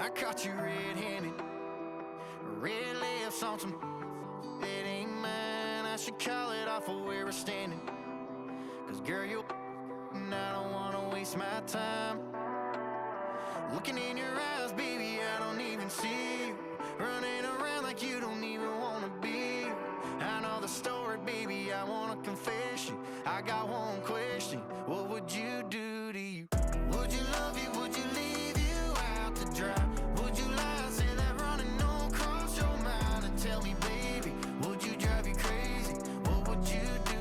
I caught you red-handed, red lips on some it ain't mine. I should call it off of where we're standing, 'cause girl, you and I don't wanna waste my time. Looking in your eyes, baby, I don't even see you. Running around like you don't even wanna be. I know the story, baby, I wanna confess you. I got one question, what would you do to you? Would you love you, would you leave you out to dry? Would you lie and say that running don't cross your mind? And tell me, baby, would you drive you crazy? What would you do?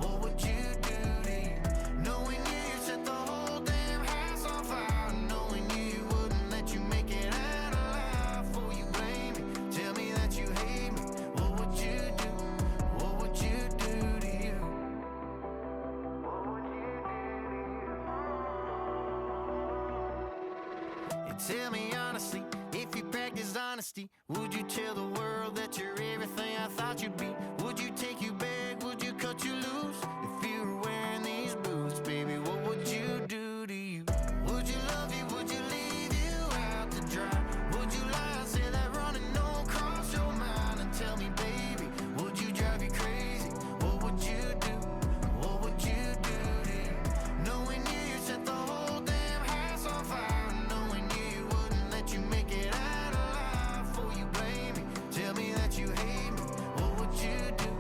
What would you do to you? Knowing you set the whole damn house on fire. Knowing you wouldn't let you make it out alive. Before you blame me, tell me that you hate me. What would you do? What would you do to you? What would you do to you? And tell me honestly, if you practiced honesty, would you tell the world that you're everything I thought you'd be? Would you take you back? Would you cut you loose? If you were wearing these boots, baby, what would you do to you? Would you love you? Would you leave you out to dry? Would you lie and say that running don't cross your mind? And tell me, baby, would you drive you crazy? What would you do? What would you do to you? Knowing you set the whole damn house on fire. Knowing you wouldn't let you make it out alive. Before you blame me, tell me that you hate me. What would you do?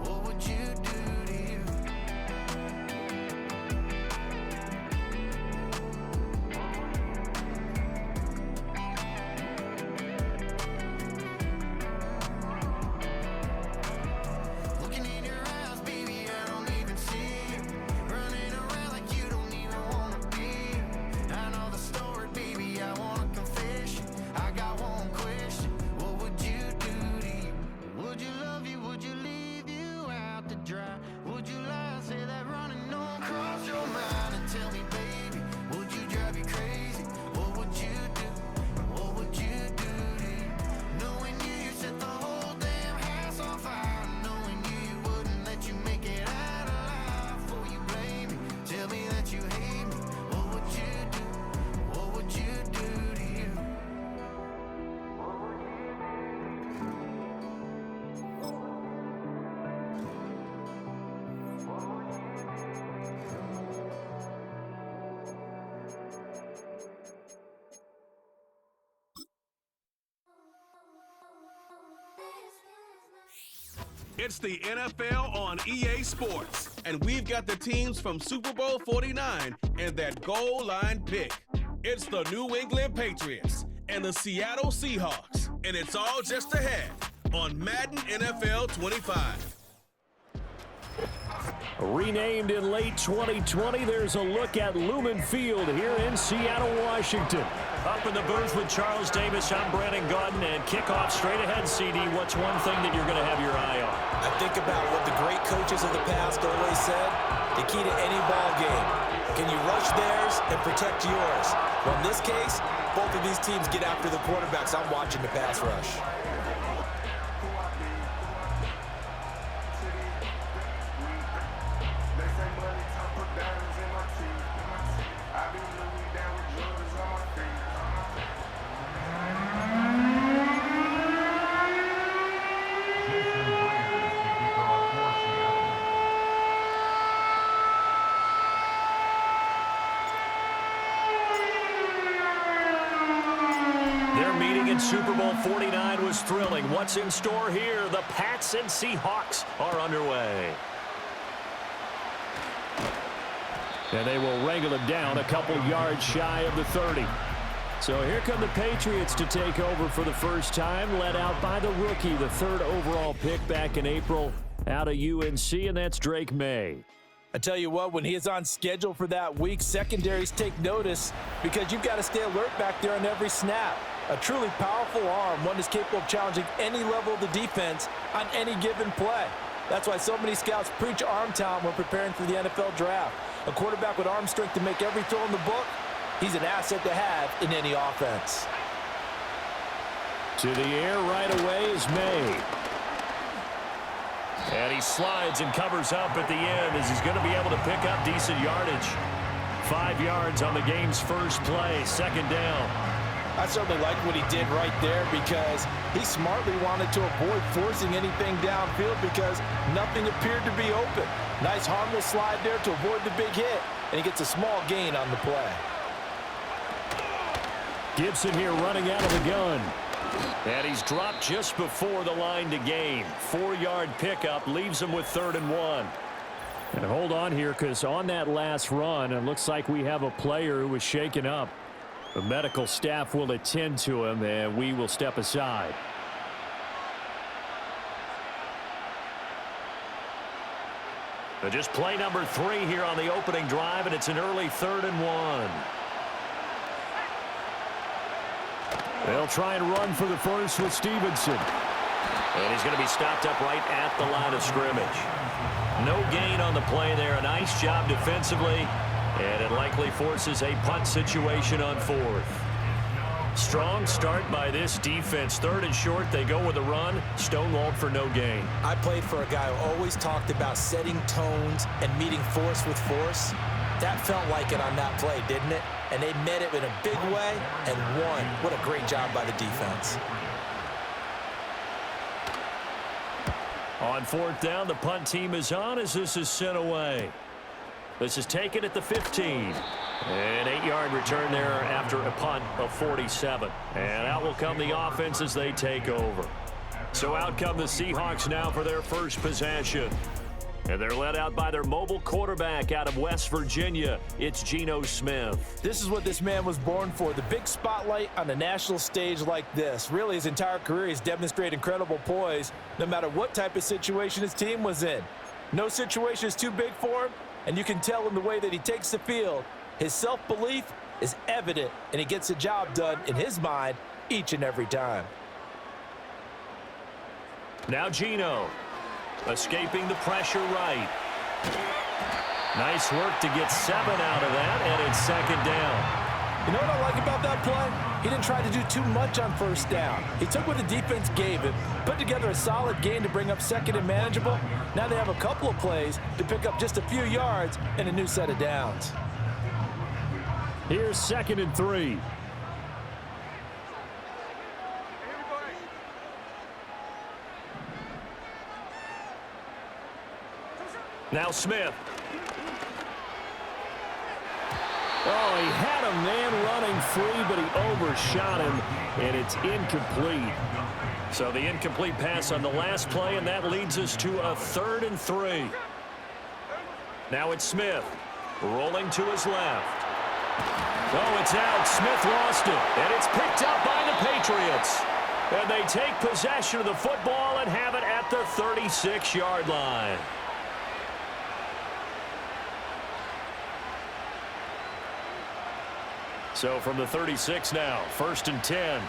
What would you do to you? Looking in your eyes, baby, I don't even see you. Running around like you don't even wanna be. I know the story, baby, I wanna confess you. I got one question, what would you do to you? Would you love you, would you leave you out to dry? Would you lie and say that running don't cross your mind? And tell me, baby, would you drive you crazy? What would you do? What would you do to you? Knowing you set the whole damn house on fire. Knowing you wouldn't let you make it out alive. Before you blame me, tell me that you hate me. What would you do? What would you do to you? What would you It's the NFL on EA Sports, and we've got the teams from Super Bowl 49 and that goal line pick. It's the New England Patriots and the Seattle Seahawks, and it's all just ahead on Madden NFL 25. Renamed in late 2020, there's a look at Lumen Field here in Seattle, Washington. Up in the booth with Charles Davis, I'm Brandon Gaudin, and kickoff straight ahead, CD. What's one thing that you're going to have your eye on? I think about what the great coaches of the past always said. The key to any ball game. Can you rush theirs and protect yours? Well, in this case, both of these teams get after the quarterbacks. I'm watching the pass rush. Super Bowl 49 was thrilling. What's in store here? The Pats and Seahawks are underway. And they will wrangle it down a couple yards shy of the 30. So here come the Patriots to take over for the first time, led out by the rookie, the third overall pick back in April out of UNC, and that's Drake Maye. I tell you what, when he is on schedule for that week, secondaries take notice because you've got to stay alert back there on every snap. A truly powerful arm, one is capable of challenging any level of the defense on any given play. That's why so many scouts preach arm talent when preparing for the NFL draft. A quarterback with arm strength to make every throw in the book, he's an asset to have in any offense. To the air right away is Maye. And he slides and covers up at the end as he's going to be able to pick up decent yardage. 5 yards on the game's first play, second down. I certainly like what he did right there because he smartly wanted to avoid forcing anything downfield because nothing appeared to be open. Nice harmless slide there to avoid the big hit, and he gets a small gain on the play. Gibson here running out of the gun. And he's dropped just before the line to gain. 4-yard pickup leaves him with 3rd and 1. And hold on here, because on that last run, it looks like we have a player who was shaken up. The medical staff will attend to him, and we will step aside. So just play number 3 here on the opening drive, and it's an early 3rd and 1. They'll try and run for the first with Stevenson. And he's going to be stopped up right at the line of scrimmage. No gain on the play there. A nice job defensively. And it likely forces a punt situation on 4th. Strong start by this defense. 3rd and short. They go with a run. Stonewalled for no gain. I played for a guy who always talked about setting tones and meeting force with force. That felt like it on that play, didn't it? And they met it in a big way and won. What a great job by the defense. On 4th down, the punt team is on as this is sent away. This is taken at the 15. An 8-yard return there after a punt of 47. And out will come the offense as they take over. So out come the Seahawks now for their first possession. And they're led out by their mobile quarterback out of West Virginia. It's Geno Smith. This is what this man was born for, the big spotlight on a national stage like this. Really, his entire career, he's demonstrated incredible poise no matter what type of situation his team was in. No situation is too big for him, and you can tell in the way that he takes the field. His self-belief is evident, and he gets the job done in his mind each and every time. Now Geno. Escaping the pressure right. Nice work to get 7 out of that, and it's 2nd down. You know what I like about that play? He didn't try to do too much on 1st down. He took what the defense gave him, put together a solid gain to bring up 2nd and manageable. Now they have a couple of plays to pick up just a few yards and a new set of downs. Here's 2nd and 3. Now Smith. Oh, he had a man running free, but he overshot him, and it's incomplete. So the incomplete pass on the last play, and that leads us to a 3rd and 3. Now it's Smith. Rolling to his left. Oh, it's out. Smith lost it, and it's picked up by the Patriots. And they take possession of the football and have it at the 36-yard line. So from the 36 now, 1st and 10.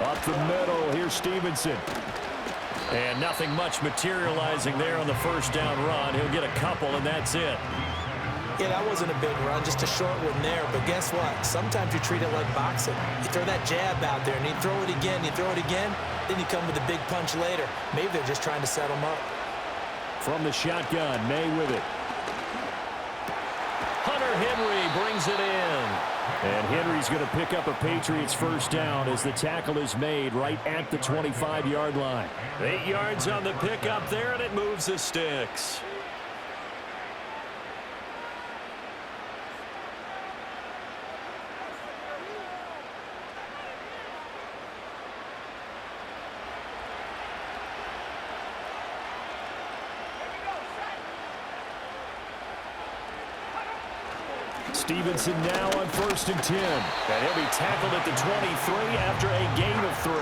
Up the middle, here's Stevenson. And nothing much materializing there on the 1st down run. He'll get a couple, and that's it. Yeah, that wasn't a big run, just a short one there. But guess what? Sometimes you treat it like boxing. You throw that jab out there, and you throw it again, then you come with a big punch later. Maybe they're just trying to set him up. From the shotgun, Maye with it. Hunter Henry brings it in. And Henry's going to pick up a Patriots 1st down as the tackle is made right at the 25-yard line. 8 yards on the pickup there, and it moves the sticks. Stevenson now on 1st and 10. And he'll be tackled at the 23 after a gain of 3.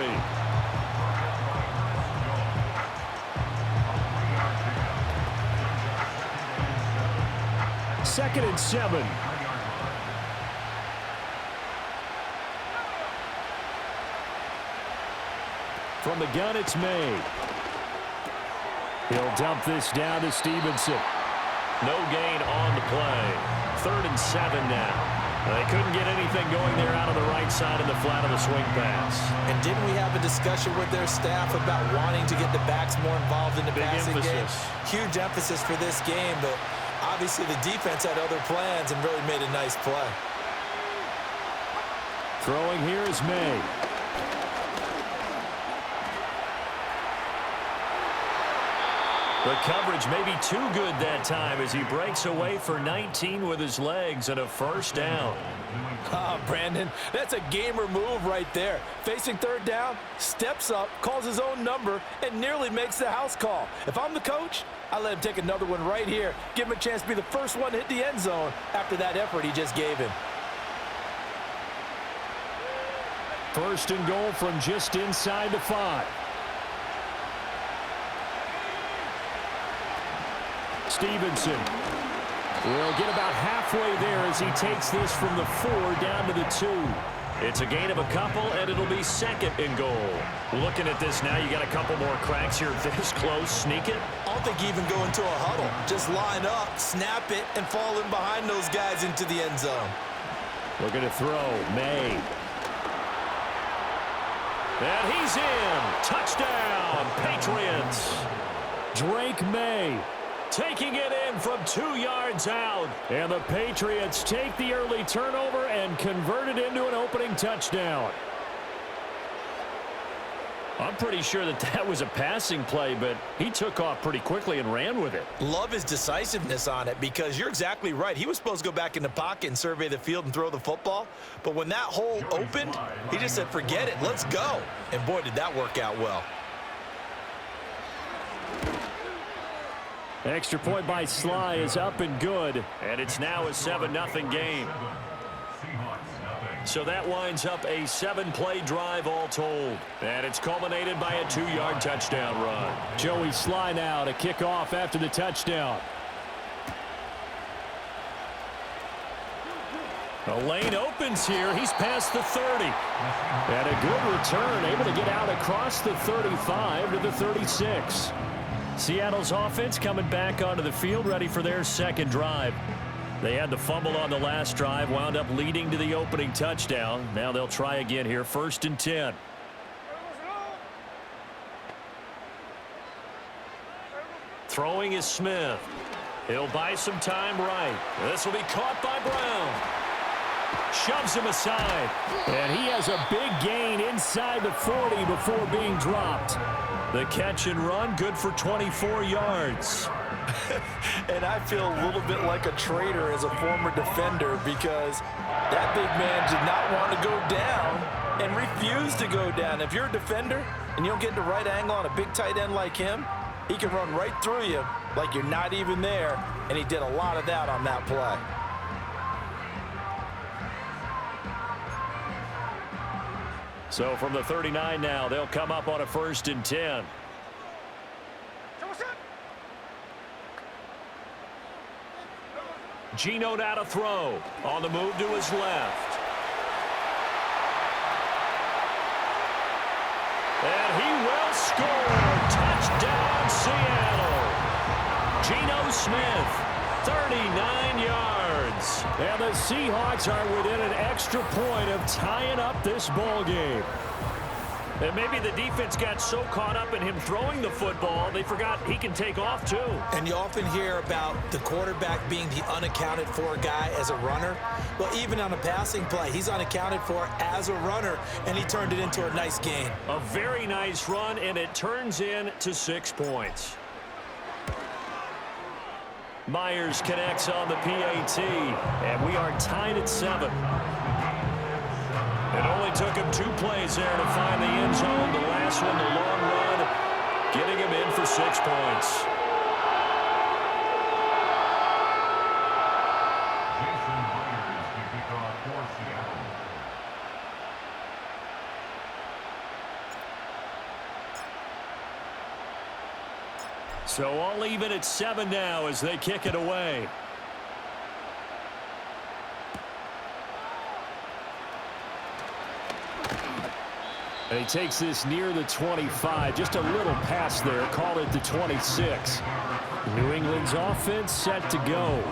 2nd and 7. From the gun, it's Maye. He'll dump this down to Stevenson. No gain on the play. 3rd and 7 now. They couldn't get anything going there out of the right side of the flat of the swing pass. And didn't we have a discussion with their staff about wanting to get the backs more involved in the passing game? Huge emphasis for this game, but Obviously, the defense had other plans and really made a nice play. Throwing here is Maye. The coverage may be too good that time as he breaks away for 19 with his legs and a first down. Oh, Brandon, that's a gamer move right there. Facing third down, steps up, calls his own number, and nearly makes the house call. If I'm the coach, I let him take another one right here. Give him a chance to be the first one to hit the end zone after that effort he just gave him. First and goal from just inside the 5. Stevenson will get about halfway there as he takes this from the 4 down to the 2. It's a gain of a couple, and it'll be second and goal. Looking at this now, you got a couple more cracks here this close. Sneak it. I don't think you even go into a huddle. Just line up, snap it, and fall in behind those guys into the end zone. Looking to throw. Maye. And he's in. Touchdown, Patriots. Drake Maye taking it in from 2 yards out. And the Patriots take the early turnover and convert it into an opening touchdown. I'm pretty sure that was a passing play, but he took off pretty quickly and ran with it. Love his decisiveness on it because you're exactly right. He was supposed to go back in the pocket and survey the field and throw the football. But when that hole opened, he just said, forget it, let's go. And boy, did that work out well. Extra point by Sly is up and good. And it's now a 7-0 game. So that winds up a 7-play drive all told. And it's culminated by a 2-yard touchdown run. Joey Sly now to kick off after the touchdown. The lane opens here. He's past the 30. And a good return, able to get out across the 35 to the 36. Seattle's offense coming back onto the field, ready for their second drive. They had the fumble on the last drive, wound up leading to the opening touchdown. Now they'll try again here, 1st and 10. Throwing is Smith. He'll buy some time right. This will be caught by Brown. Shoves him aside. And he has a big gain inside the 40 before being dropped. The catch and run, good for 24 yards. And I feel a little bit like a traitor as a former defender because that big man did not want to go down and refused to go down. If you're a defender and you don't get the right angle on a big tight end like him, he can run right through you like you're not even there, and he did a lot of that on that play. So from the 39 now, they'll come up on a 1st and 10. Geno now to throw. On the move to his left. And he will score. Touchdown, Seattle. Geno Smith, 39 yards. And the Seahawks are within an extra point of tying up this ball game. And maybe the defense got so caught up in him throwing the football, they forgot he can take off too. And you often hear about the quarterback being the unaccounted for guy as a runner. Well, even on a passing play, he's unaccounted for as a runner, and he turned it into a nice gain. A very nice run, and it turns into 6 points. Myers connects on the PAT, and we are tied at 7. It only took him 2 plays there to find the end zone. The last one, the long run, getting him in for 6 points. So all even at 7 now as they kick it away. And he takes this near the 25. Just a little pass there. Call it the 26. New England's offense set to go.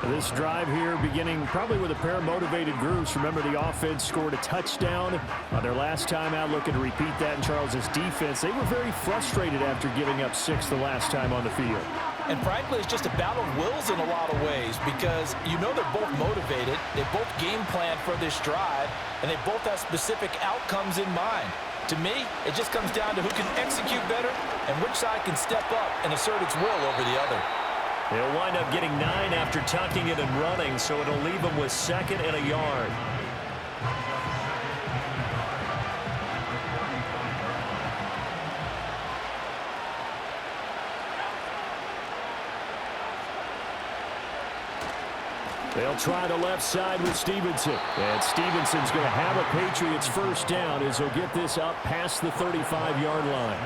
This drive here beginning probably with a pair of motivated groups. Remember, the offense scored a touchdown on their last time out, looking to repeat that in Charles's defense. They were very frustrated after giving up 6 the last time on the field. And frankly, it's just a battle of wills in a lot of ways because you know they're both motivated. They both game plan for this drive, and they both have specific outcomes in mind. To me, it just comes down to who can execute better and which side can step up and assert its will over the other. They'll wind up getting 9 after tucking it and running, so it'll leave them with 2nd and a yard. They'll try the left side with Stevenson. And Stevenson's going to have a Patriots first down as he'll get this up past the 35-yard line.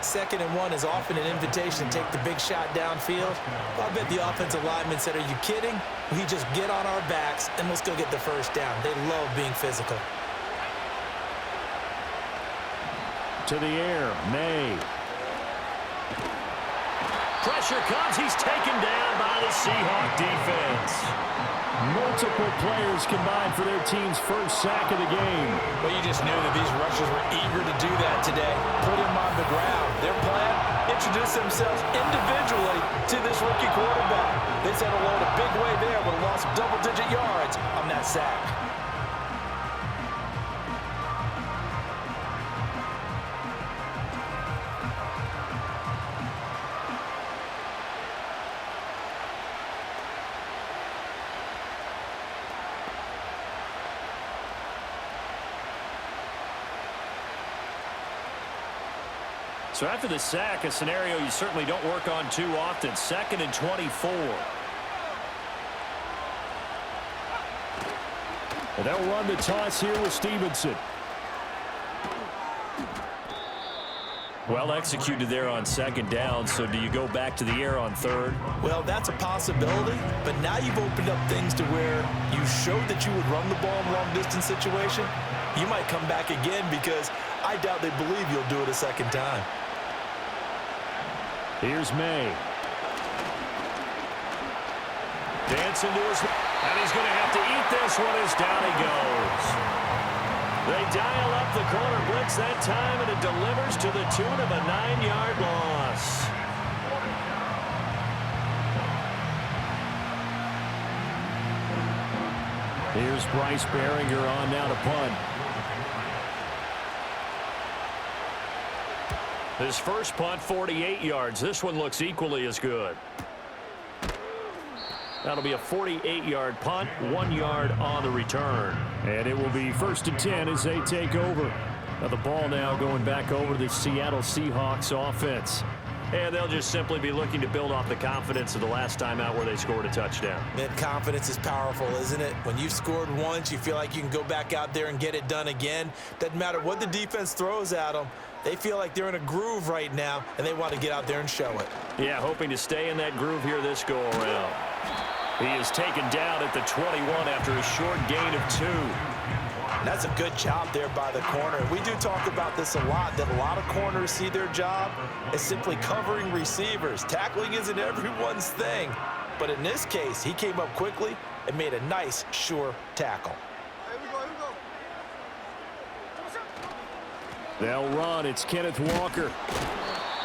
2nd and 1 is often an invitation to take the big shot downfield. I bet the offensive lineman said, are you kidding? We just get on our backs and let's go get the first down. They love being physical. To the air, Maye. Pressure comes. He's taken down by the Seahawks defense. Multiple players combined for their team's first sack of the game. Well, you just knew that these rushers were eager to do that today. Put him on the ground. Their plan, introduce themselves individually to this rookie quarterback. They said hello a big way there with a loss of double-digit yards on that sack. So after the sack, a scenario you certainly don't work on too often. 2nd and 24. And they'll run the toss here with Stevenson. Well executed there on 2nd down, so do you go back to the air on 3rd? Well, that's a possibility, but now you've opened up things to where you showed that you would run the ball in long-distance situation. You might come back again because I doubt they believe you'll do it a 2nd time. Here's Maye. Dancing to his... And he's going to have to eat this one as down he goes. They dial up the corner blitz that time, and it delivers to the tune of a 9-yard loss. Here's Bryce Behringer on now to punt. His first punt, 48 yards. This one looks equally as good. That'll be a 48-yard punt, 1 yard on the return. And it will be 1st and 10 as they take over. Now the ball now going back over to the Seattle Seahawks offense. And they'll just simply be looking to build off the confidence of the last time out where they scored a touchdown. Man, confidence is powerful, isn't it? When you've scored once, you feel like you can go back out there and get it done again. Doesn't matter what the defense throws at them. They feel like they're in a groove right now, and they want to get out there and show it. Yeah, hoping to stay in that groove here this go-around. He is taken down at the 21 after a short gain of 2. That's a good job there by the corner. We do talk about this a lot, that a lot of corners see their job as simply covering receivers. Tackling isn't everyone's thing. But in this case, he came up quickly and made a nice, sure tackle. They'll run. It's Kenneth Walker.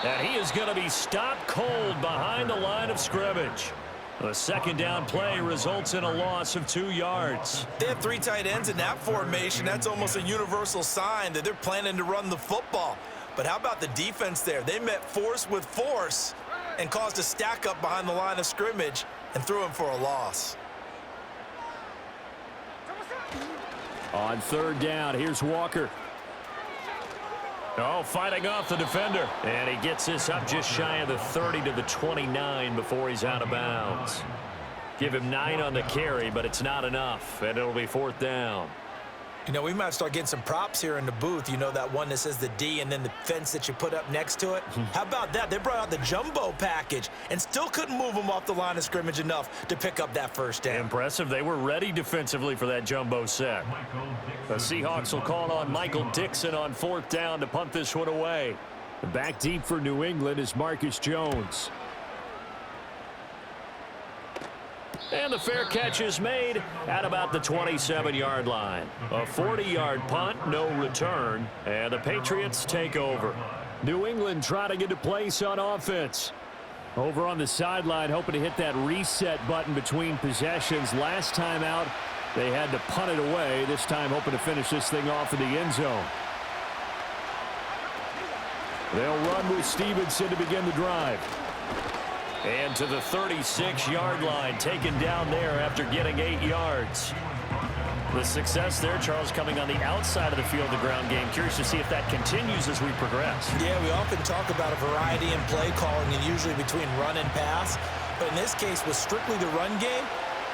And he is going to be stopped cold behind the line of scrimmage. The 2nd down play results in a loss of 2 yards. They have 3 tight ends in that formation. That's almost a universal sign that they're planning to run the football. But how about the defense there? They met force with force and caused a stack up behind the line of scrimmage and threw him for a loss. On 3rd down, here's Walker. Oh, fighting off the defender. And he gets this up just shy of the 30 to the 29 before he's out of bounds. Give him 9 on the carry, but it's not enough, and it'll be 4th down. You know, we might start getting some props here in the booth. You know, that one that says the D and then the fence that you put up next to it? How about that? They brought out the jumbo package and still couldn't move them off the line of scrimmage enough to pick up that first down. Impressive. They were ready defensively for that jumbo set. The Seahawks will call on Michael Dixon on 4th down to punt this one away. Back deep for New England is Marcus Jones. And the fair catch is made at about the 27-yard line. A 40-yard punt, no return, and the Patriots take over. New England trying to get to place on offense. Over on the sideline, hoping to hit that reset button between possessions. Last time out, they had to punt it away. This time hoping to finish this thing off in the end zone. They'll run with Stevenson to begin the drive. And to the 36-yard line, taken down there after getting 8 yards. The success there, Charles, coming on the outside of the field, the ground game. Curious to see if that continues as we progress. Yeah, we often talk about a variety in play calling and usually between run and pass. But in this case, with strictly the run game,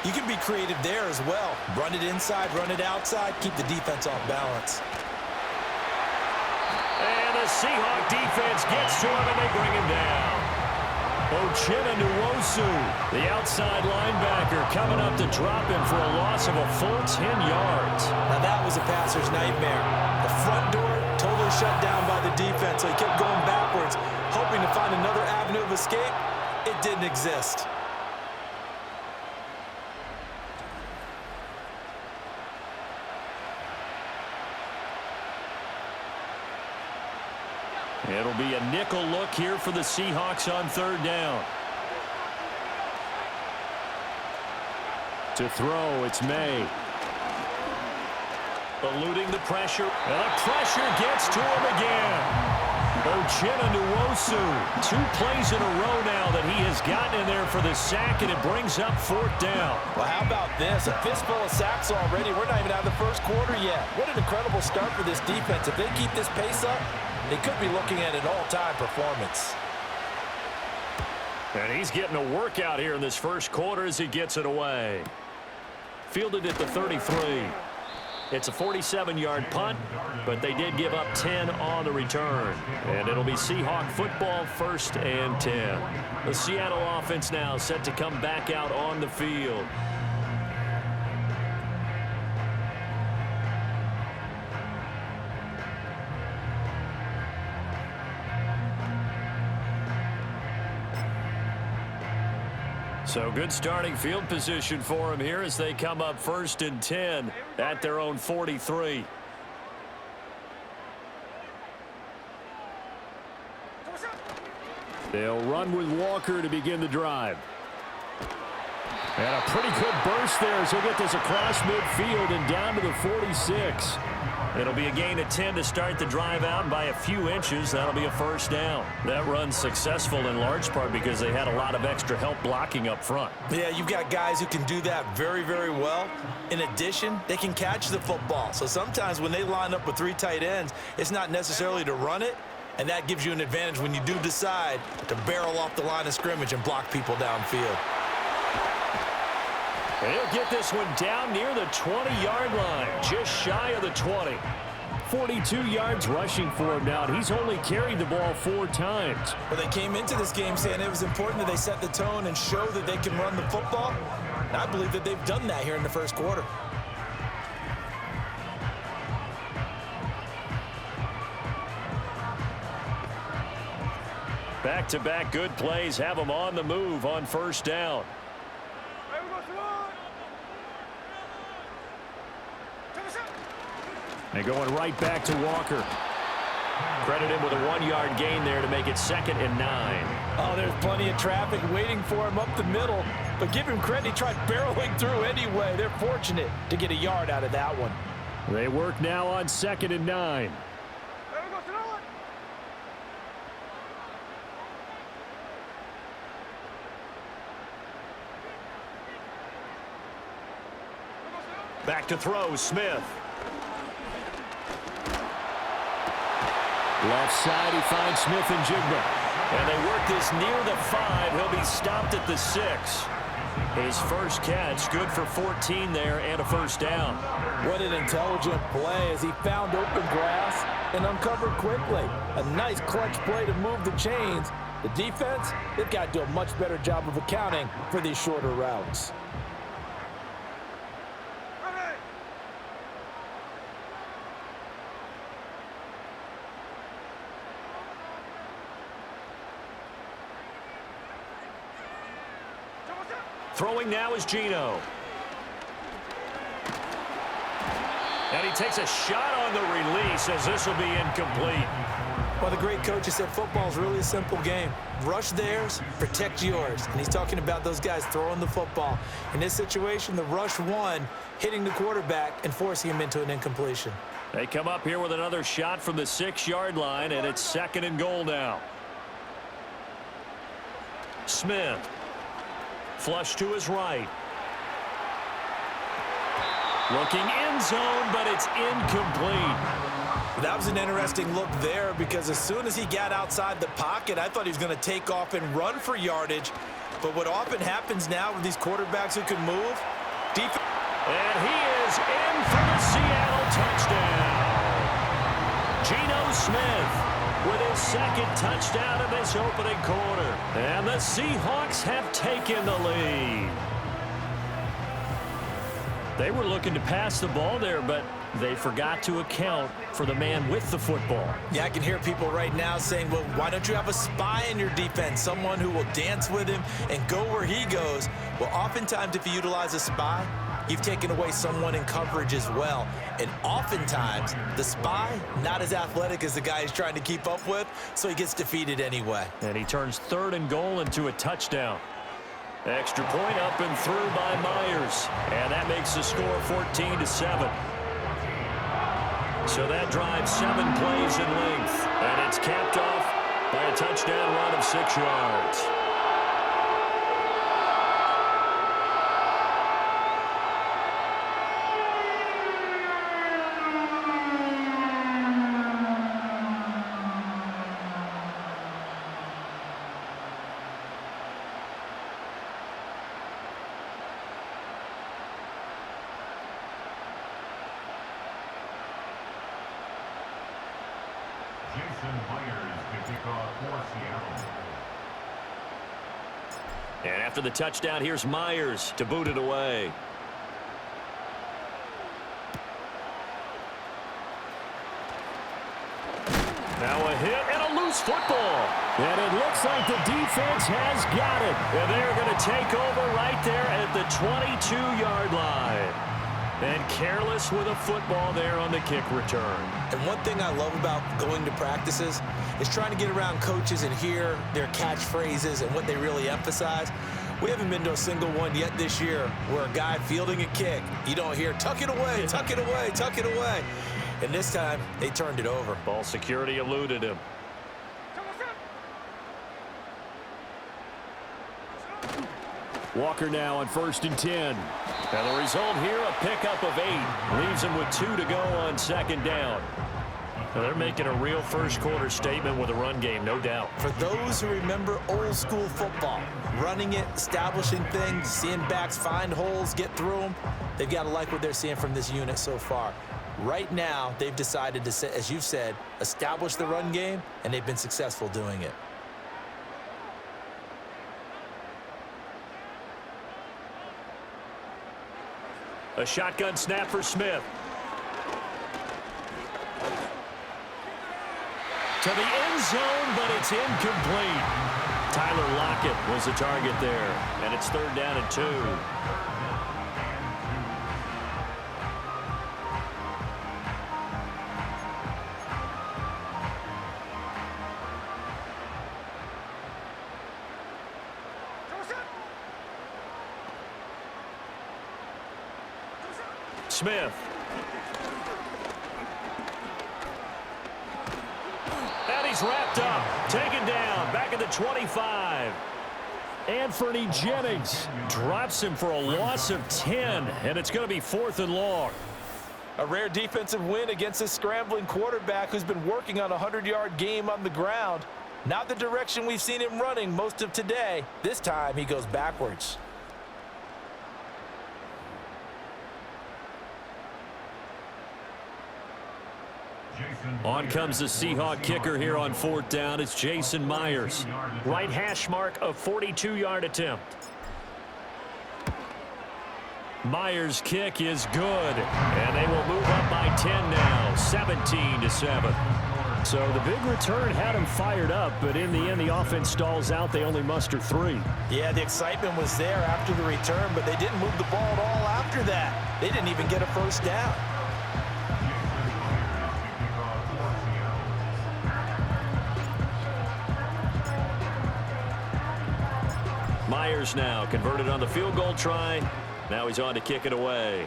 you can be creative there as well. Run it inside, run it outside, keep the defense off balance. And the Seahawk defense gets to him, and they bring him down. Geno, the outside linebacker, coming up to drop him for a loss of a full 10 yards. Now that was a passer's nightmare. The front door totally shut down by the defense, so he kept going backwards, hoping to find another avenue of escape. It didn't exist. It'll be a nickel look here for the Seahawks on third down. To throw, it's Maye. Eluding the pressure. And the pressure gets to him again. Geno, 2 plays in a row now that he has gotten in there for the sack, and it brings up fourth down. Well, how about this? A fistful of sacks already. We're not even out of the first quarter yet. What an incredible start for this defense. If they keep this pace up, they could be looking at an all-time performance. And he's getting a workout here in this first quarter as he gets it away. Fielded at the 33. It's a 47-yard punt, but they did give up 10 on the return. And it'll be Seahawk football, 1st and 10. The Seattle offense now set to come back out on the field. So good starting field position for him here as they come up 1st and 10 at their own 43. They'll run with Walker to begin the drive. And a pretty good burst there as he'll get this across midfield and down to the 46. It'll be a gain of 10 to start the drive out by a few inches. That'll be a first down. That run's successful in large part because they had a lot of extra help blocking up front. Yeah, you've got guys who can do that very, very well. In addition, they can catch the football. So sometimes when they line up with 3 tight ends, it's not necessarily to run it, and that gives you an advantage when you do decide to barrel off the line of scrimmage and block people downfield. He'll get this one down near the 20-yard line, just shy of the 20. 42 yards rushing for him now. He's only carried the ball 4 times. Well, they came into this game saying it was important that they set the tone and show that they can run the football. And I believe that they've done that here in the first quarter. Back-to-back good plays have them on the move on first down. And going right back to Walker. Credit him with a 1-yard gain there to make it 2nd and 9. Oh, there's plenty of traffic waiting for him up the middle. But give him credit, he tried barreling through anyway. They're fortunate to get a yard out of that one. They work now on 2nd and 9. Back to throw, Smith. Left side, he finds Smith and Jigba. And they work this near the 5. He'll be stopped at the 6. His first catch, good for 14 there and a first down. What an intelligent play as he found open grass and uncovered quickly. A nice clutch play to move the chains. The defense, they've got to do a much better job of accounting for these shorter routes. Throwing now is Geno. And he takes a shot on the release as this will be incomplete. Well, the great coach has said football is really a simple game. Rush theirs, protect yours. And he's talking about those guys throwing the football. In this situation, the rush won, hitting the quarterback and forcing him into an incompletion. They come up here with another shot from the 6-yard line, and it's 2nd and goal now. Smith. Flush to his right. Looking end zone, but it's incomplete. That was an interesting look there because as soon as he got outside the pocket, I thought he was going to take off and run for yardage. But what often happens now with these quarterbacks who can move, and he is in for the Seattle touchdown. Geno Smith with his 2nd touchdown in this opening quarter. And the Seahawks have taken the lead. They were looking to pass the ball there, but they forgot to account for the man with the football. Yeah, I can hear people right now saying, well, why don't you have a spy in your defense, someone who will dance with him and go where he goes? Well, oftentimes if you utilize a spy, you've taken away someone in coverage as well. And oftentimes, the spy, not as athletic as the guy he's trying to keep up with, so he gets defeated anyway. And he turns 3rd and goal into a touchdown. Extra point up and through by Myers. And that makes the score 14-7. So that drives 7 plays in length. And it's capped off by a touchdown run of 6 yards. And after the touchdown, here's Myers to boot it away. Now a hit and a loose football. And it looks like the defense has got it. And they're going to take over right there at the 22-yard line. And careless with a football there on the kick return. And one thing I love about going to practices is trying to get around coaches and hear their catchphrases and what they really emphasize. We haven't been to a single one yet this year where a guy fielding a kick, you don't hear, tuck it away, tuck it away, tuck it away. And this time, they turned it over. Ball security eluded him. Walker now on 1st and 10. And the result here, a pickup of 8. Leaves him with 2 to go on 2nd down. Now they're making a real first-quarter statement with a run game, no doubt. For those who remember old-school football, running it, establishing things, seeing backs find holes, get through them, they've got to like what they're seeing from this unit so far. Right now, they've decided to, as you've said, establish the run game, and they've been successful doing it. A shotgun snap for Smith. To the end zone, but it's incomplete. Tyler Lockett was the target there, and it's 3rd down and 2. Smith. And he's wrapped up. Taken down. Back at the 25. Anthony Jennings drops him for a loss of 10. And it's going to be 4th and long. A rare defensive win against a scrambling quarterback who's been working on a 100-yard game on the ground. Not the direction we've seen him running most of today. This time he goes backwards. On comes the Seahawk kicker here on 4th down. It's Jason Myers. Right hash mark, a 42-yard attempt. Myers' kick is good. And they will move up by 10 now, 17-7. So the big return had them fired up, but in the end, the offense stalls out. They only muster 3. Yeah, the excitement was there after the return, but they didn't move the ball at all after that. They didn't even get a first down. Myers now converted on the field goal try. Now he's on to kick it away.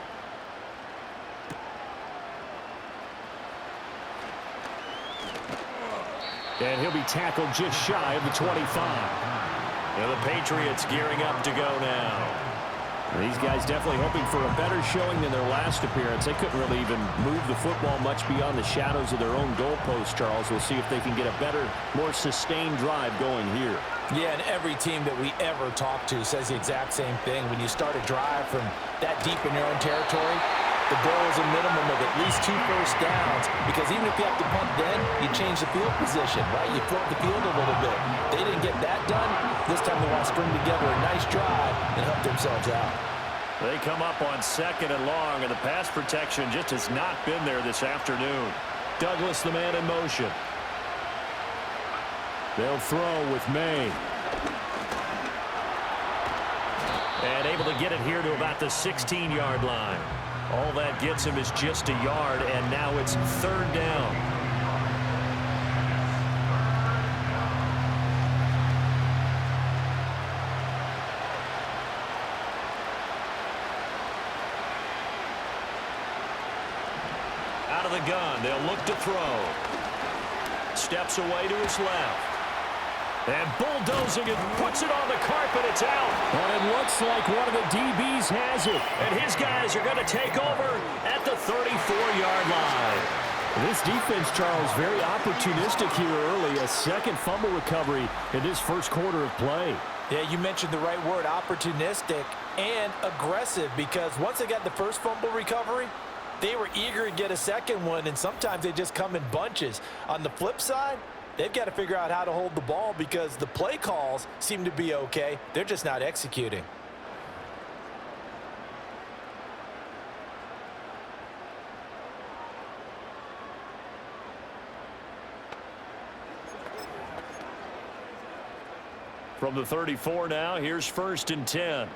And he'll be tackled just shy of the 25. And the Patriots gearing up to go now. These guys definitely hoping for a better showing than their last appearance. They couldn't really even move the football much beyond the shadows of their own goalpost, Charles. We'll see if they can get a better, more sustained drive going here. Yeah, and every team that we ever talk to says the exact same thing. When you start a drive from that deep in your own territory, the goal is a minimum of at least 2 first downs, because even if you have to punt then, you change the field position, right? You flip the field a little bit. They didn't get that done. This time they want to string together a nice drive and help themselves out. They come up on 2nd and long, and the pass protection just has not been there this afternoon. Douglas, the man in motion. They'll throw with Maye. And able to get it here to about the 16-yard line. All that gets him is just a yard, and now it's 3rd down. Out of the gun, they'll look to throw. Steps away to his left. And bulldozing it, puts it on the carpet, it's out. And it looks like one of the DBs has it. And his guys are going to take over at the 34-yard line. This defense, Charles, very opportunistic here early. A second fumble recovery in this first quarter of play. Yeah, you mentioned the right word, opportunistic and aggressive, because once they got the first fumble recovery, they were eager to get a second one, and sometimes they just come in bunches. On the flip side, they've got to figure out how to hold the ball, because the play calls seem to be okay. They're just not executing. From the 34 now, here's 1st and 10.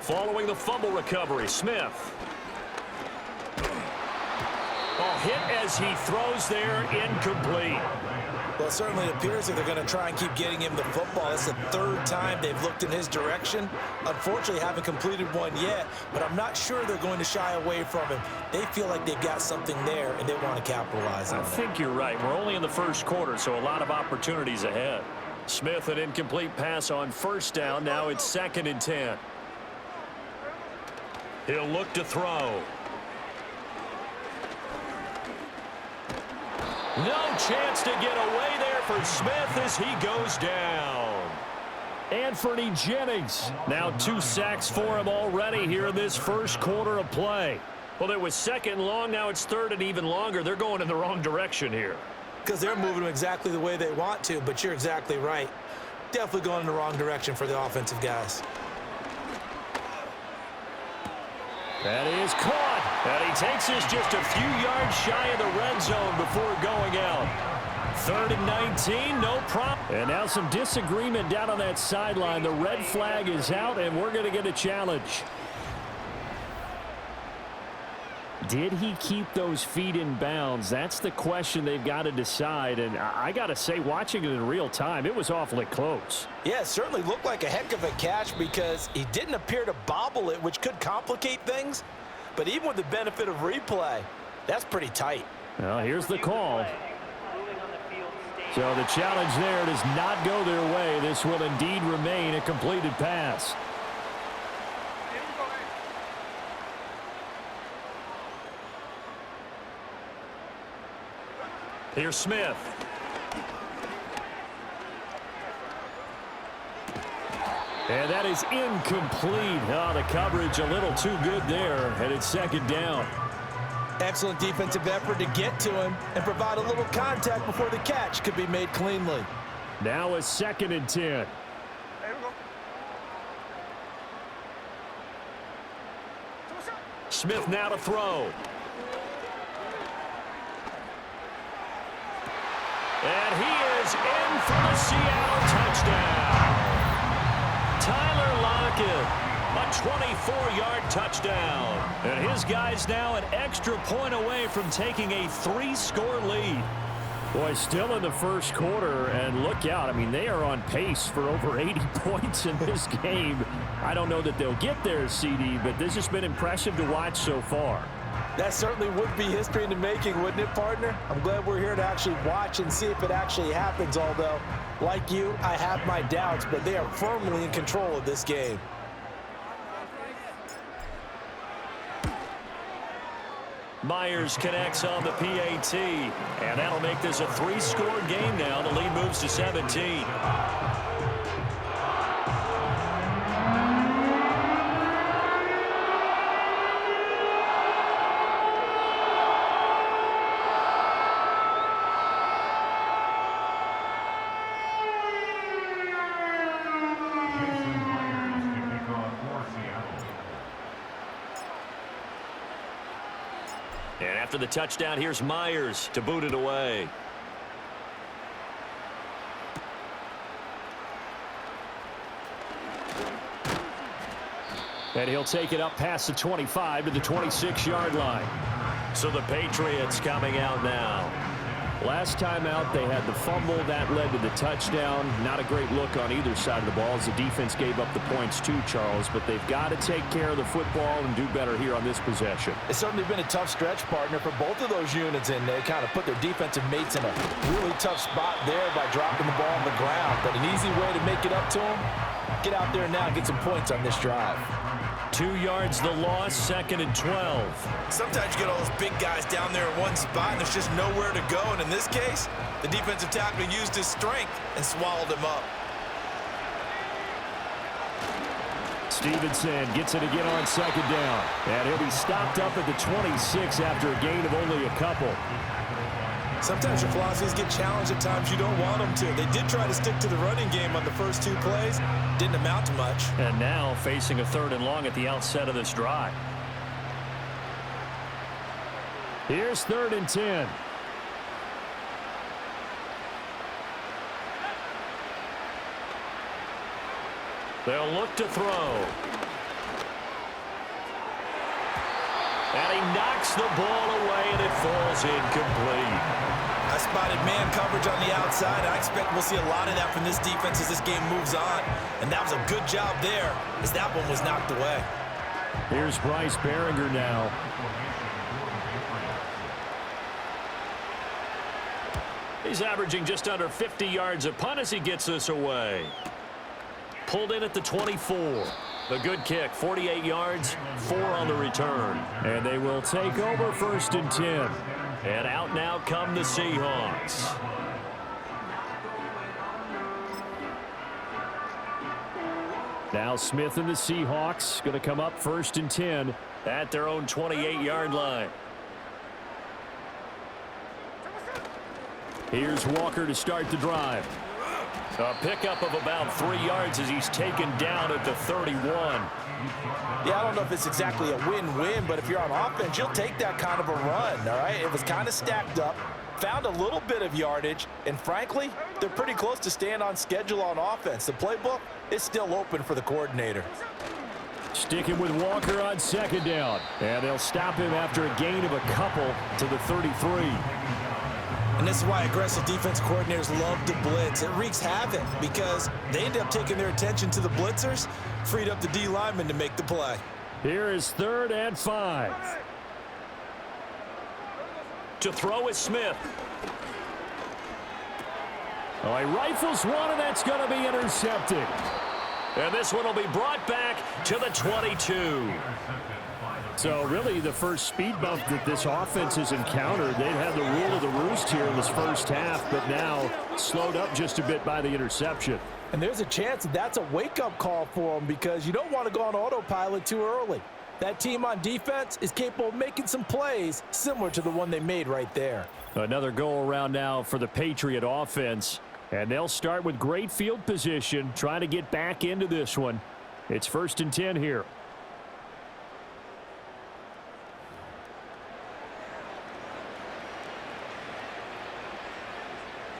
Following the fumble recovery, Smith. Hit as he throws there, incomplete. Well, it certainly appears that they're going to try and keep getting him the football. It's the 3rd time they've looked in his direction. Unfortunately, haven't completed one yet, but I'm not sure they're going to shy away from him. They feel like they've got something there, and they want to capitalize on it. I think you're right. We're only in the first quarter, so a lot of opportunities ahead. Smith, an incomplete pass on 1st down. Now it's 2nd and 10. He'll look to throw. No chance to get away there for Smith as he goes down. Anthony Jennings. Now 2 sacks for him already here in this first quarter of play. Well, it was 2nd and long. Now it's 3rd and even longer. They're going in the wrong direction here. Because they're moving them exactly the way they want to, but you're exactly right. Definitely going in the wrong direction for the offensive guys. That is caught. And he takes this just a few yards shy of the red zone before going out. 3rd and 19, no problem. And now some disagreement down on that sideline. The red flag is out, and we're going to get a challenge. Did he keep those feet in bounds? That's the question they've got to decide. And I got to say, watching it in real time, it was awfully close. Yeah, it certainly looked like a heck of a catch, because he didn't appear to bobble it, which could complicate things. But even with the benefit of replay, that's pretty tight. Well, here's the call. So the challenge there does not go their way. This will indeed remain a completed pass. Here's Smith. And that is incomplete. Oh, the coverage a little too good there, and it's 2nd down. Excellent defensive effort to get to him and provide a little contact before the catch could be made cleanly. Now it's 2nd and 10. Smith now to throw. And he is in for the Seattle touchdown. Tyler Lockett, a 24-yard touchdown. And his guys now an extra point away from taking a 3-score lead. Boy, still in the first quarter, and look out. I mean, they are on pace for over 80 points in this game. I don't know that they'll get there, CD, but this has been impressive to watch so far. That certainly would be history in the making, wouldn't it, partner? I'm glad we're here to actually watch and see if it actually happens, although, like you, I have my doubts, but they are firmly in control of this game. Myers connects on the PAT, and that'll make this a 3-score game now. The lead moves to 17. And after the touchdown, here's Myers to boot it away. And he'll take it up past the 25 to the 26-yard line. So the Patriots coming out now. Last time out, they had the fumble. That led to the touchdown. Not a great look on either side of the ball as the defense gave up the points too, Charles. But they've got to take care of the football and do better here on this possession. It's certainly been a tough stretch, partner, for both of those units, and they kind of put their defensive mates in a really tough spot there by dropping the ball on the ground. But an easy way to make it up to them, get out there now and get some points on this drive. 2 yards the loss, 2nd and 12. Sometimes you get all those big guys down there in one spot, and there's just nowhere to go. And in this case, the defensive tackle used his strength and swallowed him up. Stevenson gets it again on 2nd down. And he'll be stopped up at the 26 after a gain of only a couple. Sometimes your philosophies get challenged at times you don't want them to. They did try to stick to the running game on the first 2 plays. Didn't amount to much. And now facing a 3rd and long at the outset of this drive. Here's 3rd and 10. They'll look to throw. And he knocks the ball away, and it falls incomplete. I spotted man coverage on the outside. I expect we'll see a lot of that from this defense as this game moves on. And that was a good job there as that one was knocked away. Here's Bryce Behringer now. He's averaging just under 50 yards a punt as he gets this away. Pulled in at the 24. The good kick, 48 yards, 4 on the return. And they will take over 1st and 10. And out now come the Seahawks. Now Smith and the Seahawks going to come up 1st and 10 at their own 28-yard line. Here's Walker to start the drive. A pickup of about 3 yards as he's taken down at the 31. Yeah, I don't know if it's exactly a win-win, but if you're on offense, you'll take that kind of a run, all right? It was kind of stacked up, found a little bit of yardage, and frankly, they're pretty close to staying on schedule on offense. The playbook is still open for the coordinator. Sticking with Walker on 2nd down, and they'll stop him after a gain of a couple to the 33. And this is why aggressive defense coordinators love to blitz. It wreaks havoc because they end up taking their attention to the blitzers, freed up the D lineman to make the play. Here is 3rd and 5. To throw is Smith. Oh, he rifles one, and that's going to be intercepted. And this one will be brought back to the 22. So really the first speed bump that this offense has encountered. They've had the rule of the roost here in this first half, but now slowed up just a bit by the interception. And there's a chance that that's a wake-up call for them because you don't want to go on autopilot too early. That team on defense is capable of making some plays similar to the one they made right there. Another goal around now for the Patriot offense. And they'll start with great field position, trying to get back into this one. It's 1st and 10 here.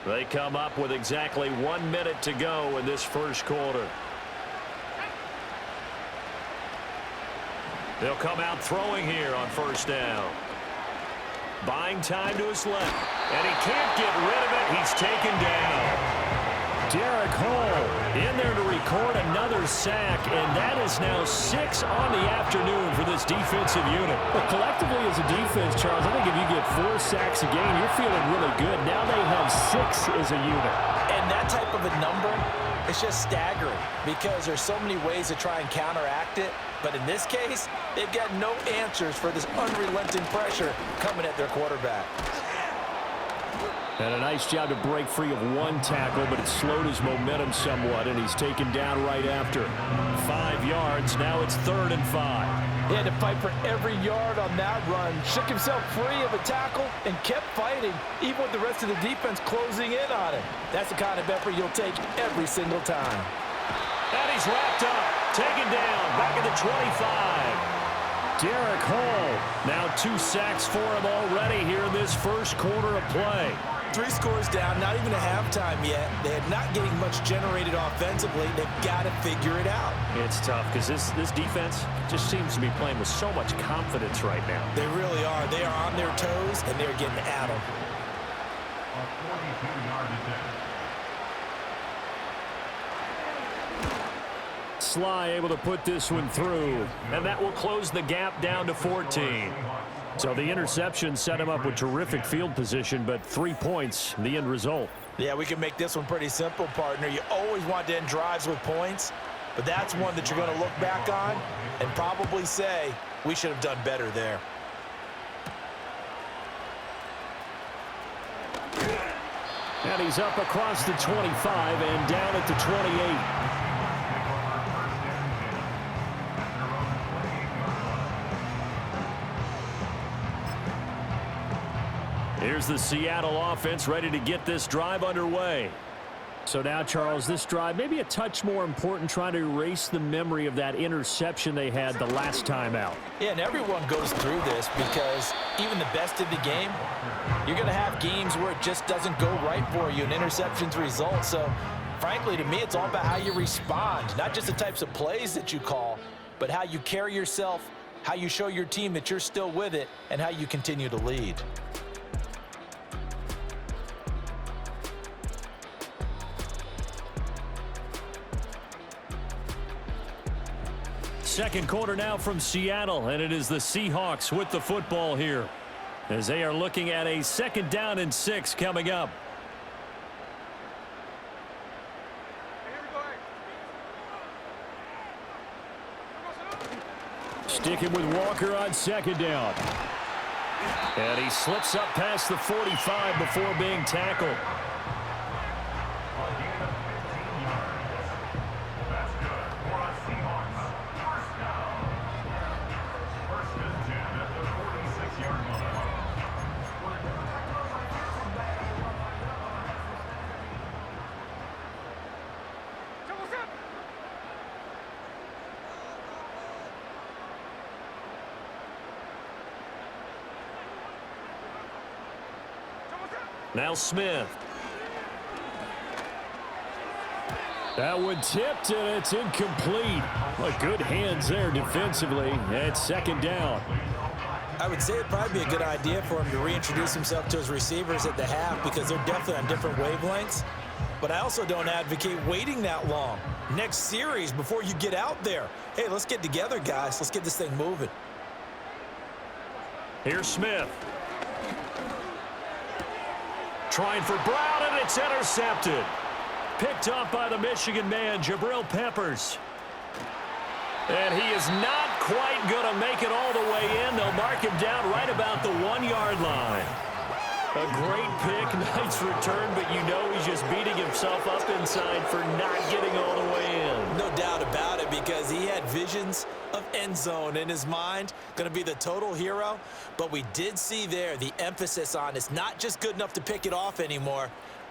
They come up with exactly 1 minute to go in this first quarter. They'll come out throwing here on first down. Buying time to his left. And he can't get rid of it. He's taken down. Derek Hall in there to record another sack, and that is now 6 on the afternoon for this defensive unit. Well, collectively as a defense, Charles, I think if you get 4 sacks a game, you're feeling really good. Now they have 6 as a unit. And that type of a number, it's just staggering because there's so many ways to try and counteract it. But in this case, they've got no answers for this unrelenting pressure coming at their quarterback. And a nice job to break free of 1 tackle, but it slowed his momentum somewhat, and he's taken down right after. 5 yards. Now it's 3rd and 5. He had to fight for every yard on that run. Shook himself free of a tackle and kept fighting, even with the rest of the defense closing in on him. That's the kind of effort you'll take every single time. And he's wrapped up. Taken down. Back at the 25. Derek Hall. Now 2 sacks for him already here in this first quarter of play. 3 scores down, not even a halftime yet. They're not getting much generated offensively. They've got to figure it out. It's tough because this defense just seems to be playing with so much confidence right now. They really are. They are on their toes, and they're getting at them. Sly able to put this one through, and that will close the gap down to 14. So the interception set him up with terrific field position, but 3 points, the end result. Yeah, we can make this one pretty simple, partner. You always want to end drives with points, but that's one that you're going to look back on and probably say, we should have done better there. And he's up across the 25 and down at the 28. Here's the Seattle offense ready to get this drive underway. So now, Charles, this drive maybe a touch more important, trying to erase the memory of that interception they had the last time out. Yeah, and everyone goes through this because even the best in the game, you're going to have games where it just doesn't go right for you and interceptions result. So, frankly, to me, it's all about how you respond, not just the types of plays that you call, but how you carry yourself, how you show your team that you're still with it, and how you continue to lead. Second quarter now from Seattle, and it is the Seahawks with the football here as they are looking at a 2nd down and 6 coming up. Sticking with Walker on 2nd down. And he slips up past the 45 before being tackled. Now Smith. That one tipped, and it's incomplete. Well, good hands there defensively. And 2nd down. I would say it'd probably be a good idea for him to reintroduce himself to his receivers at the half because they're definitely on different wavelengths. But I also don't advocate waiting that long. Next series before you get out there. Hey, let's get together, guys. Let's get this thing moving. Here's Smith. Trying for Brown, and it's intercepted. Picked up by the Michigan man, Jabril Peppers. And he is not quite going to make it all the way in. They'll mark him down right about the 1-yard line. A great pick, nice return, but you know he's just beating himself up inside for not getting all the way in. No doubt about it, because he had visions of end zone in his mind, going to be the total hero. But we did see there the emphasis on it's not just good enough to pick it off anymore.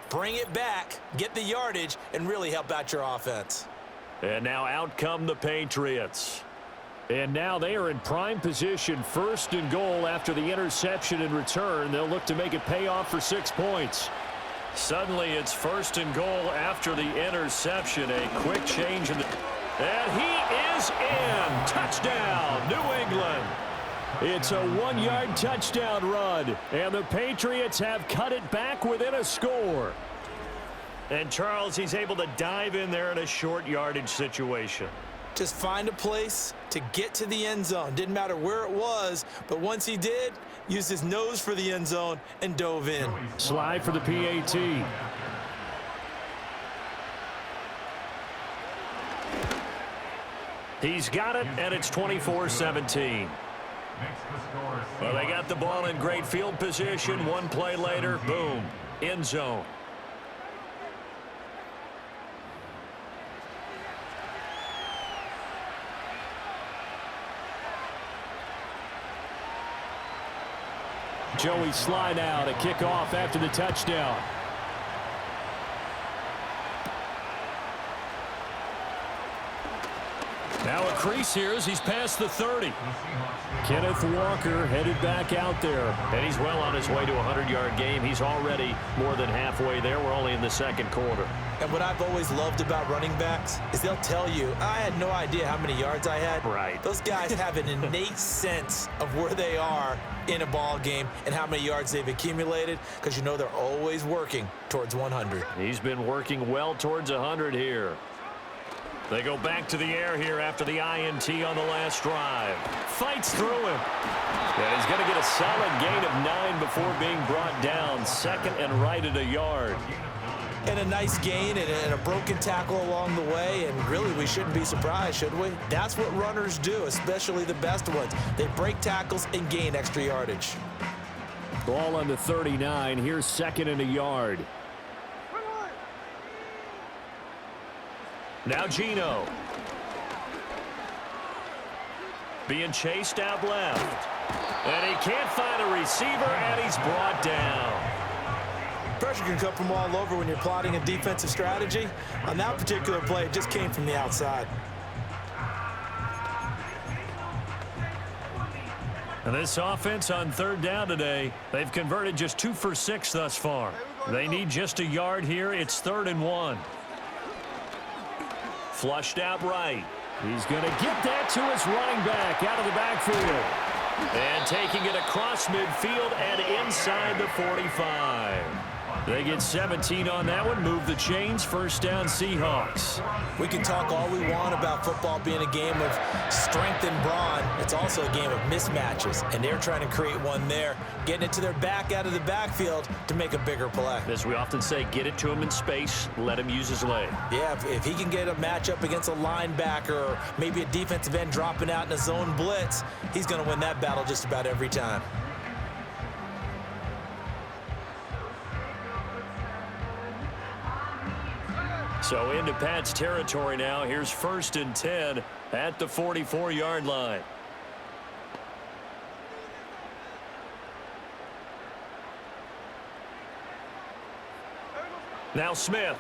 Bring it back, get the yardage, and really help out your offense. And now out come the Patriots. And now they are in prime position, 1st and goal after the interception and return. They'll look to make it pay off for 6 points. Suddenly it's 1st and goal after the interception. A quick change in the... And he is in. Touchdown, New England. It's a 1-yard touchdown run, and the Patriots have cut it back within a score. And Charles, he's able to dive in there in a short yardage situation. Just find a place to get to the end zone. Didn't matter where it was, but once he did, used his nose for the end zone and dove in. Slide for the PAT. He's got it, and it's 24-17. Well, they got the ball in great field position. One play later, boom, end zone. Joey slide out, a kickoff after the touchdown. Now a crease here as he's past the 30. Kenneth Walker headed back out there. And he's well on his way to a 100-yard game. He's already more than halfway there. We're only in the second quarter. And what I've always loved about running backs is they'll tell you, I had no idea how many yards I had. Right. Those guys have an innate sense of where they are in a ball game and how many yards they've accumulated, because you know they're always working towards 100. He's been working well towards 100 here. They go back to the air here after the INT on the last drive. Fights through him. And he's going to get a solid gain of 9 before being brought down. Second and right at a yard. And a nice gain and a broken tackle along the way, and really we shouldn't be surprised, should we? That's what runners do, especially the best ones. They break tackles and gain extra yardage. Ball on the 39. Here's second and a yard. Now Geno. Being chased out left. And he can't find a receiver, and he's brought down. Pressure can come from all over when you're plotting a defensive strategy. On that particular play, it just came from the outside. And this offense on third down today, they've converted just 2 for 6 thus far. They need just a yard here. It's 3rd and 1. Flushed out right. He's going to get that to his running back out of the backfield. And taking it across midfield and inside the 45. They get 17 on that one. Move the chains. First down, Seahawks. We can talk all we want about football being a game of strength and brawn. It's also a game of mismatches, and they're trying to create one there, getting it to their back out of the backfield to make a bigger play. As we often say, get it to him in space. Let him use his leg. Yeah, if he can get a matchup against a linebacker or maybe a defensive end dropping out in a zone blitz, he's going to win that battle just about every time. So into Pat's territory now. Here's 1st and 10 at the 44-yard line. Now Smith.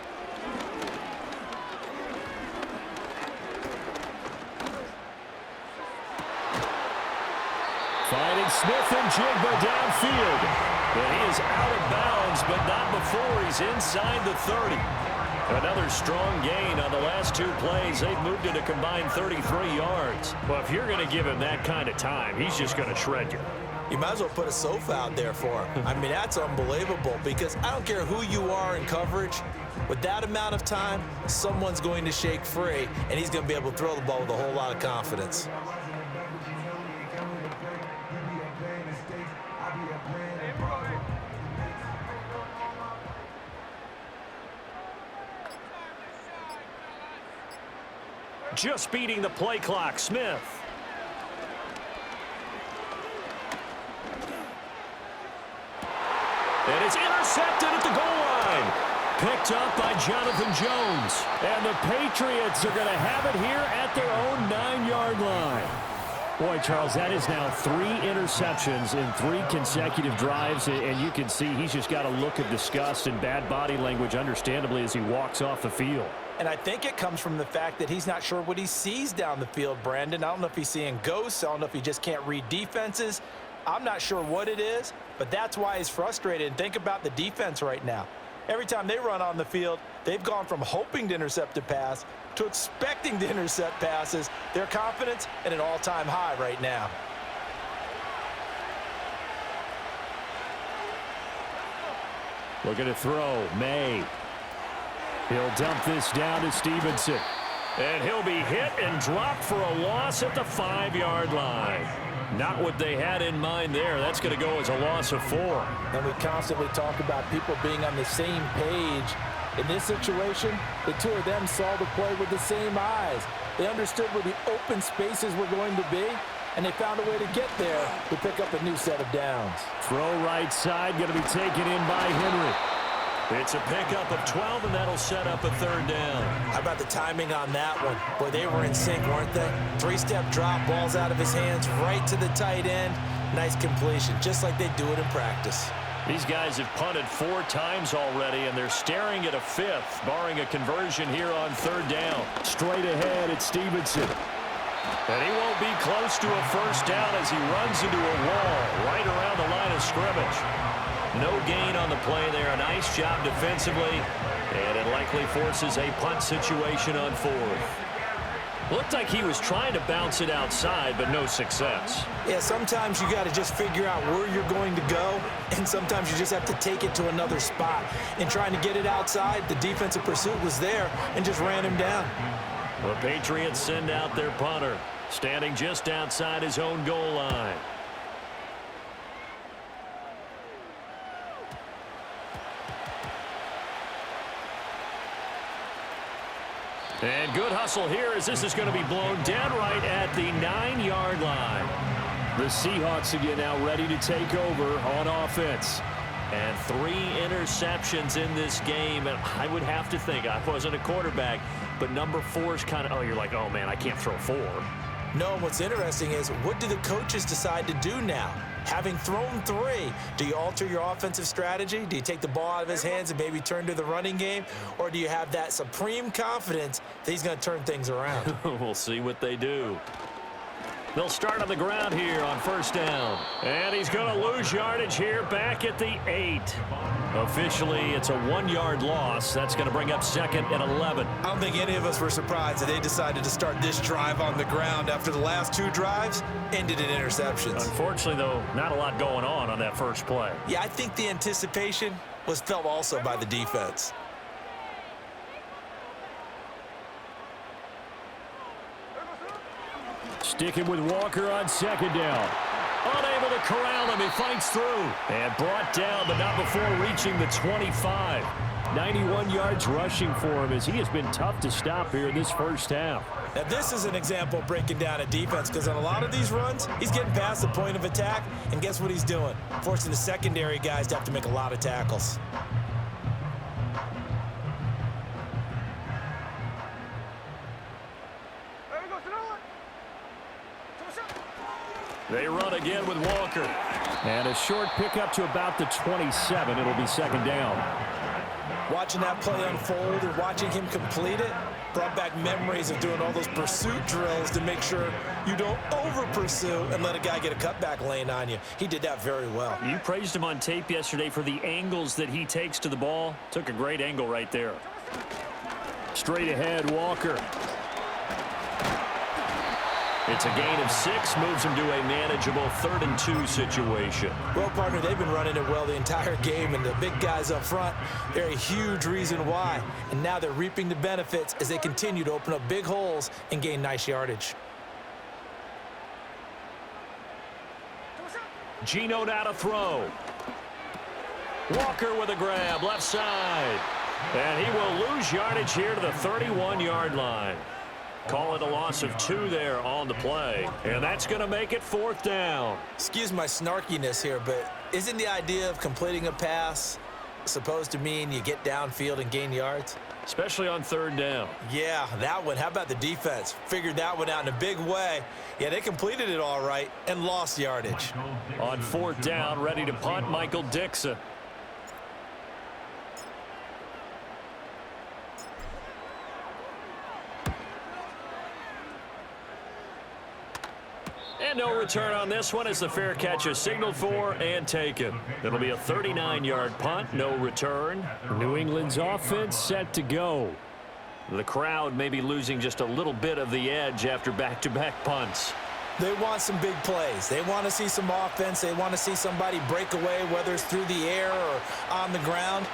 Finding Smith and Jigba downfield. And he is out of bounds, but not before he's inside the 30. Another strong gain on the last 2 plays. They've moved it a combined 33 yards. Well, if you're going to give him that kind of time, he's just going to shred you. You might as well put a sofa out there for him. I mean, that's unbelievable, because I don't care who you are in coverage. With that amount of time, someone's going to shake free, and he's going to be able to throw the ball with a whole lot of confidence. Just beating the play clock, Smith. And it's intercepted at the goal line. Picked up by Jonathan Jones. And the Patriots are going to have it here at their own 9-yard line. Boy, Charles, that is now 3 interceptions in 3 consecutive drives, and you can see he's just got a look of disgust and bad body language, understandably, as he walks off the field. And I think it comes from the fact that he's not sure what he sees down the field, Brandon. I don't know if he's seeing ghosts. I don't know if he just can't read defenses. I'm not sure what it is, but that's why he's frustrated. And think about the defense right now. Every time they run on the field, they've gone from hoping to intercept a pass to expecting to intercept passes. Their confidence at an all-time high right now. Looking to throw, Maye. He'll dump this down to Stevenson. And he'll be hit and dropped for a loss at the 5-yard line. Not what they had in mind there. That's going to go as a loss of 4. And we constantly talk about people being on the same page. In this situation, the two of them saw the play with the same eyes. They understood where the open spaces were going to be, and they found a way to get there to pick up a new set of downs. Throw right side, going to be taken in by Henry. It's a pickup of 12, and that'll set up a 3rd down. How about the timing on that one? Boy, they were in sync, weren't they? 3-step drop, balls out of his hands, right to the tight end. Nice completion, just like they do it in practice. These guys have punted 4 times already, and they're staring at a 5th, barring a conversion here on 3rd down. Straight ahead, it's Stevenson. And he won't be close to a 1st down as he runs into a wall right around the line of scrimmage. No gain on the play there. A nice job defensively, and it likely forces a punt situation on 4th. Looked like he was trying to bounce it outside, but no success. Yeah, sometimes you got to just figure out where you're going to go, and sometimes you just have to take it to another spot. In trying to get it outside, the defensive pursuit was there and just ran him down. The Patriots send out their punter, standing just outside his own goal line. And good hustle here as this is going to be blown dead right at the 9-yard line. The Seahawks again now ready to take over on offense. And 3 interceptions in this game. And I would have to think, I wasn't a quarterback, but number 4 is kind of, oh, you're like, oh, man, I can't throw 4. No, what's interesting is what do the coaches decide to do now? Having thrown 3, do you alter your offensive strategy? Do you take the ball out of his hands and maybe turn to the running game? Or do you have that supreme confidence that he's going to turn things around? We'll see what they do. They'll start on the ground here on 1st down. And he's going to lose yardage here back at the 8. Officially, it's a 1-yard loss. That's going to bring up 2nd and 11. I don't think any of us were surprised that they decided to start this drive on the ground after the last 2 drives ended in interceptions. Unfortunately, though, not a lot going on that first play. Yeah, I think the anticipation was felt also by the defense. Sticking with Walker on 2nd down. Unable to corral him. He fights through. And brought down, but not before reaching the 25. 91 yards rushing for him as he has been tough to stop here in this first half. Now, this is an example of breaking down a defense because on a lot of these runs, he's getting past the point of attack, and guess what he's doing? Forcing the secondary guys to have to make a lot of tackles. They run again with Walker. And a short pickup to about the 27. It'll be 2nd down. Watching that play unfold and watching him complete it brought back memories of doing all those pursuit drills to make sure you don't over-pursue and let a guy get a cutback lane on you. He did that very well. You praised him on tape yesterday for the angles that he takes to the ball. Took a great angle right there. Straight ahead, Walker. It's a gain of 6, moves him to a manageable 3rd and 2 situation. Well, partner, they've been running it well the entire game, and the big guys up front, they're a huge reason why. And now they're reaping the benefits as they continue to open up big holes and gain nice yardage. Geno now to throw. Walker with a grab, left side. And he will lose yardage here to the 31-yard line. Call it a loss of 2 there on the play. And that's going to make it 4th down. Excuse my snarkiness here, but isn't the idea of completing a pass supposed to mean you get downfield and gain yards? Especially on 3rd down. Yeah, that one. How about the defense? Figured that one out in a big way. Yeah, they completed it all right and lost yardage. On 4th down, ready to punt, Michael Dixon. And no return on this one as the fair catch is signaled for and taken. It'll be a 39-yard punt, no return. New England's offense set to go. The crowd may be losing just a little bit of the edge after back-to-back punts. They want some big plays. They want to see some offense. They want to see somebody break away, whether it's through the air or on the ground.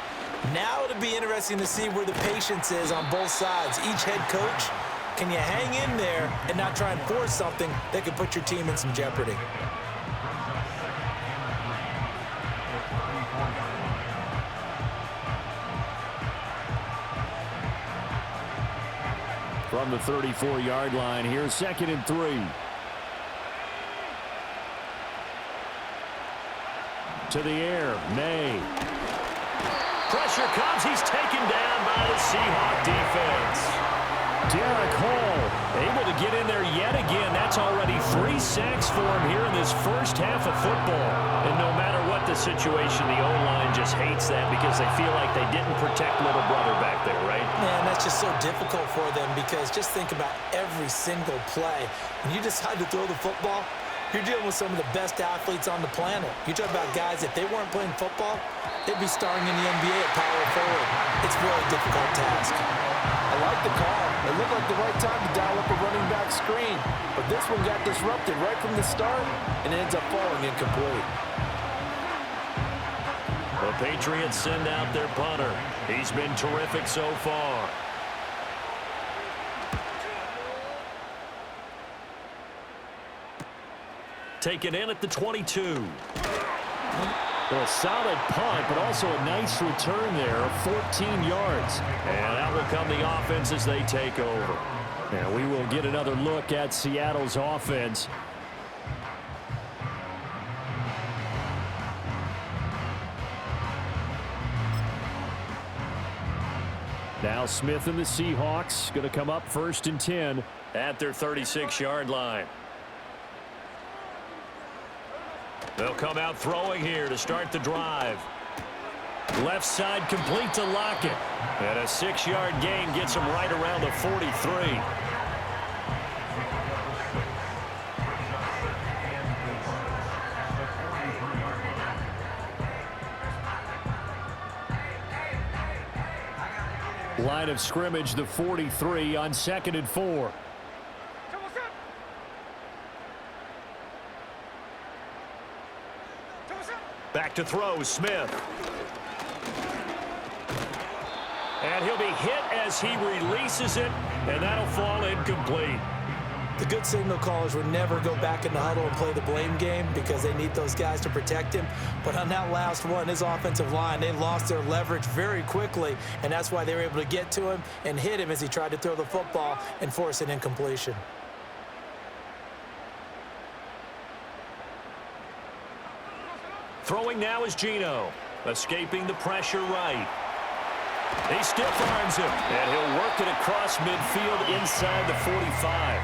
Now it'll be interesting to see where the patience is on both sides. Each head coach, can you hang in there and not try and force something that could put your team in some jeopardy? From the 34-yard line, here's 2nd and 3. To the air, Maye. Pressure comes. He's taken down by the Seahawks defense. Derek Hall able to get in there yet again. That's already 3 sacks for him here in this first half of football. And no matter what the situation, the O-line just hates that because they feel like they didn't protect little brother back there, right? Man, that's just so difficult for them because just think about every single play. When you decide to throw the football, you're dealing with some of the best athletes on the planet. You talk about guys, if they weren't playing football, they'd be starring in the NBA at power forward. It's a really difficult task. I like the call. It looked like the right time to dial up a running back screen. But this one got disrupted right from the start and it ends up falling incomplete. The Patriots send out their punter. He's been terrific so far. Taken in at the 22. A solid punt, but also a nice return there of 14 yards. And that will come the offense as they take over. And we will get another look at Seattle's offense. Now Smith and the Seahawks going to come up 1st and 10 at their 36-yard line. They'll come out throwing here to start the drive. Left side complete to Lockett. And a 6-yard gain gets him right around the 43. Line of scrimmage, the 43 on 2nd and 4. Back to throw, Smith. And he'll be hit as he releases it, and that'll fall incomplete. The good signal callers would never go back in the huddle and play the blame game because they need those guys to protect him. But on that last one, his offensive line, they lost their leverage very quickly, and that's why they were able to get to him and hit him as he tried to throw the football and force an incompletion. Throwing now is Geno, escaping the pressure right. He stiff arms him, and he'll work it across midfield inside the 45.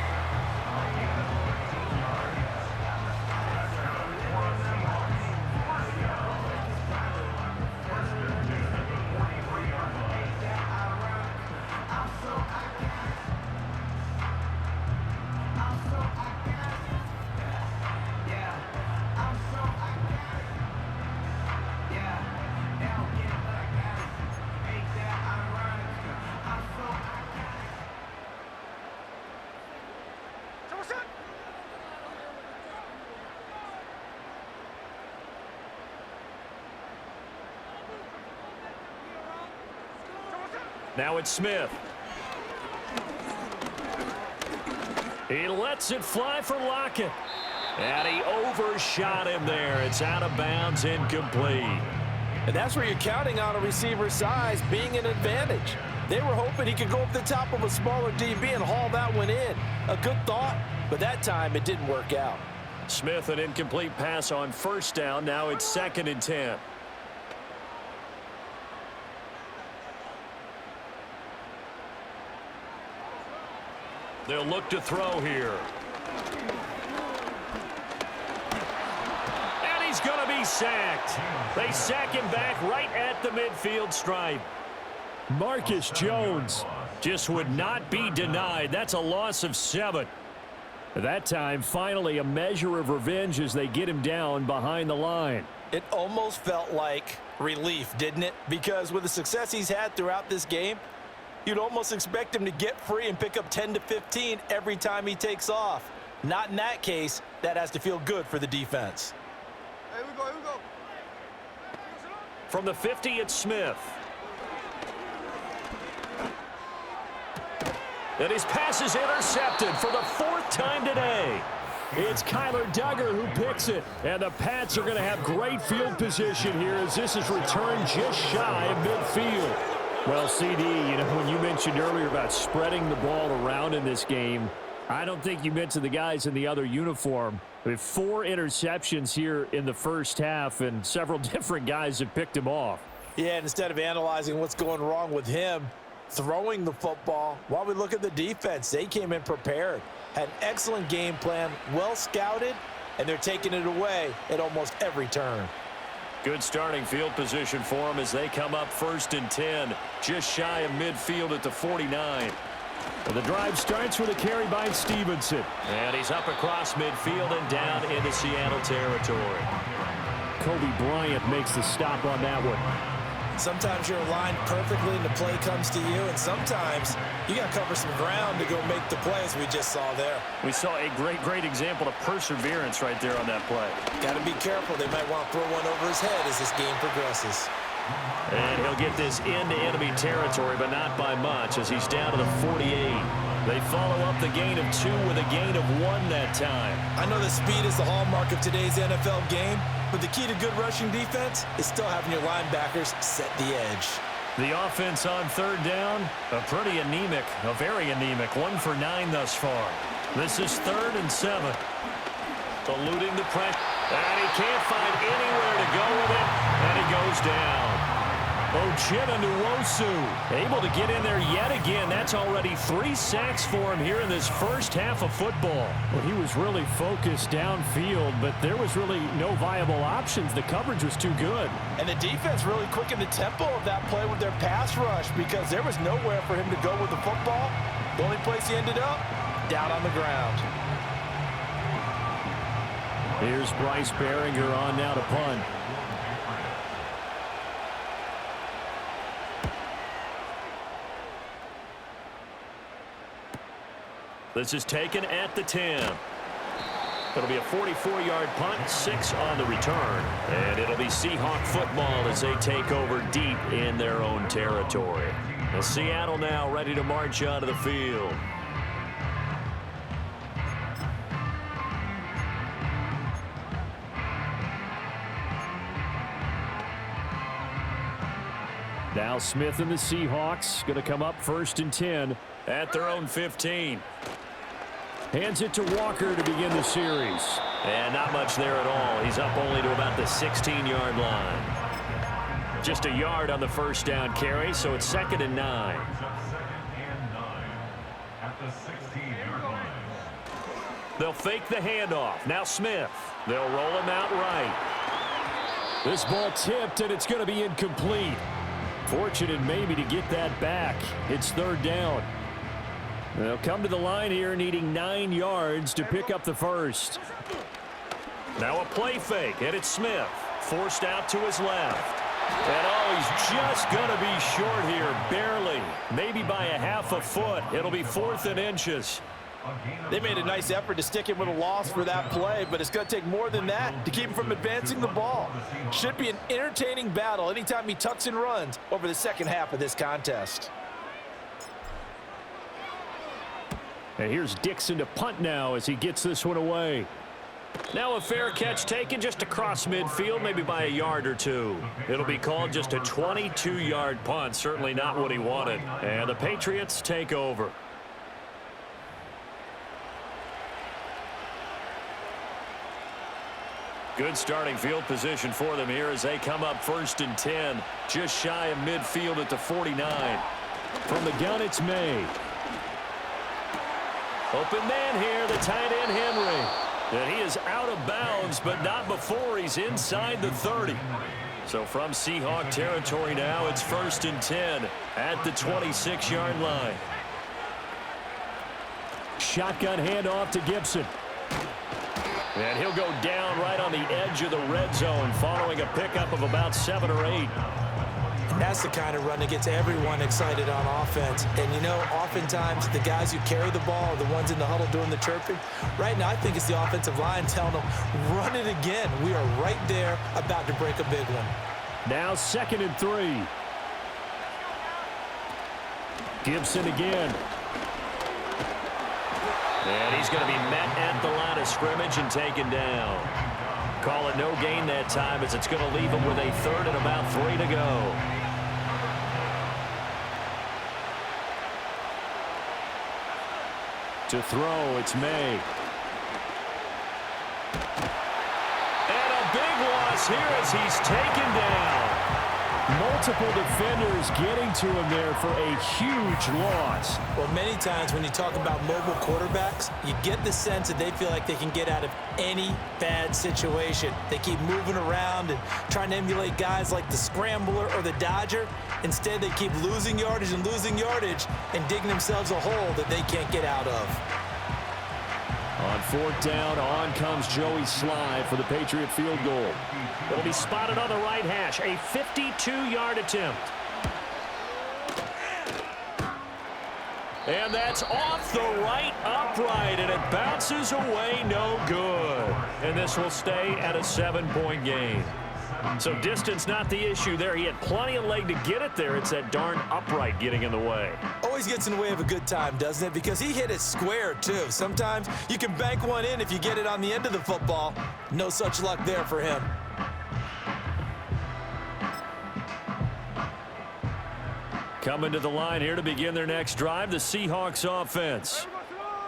Now it's Smith. He lets it fly for Lockett. And he overshot him there. It's out of bounds, incomplete. And that's where you're counting on a receiver's size being an advantage. They were hoping he could go up the top of a smaller DB and haul that one in. A good thought, but that time it didn't work out. Smith, an incomplete pass on 1st down. Now it's 2nd and 10. They'll look to throw here. And he's going to be sacked. They sack him back right at the midfield stripe. Marcus Jones just would not be denied. That's a loss of 7. That time, finally, a measure of revenge as they get him down behind the line. It almost felt like relief, didn't it? Because with the success he's had throughout this game, you'd almost expect him to get free and pick up 10 to 15 every time he takes off. Not in that case. That has to feel good for the defense. Here we go, here we go. From the 50, it's Smith. And his pass is intercepted for the 4th time today. It's Kyler Duggar who picks it. And the Pats are going to have great field position here as this is returned just shy of midfield. Well, CD, you know, when you mentioned earlier about spreading the ball around in this game, I don't think you mentioned the guys in the other uniform. We have 4 interceptions here in the first half, and several different guys have picked him off. Yeah, and instead of analyzing what's going wrong with him throwing the football, while we look at the defense, they came in prepared, had an excellent game plan, well scouted, and they're taking it away at almost every turn. Good starting field position for them as they come up 1st and 10, just shy of midfield at the 49. The drive starts with a carry by Stevenson. And he's up across midfield and down into Seattle territory. Kobe Bryant makes the stop on that one. Sometimes you're aligned perfectly and the play comes to you, and sometimes you got to cover some ground to go make the play, as we just saw there. We saw a great example of perseverance right there on that play. Got to be careful. They might want to throw one over his head as this game progresses. And he'll get this into enemy territory, but not by much as he's down to the 48. They follow up the gain of 2 with a gain of 1 that time. I know that speed is the hallmark of today's NFL game, but the key to good rushing defense is still having your linebackers set the edge. The offense on 3rd down, a very anemic, 1 for 9 thus far. This is 3rd and 7. Eluding the pressure, and he can't find anywhere to go with it, and he goes down. Geno able to get in there yet again. That's already 3 sacks for him here in this first half of football. Well, he was really focused downfield, but there was really no viable options. The coverage was too good. And the defense really quickened the tempo of that play with their pass rush because there was nowhere for him to go with the football. The only place he ended up, down on the ground. Here's Bryce Behringer on now to punt. This is taken at the 10. It'll be a 44-yard punt, 6 on the return. And it'll be Seahawk football as they take over deep in their own territory. And Seattle now ready to march onto the field. Now Smith and the Seahawks going to come up 1st and 10 at their own 15. Hands it to Walker to begin the series. And not much there at all. He's up only to about the 16-yard line. Just a yard on the first down carry, so it's 2nd and 9. They'll fake the handoff. Now Smith. They'll roll him out right. This ball tipped, and it's going to be incomplete. Fortunate maybe to get that back. It's 3rd down. They'll come to the line here needing 9 yards to pick up the first. Now a play fake, and it's Smith. Forced out to his left. And he's just going to be short here, barely. Maybe by a half a foot. It'll be 4th and inches. They made a nice effort to stick him with a loss for that play, but it's going to take more than that to keep him from advancing the ball. Should be an entertaining battle anytime he tucks and runs over the second half of this contest. And here's Dixon to punt now as he gets this one away. Now a fair catch taken just across midfield, maybe by a yard or 2. It'll be called just a 22-yard punt, certainly not what he wanted. And the Patriots take over. Good starting field position for them here as they come up 1st and 10, just shy of midfield at the 49. From the gun, it's Maye. Open man here, the tight end Henry. And he is out of bounds, but not before he's inside the 30. So from Seahawk territory now, it's 1st and 10 at the 26-yard line. shotgun handoff to Gibson. And he'll go down right on the edge of the red zone following a pickup of about 7 or 8. And that's the kind of run that gets everyone excited on offense. And, you know, oftentimes the guys who carry the ball are the ones in the huddle doing the chirping. Right now, I think it's the offensive line telling them, run it again. We are right there about to break a big one. Now 2nd and 3. Gibson again. And he's going to be met at the line of scrimmage and taken down. Call it no gain that time as it's going to leave him with a 3rd and about 3 to go. To throw, it's Maye. And a big loss here as he's taken down. Multiple defenders getting to him there for a huge loss. Well, many times when you talk about mobile quarterbacks, you get the sense that they feel like they can get out of any bad situation. They keep moving around and trying to emulate guys like the Scrambler or the Dodger. Instead, they keep losing yardage and digging themselves a hole that they can't get out of. On 4th down, on comes Joey Sly for the Patriot field goal. It'll be spotted on the right hash, a 52-yard attempt. And that's off the right upright, and it bounces away no good. And this will stay at a 7-point game. So distance not the issue there. He had plenty of leg to get it there. It's that darn upright getting in the way. Always gets in the way of a good time, doesn't it? Because he hit it square, too. Sometimes you can bank one in if you get it on the end of the football. No such luck there for him. Coming to the line here to begin their next drive, the Seahawks offense.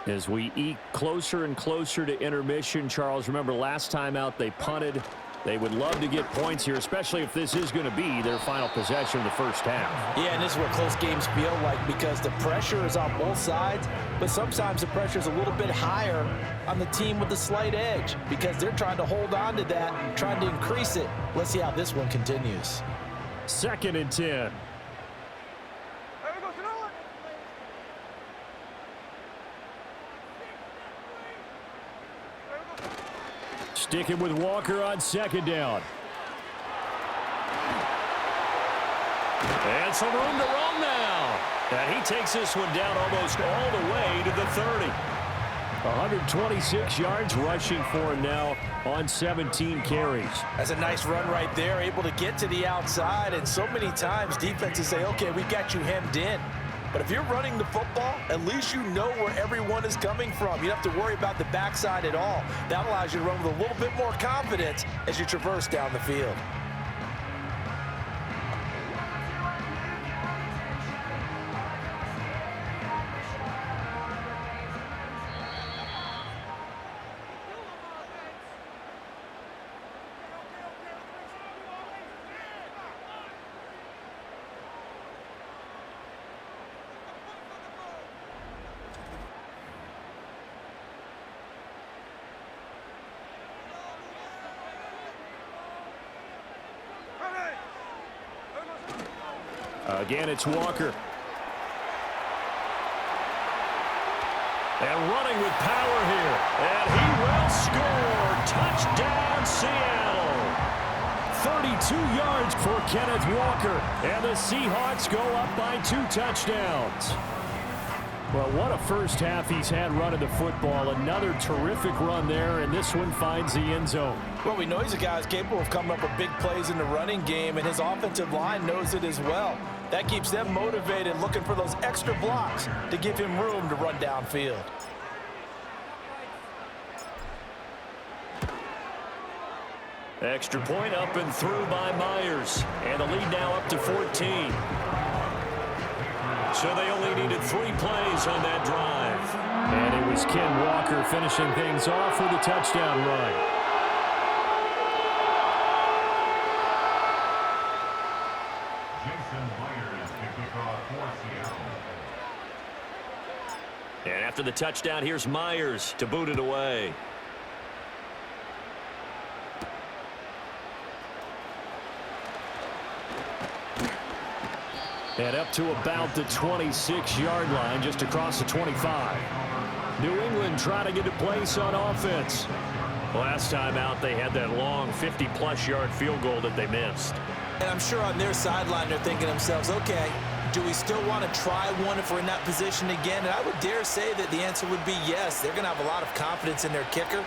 As we eke closer and closer to intermission, Charles, remember last time out they punted. They would love to get points here, especially if this is going to be their final possession of the first half. Yeah, and this is what close games feel like because the pressure is on both sides, but sometimes the pressure is a little bit higher on the team with the slight edge because they're trying to hold on to that, trying to increase it. Let's see how this one continues. 2nd and 10. Sticking with Walker on 2nd down. And some room to run now. And he takes this one down almost all the way to the 30. 126 yards rushing for him now on 17 carries. That's a nice run right there, able to get to the outside. And so many times defenses say, okay, we got you hemmed in. But if you're running the football, at least you know where everyone is coming from. You don't have to worry about the backside at all. That allows you to run with a little bit more confidence as you traverse down the field. Again, it's Walker. And running with power here. And he will score. Touchdown, Seattle. 32 yards for Kenneth Walker. And the Seahawks go up by 2 touchdowns. Well, what a first half he's had running the football. Another terrific run there, and this one finds the end zone. Well, we know he's a guy who's capable of coming up with big plays in the running game, and his offensive line knows it as well. That keeps them motivated, looking for those extra blocks to give him room to run downfield. Extra point up and through by Myers. And the lead now up to 14. So they only needed 3 plays on that drive. And it was Ken Walker finishing things off with a touchdown run. And after the touchdown, here's Myers to boot it away. And up to about the 26-yard line, just across the 25. New England trying to get a place on offense. Last time out, they had that long 50-plus yard field goal that they missed. And I'm sure on their sideline they're thinking to themselves, okay, do we still want to try one if we're in that position again? And I would dare say that the answer would be yes. They're going to have a lot of confidence in their kicker.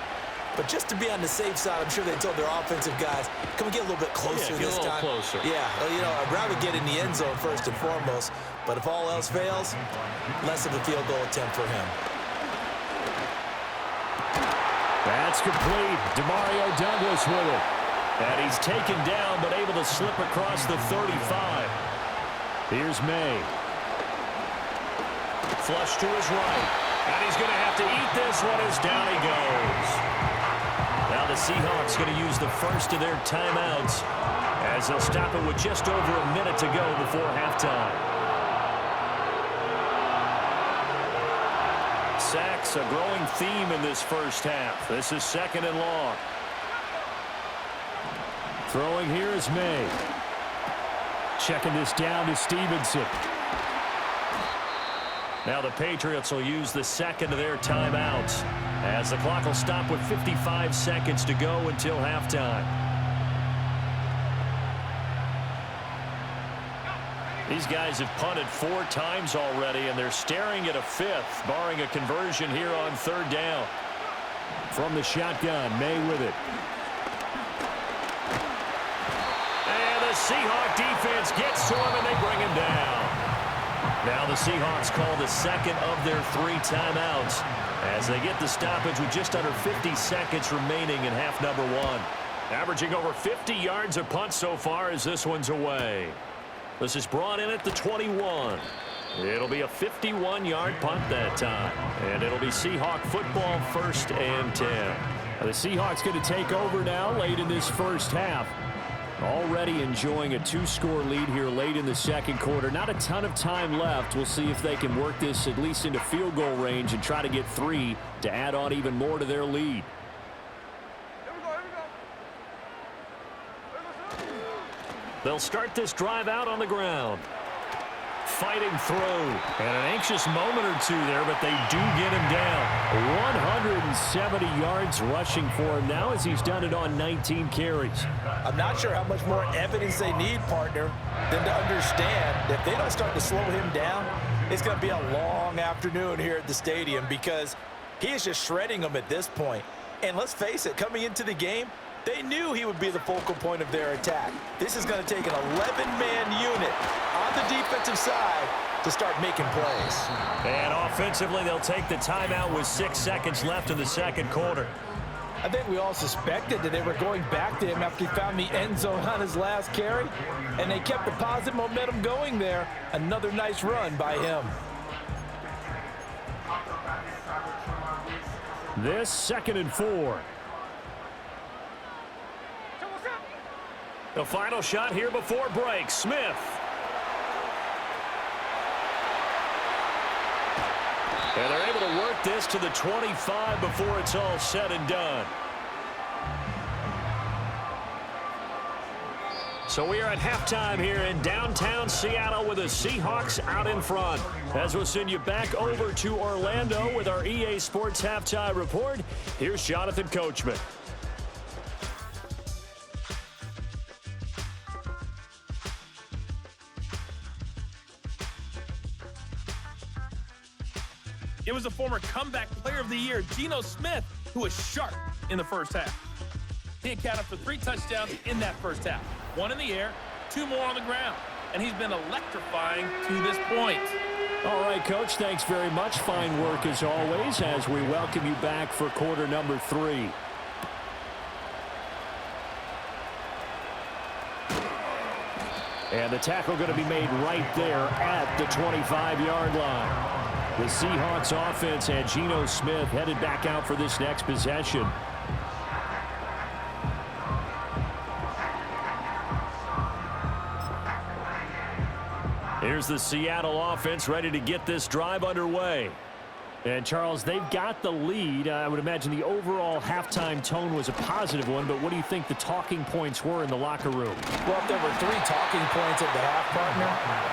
But just to be on the safe side, I'm sure they told their offensive guys, can we get a little bit closer this time? Closer. Yeah, well, you know, I'd rather get in the end zone first and foremost. But if all else fails, less of a field goal attempt for him. That's complete. Demario Douglas with it. And he's taken down, but able to slip across the 35. Here's Maye. Flush to his right. And he's going to have to eat this one as down he goes. Now the Seahawks going to use the first of their timeouts as they'll stop it with just over a minute to go before halftime. Sacks, a growing theme in this first half. This is 2nd and long. Throwing here is Maye. Checking this down to Stevenson. Now the Patriots will use the second of their timeouts as the clock will stop with 55 seconds to go until halftime. These guys have punted 4 times already, and they're staring at a 5th, barring a conversion here on 3rd down. From the shotgun, Maye with it. And the Seahawk defense gets to him, and they bring him down. Now the Seahawks call the second of their 3 timeouts as they get the stoppage with just under 50 seconds remaining in half number 1. Averaging over 50 yards a punt so far as this one's away. This is brought in at the 21. It'll be a 51-yard punt that time. And it'll be Seahawk football 1st and 10. The Seahawks going to take over now late in this first half. Already enjoying a 2-score lead here late in the second quarter. Not a ton of time left. We'll see if they can work this at least into field goal range and try to get 3 to add on even more to their lead. They'll start this drive out on the ground. Fighting through. And an anxious moment or two there, but they do get him down. 170 yards rushing for him now as he's done it on 19 carries. I'm not sure how much more evidence they need, partner, than to understand that if they don't start to slow him down, it's going to be a long afternoon here at the stadium because he is just shredding them at this point. And let's face it, coming into the game, they knew he would be the focal point of their attack. This is going to take an 11-man unit on the defensive side to start making plays. And offensively, they'll take the timeout with 6 seconds left in the second quarter. I think we all suspected that they were going back to him after he found the end zone on his last carry, and they kept the positive momentum going there. Another nice run by him. This 2nd and 4. The final shot here before break. Smith. And they're able to work this to the 25 before it's all said and done. So we are at halftime here in downtown Seattle with the Seahawks out in front. As we'll send you back over to Orlando with our EA Sports Halftime Report, here's Jonathan Coachman. It was a former comeback player of the year, Geno Smith, who was sharp in the first half. He accounted for 3 touchdowns in that first half. 1 in the air, 2 more on the ground. And he's been electrifying to this point. All right, Coach, thanks very much. Fine work as always as we welcome you back for quarter number 3. And the tackle going to be made right there at the 25-yard line. The Seahawks offense had Geno Smith headed back out for this next possession. Here's the Seattle offense ready to get this drive underway. And, Charles, they've got the lead. I would imagine the overall halftime tone was a positive one, but what do you think the talking points were in the locker room? Well, if there were 3 talking points at the half, partner,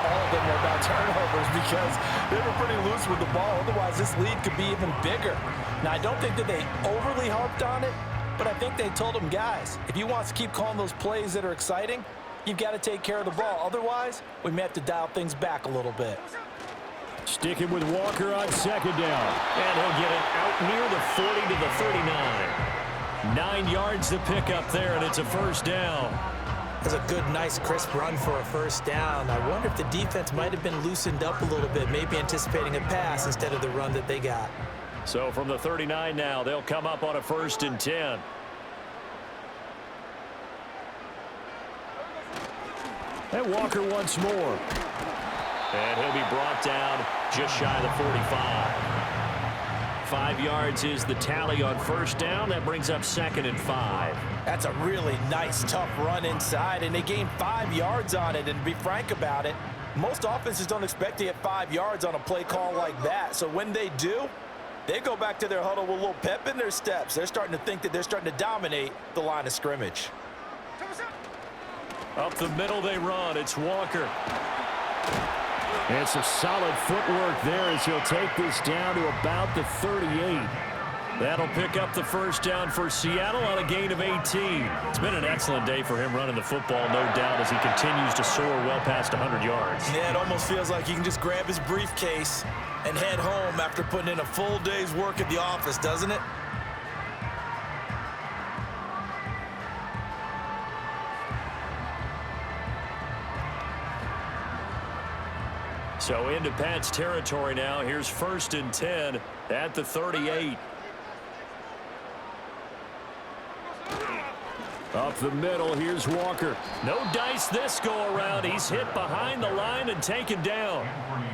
all of them were about turnovers because they were pretty loose with the ball. Otherwise, this lead could be even bigger. Now, I don't think that they overly harped on it, but I think they told them, guys, if you want to keep calling those plays that are exciting, you've got to take care of the ball. Otherwise, we may have to dial things back a little bit. Sticking with Walker on second down. And he'll get it out near the 40 to the 39. 9 yards to pick up there, and it's a first down. That's a good, nice, crisp run for a first down. I wonder if the defense might have been loosened up a little bit, maybe anticipating a pass instead of the run that they got. So from the 39 now, they'll come up on a 1st and 10. And Walker once more. And he'll be brought down just shy of the 45. 5 yards is the tally on first down. That brings up 2nd and 5. That's a really nice, tough run inside, and they gained 5 yards on it. And to be frank about it, most offenses don't expect to get 5 yards on a play call like that. So when they do, they go back to their huddle with a little pep in their steps. They're starting to think that they're starting to dominate the line of scrimmage. Up the middle they run. It's Walker. And some solid footwork there as he'll take this down to about the 38. That'll pick up the first down for Seattle on a gain of 18. It's been an excellent day for him running the football, no doubt, as he continues to soar well past 100 yards. Yeah, it almost feels like he can just grab his briefcase and head home after putting in a full day's work at the office, doesn't it? So into Pat's territory now. Here's 1st and 10 at the 38. Up the middle, here's Walker. No dice this go around. He's hit behind the line and taken down.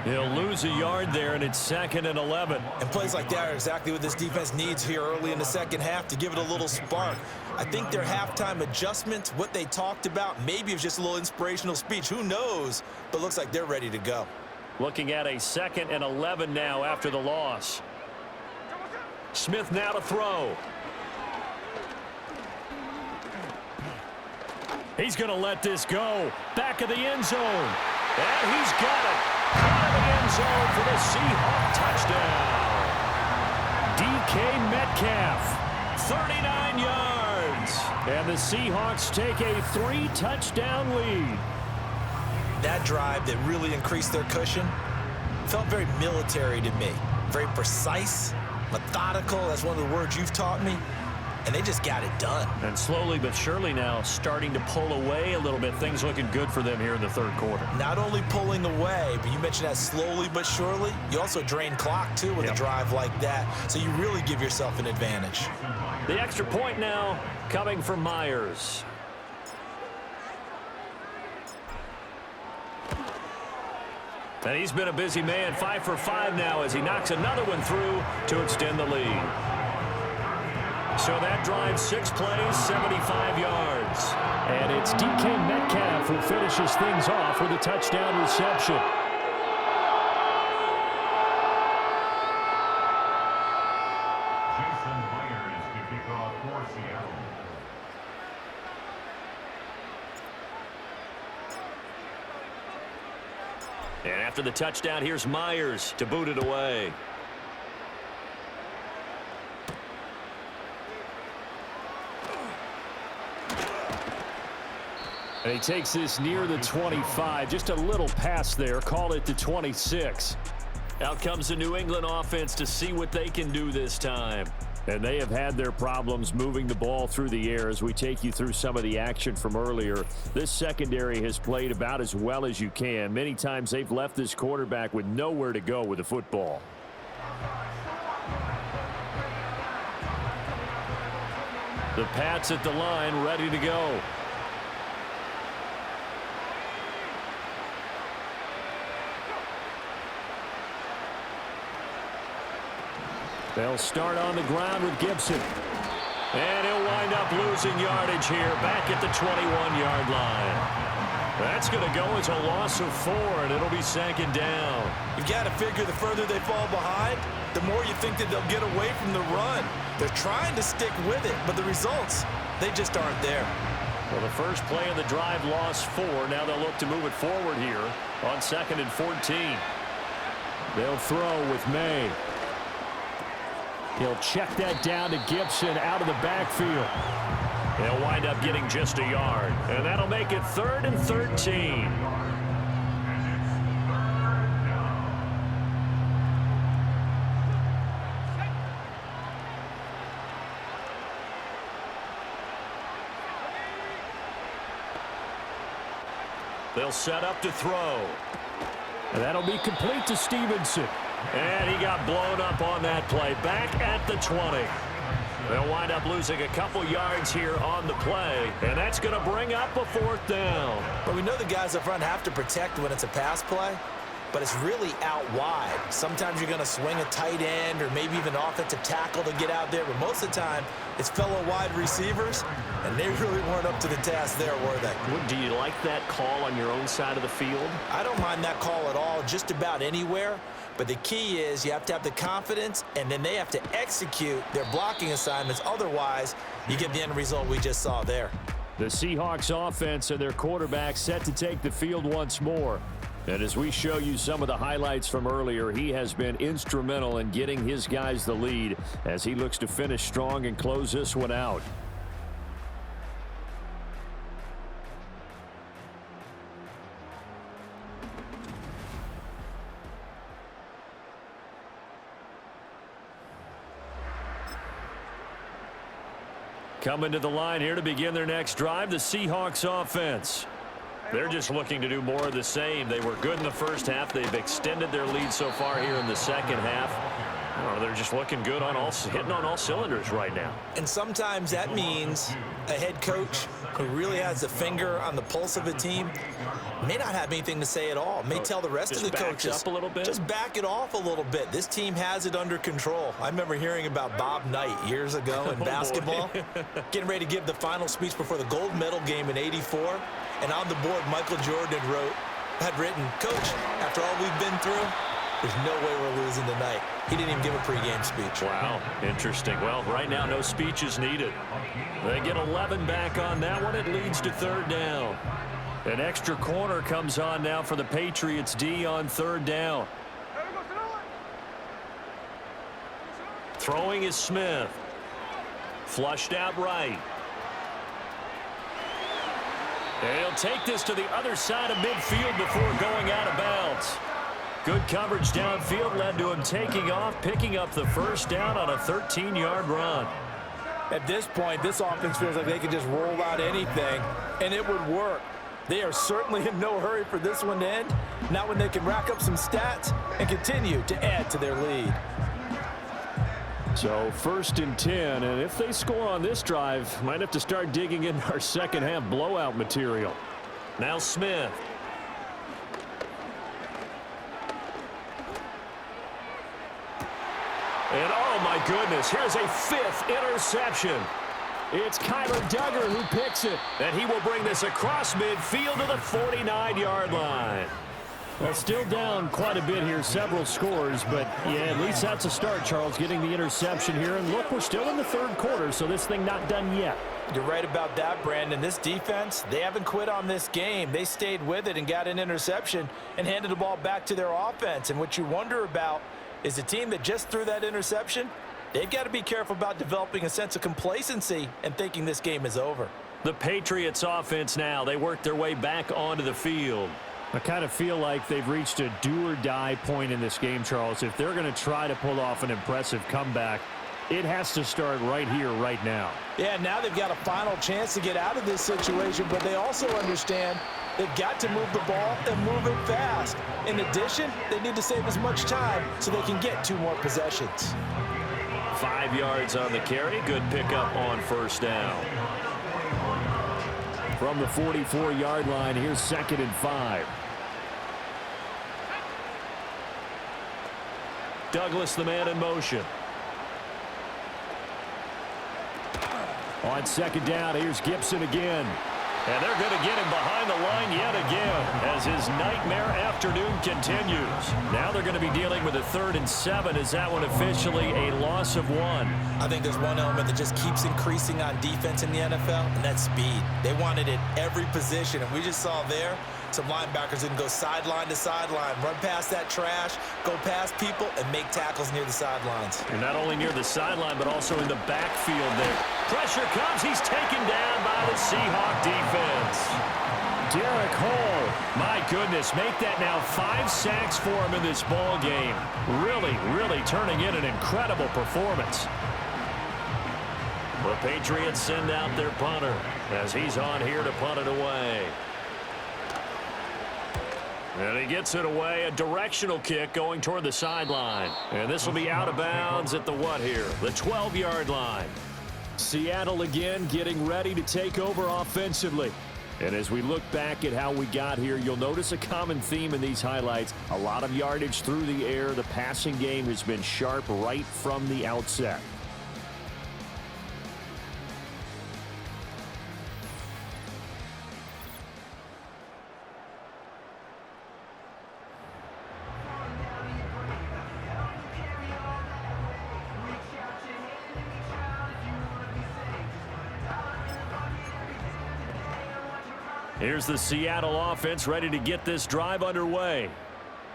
He'll lose a yard there, and it's 2nd and 11. And plays like that are exactly what this defense needs here early in the second half to give it a little spark. I think their halftime adjustments, what they talked about, maybe it was just a little inspirational speech. Who knows? But looks like they're ready to go. Looking at a 2nd and 11 now after the loss. Smith now to throw. He's going to let this go. Back of the end zone. And he's got it. Out of the end zone for the Seahawks touchdown. DK Metcalf, 39 yards. And the Seahawks take a 3-touchdown lead. That drive that really increased their cushion felt very military to me. Very precise, methodical. That's one of the words you've taught me. And they just got it done. And slowly but surely now starting to pull away a little bit. Things looking good for them here in the 3rd quarter. Not only pulling away, but you mentioned that slowly but surely. You also drain clock, too, with a drive like that. So you really give yourself an advantage. The extra point now coming from Myers. And he's been a busy man, 5 for 5 now as he knocks another one through to extend the lead. So that drives 6 plays, 75 yards. And it's DK Metcalf who finishes things off with a touchdown reception. Myers to kick off for Seattle. And after the touchdown, here's Myers to boot it away. And he takes this near the 25. Just a little pass there. Call it the 26. Out comes the New England offense to see what they can do this time. And they have had their problems moving the ball through the air as we take you through some of the action from earlier. This secondary has played about as well as you can. Many times they've left this quarterback with nowhere to go with the football. The Pats at the line ready to go. They'll start on the ground with Gibson. And he'll wind up losing yardage here back at the 21-yard line. That's going to go as a loss of 4, and it'll be 2nd down. You've got to figure the further they fall behind, the more you think that they'll get away from the run. They're trying to stick with it, but the results, they just aren't there. Well, the first play of the drive lost 4. Now they'll look to move it forward here on 2nd and 14. They'll throw with Maye. He'll check that down to Gibson out of the backfield. They'll wind up getting just a yard, and that'll make it 3rd and 13. They'll set up to throw. And that'll be complete to Stevenson. And he got blown up on that play. Back at the 20. They'll wind up losing a couple yards here on the play, and that's going to bring up a 4th down. But we know the guys up front have to protect when it's a pass play, but it's really out wide. Sometimes you're going to swing a tight end or maybe even offensive tackle to get out there, but most of the time it's fellow wide receivers, and they really weren't up to the task there, were they? Do you like that call on your own side of the field? I don't mind that call at all, just about anywhere. But the key is you have to have the confidence, and then they have to execute their blocking assignments. Otherwise, you get the end result we just saw there. The Seahawks offense and their quarterback set to take the field once more. And as we show you some of the highlights from earlier, he has been instrumental in getting his guys the lead as he looks to finish strong and close this one out. Coming to the line here to begin their next drive, the Seahawks offense. They're just looking to do more of the same. They were good in the first half. They've extended their lead so far here in the second half. They're just looking good on hitting on all cylinders right now. And sometimes that means a head coach who really has a finger on the pulse of a team may not have anything to say at all. May tell the rest of the coaches, up a little bit. Just back it off a little bit. This team has it under control. I remember hearing about Bob Knight years ago in basketball, getting ready to give the final speech before the gold medal game in '84. And on the board, Michael Jordan had written, "Coach, after all we've been through, there's no way we're losing tonight." He didn't even give a pregame speech. Wow, interesting. Well, right now, no speech is needed. They get 11 back on that one. It leads to 3rd down. An extra corner comes on now for the Patriots D on 3rd down. Throwing is Smith. Flushed out right. And he'll take this to the other side of midfield before going out of bounds. Good coverage downfield led to him taking off, picking up the 1st down on a 13-yard run. At this point, this offense feels like they can just roll out anything, and it would work. They are certainly in no hurry for this one to end, not when they can rack up some stats and continue to add to their lead. So 1st and 10, and if they score on this drive, might have to start digging in our second half blowout material. Now Smith. And oh my goodness, here's a 5th interception. It's Kyler Duggar who picks it. And he will bring this across midfield to the 49-yard line. Well, still down quite a bit here, several scores, but yeah, at least that's a start, Charles, getting the interception here. And look, we're still in the 3rd quarter, so this thing not done yet. You're right about that, Brandon. This defense, they haven't quit on this game. They stayed with it and got an interception and handed the ball back to their offense. And what you wonder about is the team that just threw that interception, they've got to be careful about developing a sense of complacency and thinking this game is over. The Patriots offense now, they work their way back onto the field. I kind of feel like they've reached a do-or-die point in this game, Charles. If they're going to try to pull off an impressive comeback, it has to start right here, right now. Yeah, now they've got a final chance to get out of this situation, but they also understand they've got to move the ball and move it fast. In addition, they need to save as much time so they can get 2 more possessions. 5 yards on the carry. Good pickup on 1st down. From the 44-yard line, here's 2nd and 5. Douglas, the man in motion. On 2nd down, here's Gibson again. And they're going to get him behind find the line yet again as his nightmare afternoon continues. Now they're going to be dealing with a 3rd and 7. Is that one officially a loss of 1? I think there's one element that just keeps increasing on defense in the NFL, and that's speed. They want it at every position, and we just saw there some linebackers that can go sideline to sideline, run past that trash, go past people, and make tackles near the sidelines. And not only near the sideline, but also in the backfield there. Pressure comes. He's taken down by the Seahawk defense. Derek Hall, my goodness, make that now 5 sacks for him in this ball game. Really, really turning in an incredible performance. The Patriots send out their punter as he's on here to punt it away. And he gets it away, a directional kick going toward the sideline. And this will be out of bounds at the what here? The 12-yard line. Seattle again getting ready to take over offensively. And as we look back at how we got here, you'll notice a common theme in these highlights. A lot of yardage through the air. The passing game has been sharp right from the outset. Here's the Seattle offense ready to get this drive underway.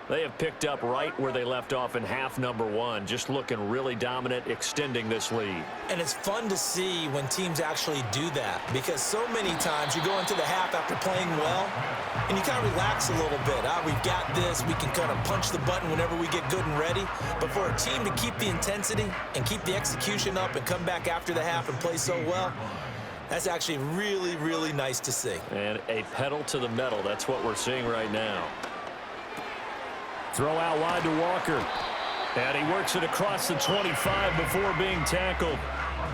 They have picked up right where they left off in half number 1, just looking really dominant, extending this lead. And it's fun to see when teams actually do that, because so many times you go into the half after playing well, and you kind of relax a little bit. We've got this. We can kind of punch the button whenever we get good and ready. But for a team to keep the intensity and keep the execution up and come back after the half and play so well, that's actually really, really nice to see. And a pedal to the metal. That's what we're seeing right now. Throw out wide to Walker. And he works it across the 25 before being tackled.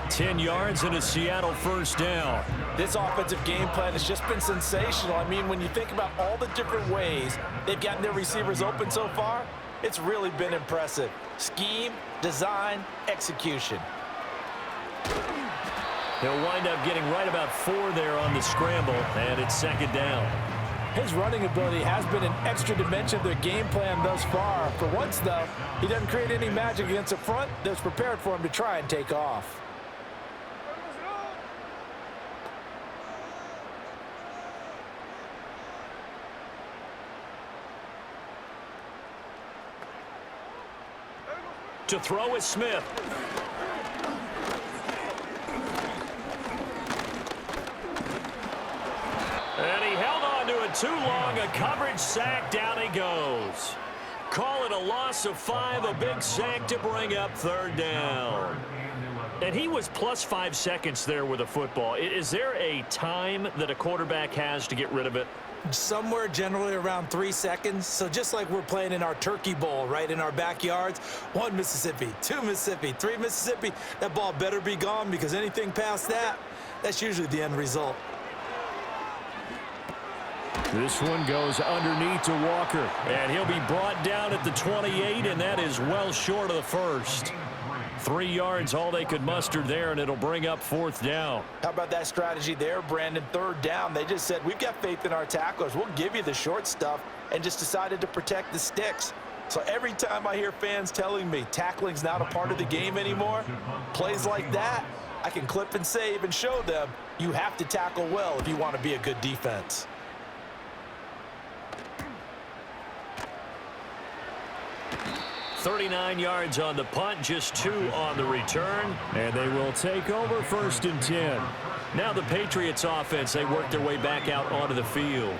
10 yards and a Seattle first down. This offensive game plan has just been sensational. I mean, when you think about all the different ways they've gotten their receivers open so far, it's really been impressive. Scheme, design, execution. He'll wind up getting right about 4 there on the scramble, and it's 2nd down. His running ability has been an extra dimension of their game plan thus far. For once, though, he doesn't create any magic against the front that's prepared for him to try and take off. To throw is Smith. And he held on to it too long. A coverage sack. Down he goes. Call it a loss of 5. A big sack to bring up 3rd down. And he was plus 5 seconds there with a football. Is there a time that a quarterback has to get rid of it? Somewhere generally around 3 seconds. So just like we're playing in our turkey bowl, right, in our backyards, 1 Mississippi, 2 Mississippi, 3 Mississippi, that ball better be gone, because anything past that, that's usually the end result. This one goes underneath to Walker, and he'll be brought down at the 28, and that is well short of the first. 3 yards, all they could muster there, and it'll bring up 4th down. How about that strategy there, Brandon? 3rd down. They just said, we've got faith in our tacklers. We'll give you the short stuff, and just decided to protect the sticks. So every time I hear fans telling me tackling's not a part of the game anymore, plays like that, I can clip and save and show them you have to tackle well if you want to be a good defense. 39 yards on the punt, just 2 on the return. And they will take over 1st and 10. Now the Patriots offense, they work their way back out onto the field.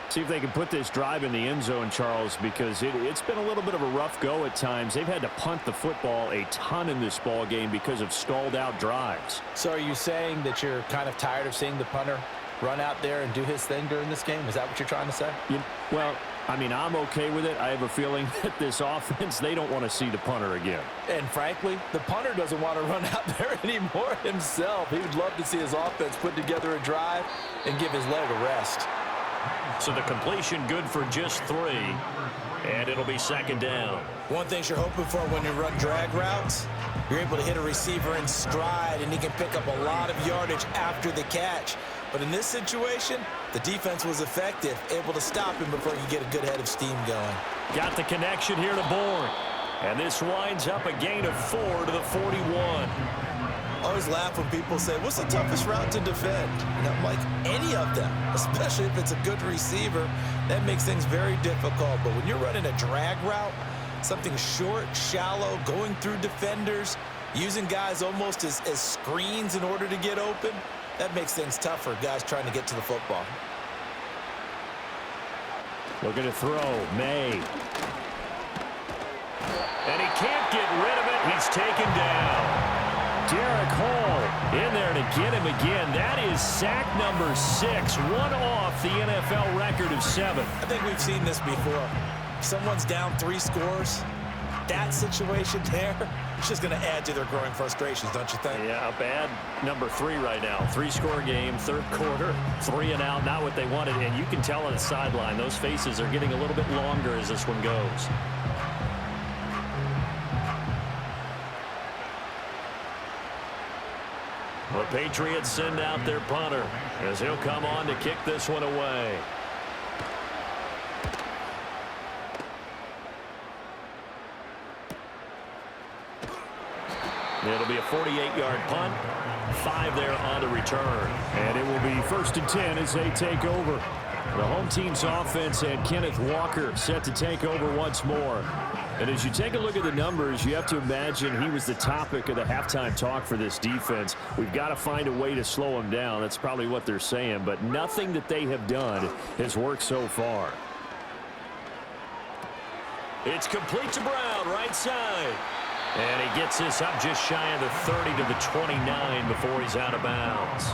See if they can put this drive in the end zone, Charles, because it's been a little bit of a rough go at times. They've had to punt the football a ton in this ball game because of stalled out drives. So are you saying that you're kind of tired of seeing the punter run out there and do his thing during this game? Is that what you're trying to say? Well, I mean, I'm okay with it. I have a feeling that this offense, they don't want to see the punter again. And frankly, the punter doesn't want to run out there anymore himself. He would love to see his offense put together a drive and give his leg a rest. So the completion good for just 3, and it'll be 2nd down. One thing you're hoping for when you run drag routes, you're able to hit a receiver in stride, and he can pick up a lot of yardage after the catch. But in this situation, the defense was effective, able to stop him before he could get a good head of steam going. Got the connection here to Bourne. And this winds up a gain of 4 to the 41. I always laugh when people say, what's the toughest route to defend? And I'm like, any of them, especially if it's a good receiver. That makes things very difficult. But when you're running a drag route, something short, shallow, going through defenders, using guys almost as screens in order to get open, that makes things tough for guys trying to get to the football. Looking to throw, Maye. And he can't get rid of it. He's taken down. Derek Hall in there to get him again. That is sack number 6, one off the NFL record of 7. I think we've seen this before. Someone's down 3 scores. That situation there, it's just going to add to their growing frustrations, don't you think? Yeah, a bad number 3 right now. 3-score game, third quarter, 3 and out, not what they wanted. And you can tell on the sideline, those faces are getting a little bit longer as this one goes. The Patriots send out their punter as he'll come on to kick this one away. It'll be a 48-yard punt. 5 there on the return. And it will be 1st and 10 as they take over. The home team's offense and Kenneth Walker set to take over once more. And as you take a look at the numbers, you have to imagine he was the topic of the halftime talk for this defense. We've got to find a way to slow him down. That's probably what they're saying. But nothing that they have done has worked so far. It's complete to Brown, right side. And he gets this up just shy of the 30 to the 29 before he's out of bounds.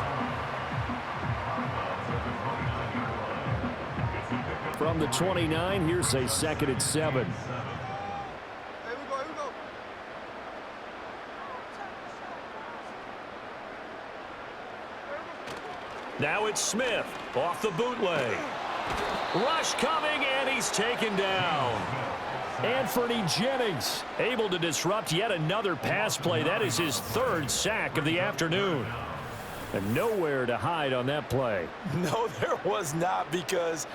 From the 29, here's a 2nd and 7. Here we go. Now it's Smith off the bootleg. Rush coming, and he's taken down. Anthony Jennings able to disrupt yet another pass play. That is his 3rd sack of the afternoon. And nowhere to hide on that play. No, there was not, because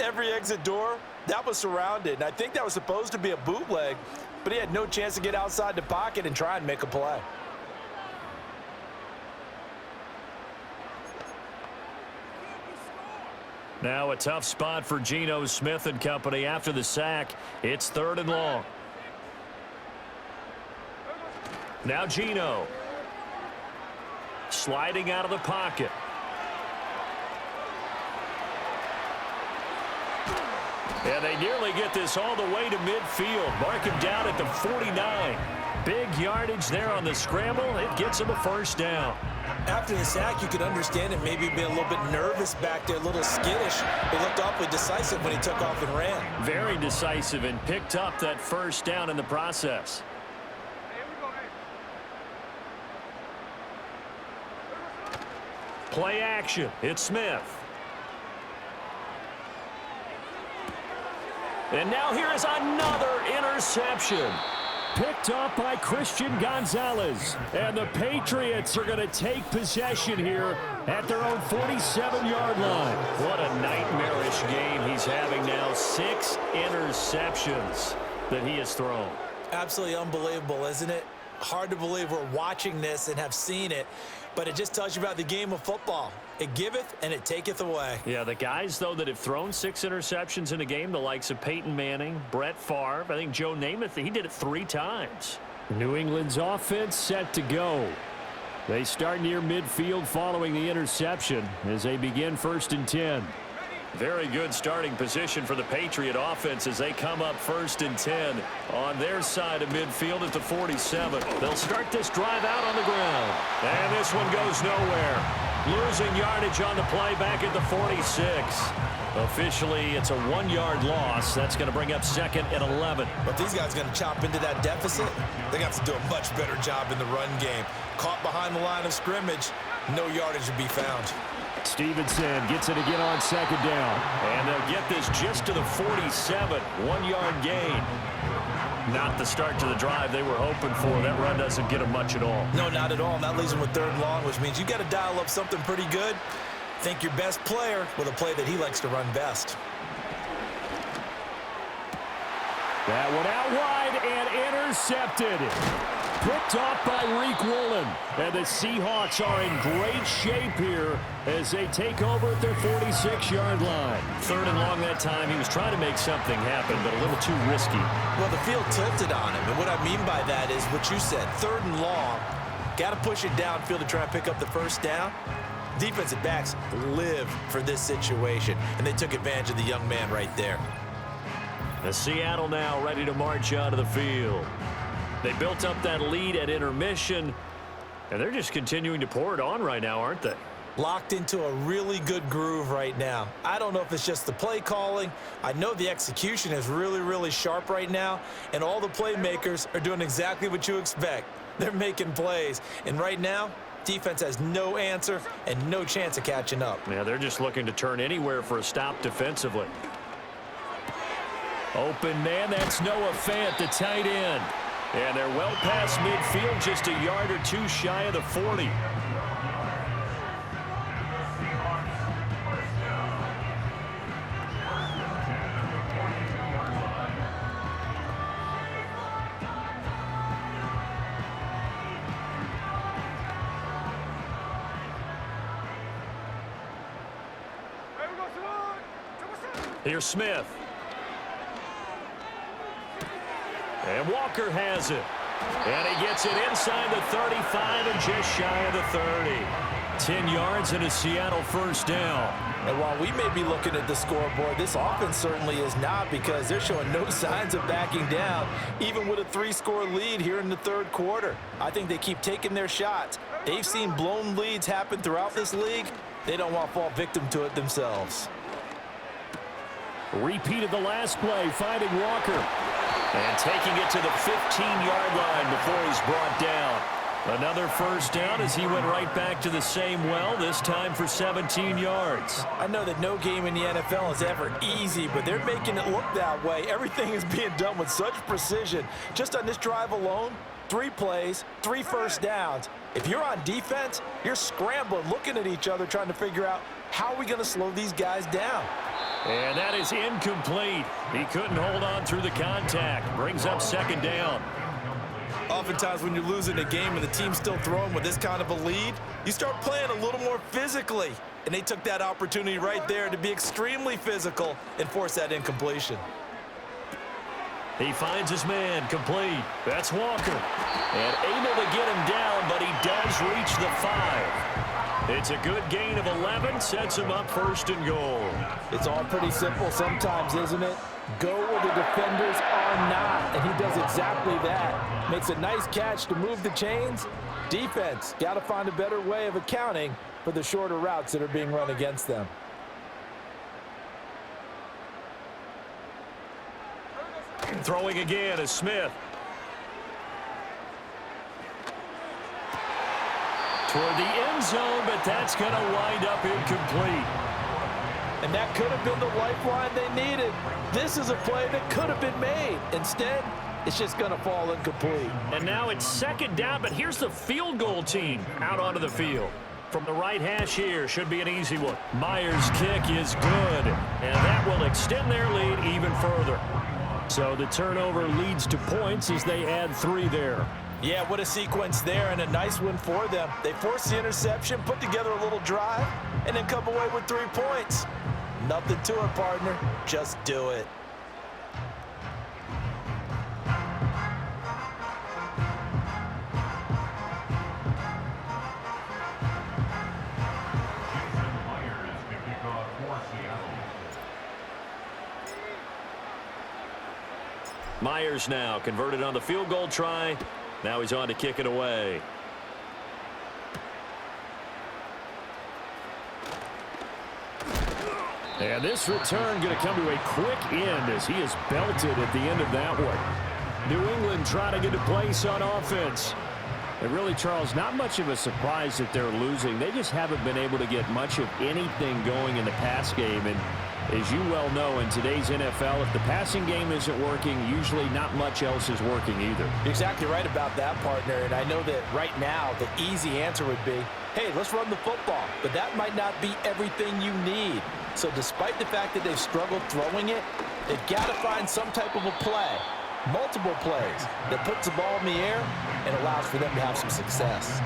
every exit door, that was surrounded. And I think that was supposed to be a bootleg, but he had no chance to get outside the pocket and try and make a play. Now a tough spot for Geno Smith and company after the sack. It's 3rd and long. Now Geno. Sliding out of the pocket. And they nearly get this all the way to midfield. Mark him down at the 49. Big yardage there on the scramble. It gets him a 1st down. After the sack, you could understand him maybe being a little bit nervous back there, a little skittish. He looked awfully decisive when he took off and ran. Very decisive and picked up that 1st down in the process. Play action. It's Smith. And now here is another interception. Picked up by Christian Gonzalez. And the Patriots are going to take possession here at their own 47-yard line. What a nightmarish game he's having now. 6 interceptions that he has thrown. Absolutely unbelievable, isn't it? Hard to believe we're watching this and have seen it, but it just tells you about the game of football. It giveth and it taketh away. Yeah, the guys, though, that have thrown 6 interceptions in a game, the likes of Peyton Manning, Brett Favre, I think Joe Namath, he did it 3 times. New England's offense set to go. They start near midfield following the interception as they begin 1st and 10. Very good starting position for the Patriot offense as they come up 1st and 10 on their side of midfield at the 47. They'll start this drive out on the ground. And this one goes nowhere. Losing yardage on the play back at the 46. Officially, it's a 1-yard loss. That's going to bring up 2nd and 11. But these guys are going to chop into that deficit. They got to do a much better job in the run game. Caught behind the line of scrimmage, no yardage to be found. Stevenson gets it again on 2nd down. And they'll get this just to the 47. 1-yard gain. Not the start to the drive they were hoping for. That run doesn't get them much at all. No, not at all. And that leaves them with 3rd and long, which means you got to dial up something pretty good. Think your best player with a play that he likes to run best. That one out wide and intercepted. Picked off by Lumen. And the Seahawks are in great shape here as they take over at their 46-yard line. 3rd and long that time. He was trying to make something happen, but a little too risky. Well, the field tilted on him, and what I mean by that is what you said, 3rd and long. Got to push it downfield to try and pick up the first down. Defensive backs live for this situation, and they took advantage of the young man right there. The Seattle now ready to march out of the field. They built up that lead at intermission, and they're just continuing to pour it on right now, aren't they? Locked into a really good groove right now. I don't know if it's just the play calling. I know the execution is really, really sharp right now, and all the playmakers are doing exactly what you expect. They're making plays, and right now, defense has no answer and no chance of catching up. Yeah, they're just looking to turn anywhere for a stop defensively. Open man, that's Noah Fant, the tight end. And they're well past midfield, just a yard or two shy of the 40. Here's Smith. And Walker has it. And he gets it inside the 35 and just shy of the 30. 10 yards and a Seattle first down. And while we may be looking at the scoreboard, this offense certainly is not, because they're showing no signs of backing down, even with a 3-score lead here in the 3rd quarter. I think they keep taking their shots. They've seen blown leads happen throughout this league. They don't want to fall victim to it themselves. Repeated the last play, finding Walker. And taking it to the 15-yard line before he's brought down. Another first down as he went right back to the same well, this time for 17 yards. I know that no game in the NFL is ever easy, but they're making it look that way. Everything is being done with such precision. Just on this drive alone, 3 plays, 3 first downs. If you're on defense, you're scrambling, looking at each other, trying to figure out how are we going to slow these guys down. And that is incomplete. He couldn't hold on through the contact. Brings up 2nd down. Oftentimes when you're losing a game and the team's still throwing with this kind of a lead, you start playing a little more physically. And they took that opportunity right there to be extremely physical and force that incompletion. He finds his man, complete. That's Walker. And able to get him down, but he does reach the 5. It's a good gain of 11, sets him up 1st and goal. It's all pretty simple sometimes, isn't it? Go where the defenders are not, and he does exactly that. Makes a nice catch to move the chains. Defense, got to find a better way of accounting for the shorter routes that are being run against them. Throwing again is Smith. Toward the end zone, but that's going to wind up incomplete. And that could have been the lifeline they needed. This is a play that could have been made. Instead, it's just going to fall incomplete. And now it's 2nd down, but here's the field goal team out onto the field. From the right hash here, should be an easy one. Myers' kick is good, and that will extend their lead even further. So the turnover leads to points as they add 3 there. Yeah, what a sequence there, and a nice one for them. They forced the interception, put together a little drive, and then come away with 3 points. Nothing to it, partner. Just do it. Myers now converted on the field goal try. Now he's on to kick it away. And this return going to come to a quick end as he is belted at the end of that one. New England trying to get a place on offense. And really, Charles, not much of a surprise that they're losing. They just haven't been able to get much of anything going in the pass game. And as you well know, in today's NFL, if the passing game isn't working, usually not much else is working either. You're exactly right about that, partner. And I know that right now the easy answer would be, hey, let's run the football. But that might not be everything you need. So despite the fact that they've struggled throwing it, they've got to find some type of a play, multiple plays, that puts the ball in the air and allows for them to have some success.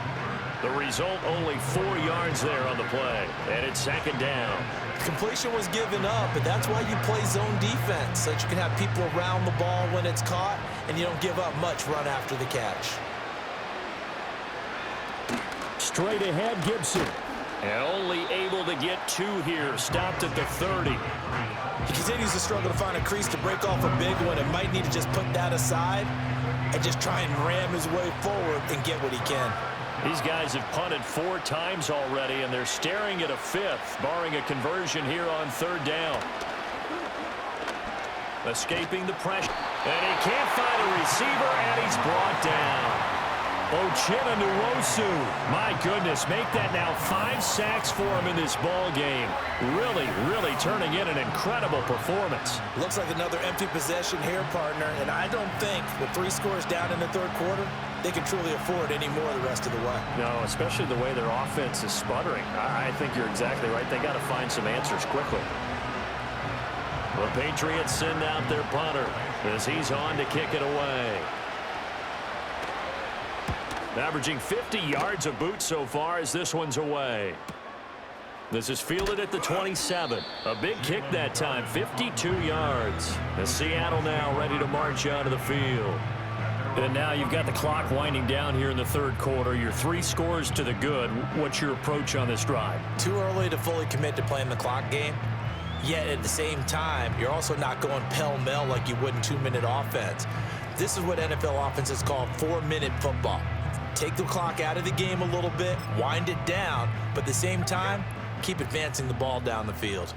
The result, only 4 yards there on the play, and it's second down. Completion was given up, but that's why you play zone defense, so that you can have people around the ball when it's caught, and you don't give up much run after the catch. Straight ahead, Gibson. And only able to get 2 here, stopped at the 30. He continues to struggle to find a crease to break off a big one, and might need to just put that aside and just try and ram his way forward and get what he can. These guys have punted 4 times already, and they're staring at a 5th, barring a conversion here on 3rd down. Escaping the pressure. And he can't find a receiver, and he's brought down. Nuwosu, my goodness, make that now 5 sacks for him in this ball game. Really turning in an incredible performance. Looks like another empty possession here, partner, and I don't think with 3 scores down in the 3rd quarter, they can truly afford any more the rest of the way. No, especially the way their offense is sputtering. I think you're exactly right. They got to find some answers quickly. The Patriots send out their punter as he's on to kick it away. Averaging 50 yards of boot so far as this one's away. This is fielded at the 27. A big kick that time, 52 yards. The Seattle now ready to march out of the field. And now you've got the clock winding down here in the 3rd quarter. You're 3 scores to the good. What's your approach on this drive? Too early to fully commit to playing the clock game. Yet at the same time, you're also not going pell-mell like you would in 2-minute offense. This is what NFL offenses call 4-minute football. Take the clock out of the game a little bit, wind it down, but at the same time, keep advancing the ball down the field.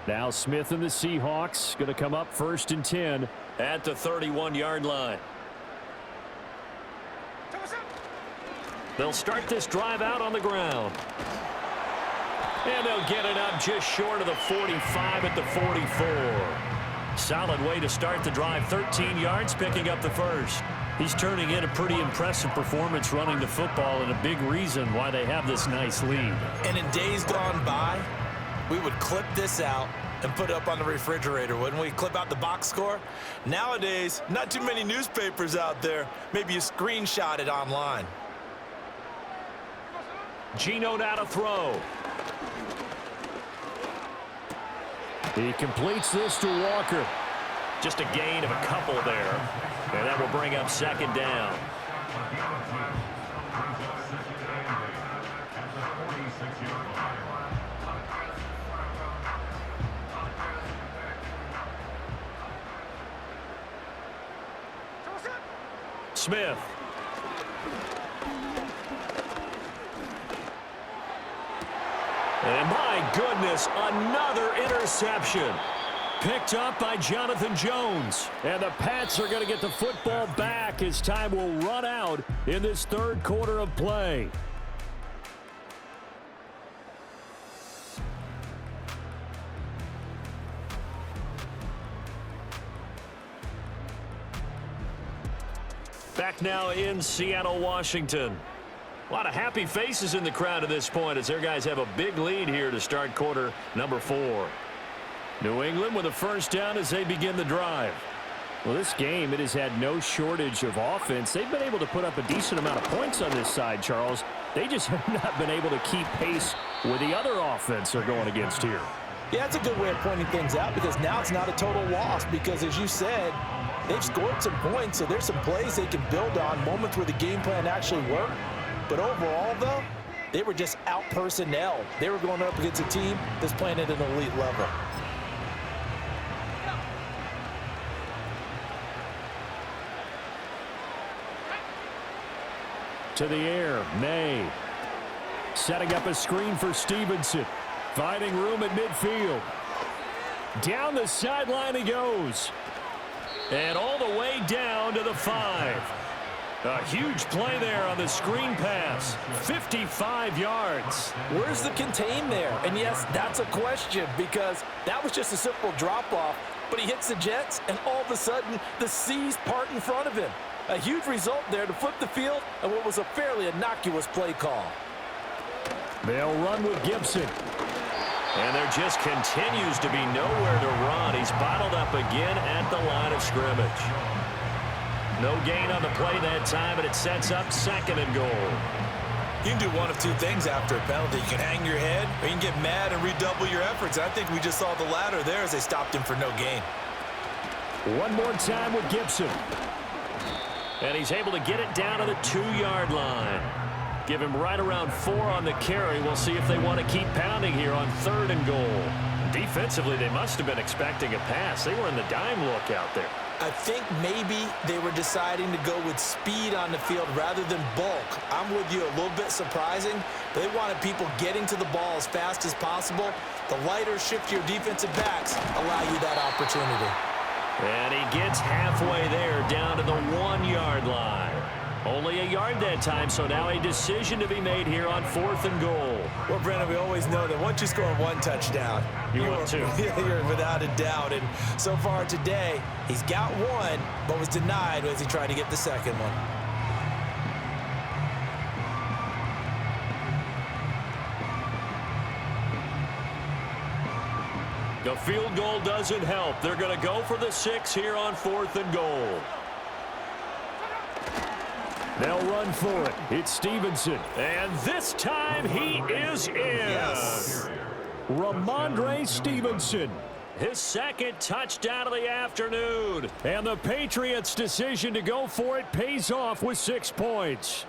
Now Smith and the Seahawks going to come up 1st and 10 at the 31-yard line. They'll start this drive out on the ground. And they'll get it up just short of the 45 at the 44. Solid way to start the drive. 13 yards, picking up the 1st. He's turning in a pretty impressive performance running the football, and a big reason why they have this nice lead. And in days gone by, we would clip this out and put it up on the refrigerator, wouldn't we? Clip out the box score. Nowadays, not too many newspapers out there. Maybe you screenshot it online. Geno now to throw. He completes this to Walker. Just a gain of a couple there. And that will bring up 2nd down. Smith. And my goodness, another interception. Picked up by Jonathan Jones. And the Pats are going to get the football back as time will run out in this 3rd quarter of play. Back now in Seattle, Washington. A lot of happy faces in the crowd at this point as their guys have a big lead here to start quarter number 4. New England with a 1st down as they begin the drive. Well, this game, it has had no shortage of offense. They've been able to put up a decent amount of points on this side, Charles. They just have not been able to keep pace with the other offense they're going against here. Yeah, that's a good way of pointing things out because now it's not a total loss because, as you said, they've scored some points, so there's some plays they can build on, moments where the game plan actually worked. But overall, though, they were just out-personnel. They were going up against a team that's playing at an elite level. To the air, Maye. Setting up a screen for Stevenson. Finding room at midfield. Down the sideline he goes. And all the way down to the 5. A huge play there on the screen pass. 55 yards. Where's the contain there? And yes, that's a question because that was just a simple drop-off. But he hits the Jets, and all of a sudden, the seas part in front of him. A huge result there to flip the field and what was a fairly innocuous play call. They'll run with Gibson. And there just continues to be nowhere to run. He's bottled up again at the line of scrimmage. No gain on the play that time, and it sets up 2nd and goal. You can do one of two things after a penalty. You can hang your head, or you can get mad and redouble your efforts. I think we just saw the latter there as they stopped him for no gain. One more time with Gibson. And he's able to get it down to the 2-yard line. Give him right around 4 on the carry. We'll see if they want to keep pounding here on 3rd and goal. Defensively, they must have been expecting a pass. They were in the dime look out there. I think maybe they were deciding to go with speed on the field rather than bulk. I'm with you, a little bit surprising. They wanted people getting to the ball as fast as possible. The lighter, shiftier defensive backs allow you that opportunity. And he gets halfway there, down to the 1-yard line. Only a yard that time, so now a decision to be made here on 4th and goal. Well, Brandon, we always know that once you score 1 touchdown, you're without a doubt. And so far today, he's got 1, but was denied as he tried to get the 2nd one. The field goal doesn't help. They're going to go for the 6 here on 4th and goal. They'll run for it. It's Stevenson. And this time he is in. Yes. Ramondre Stevenson. His 2nd touchdown of the afternoon. And the Patriots' decision to go for it pays off with 6 points.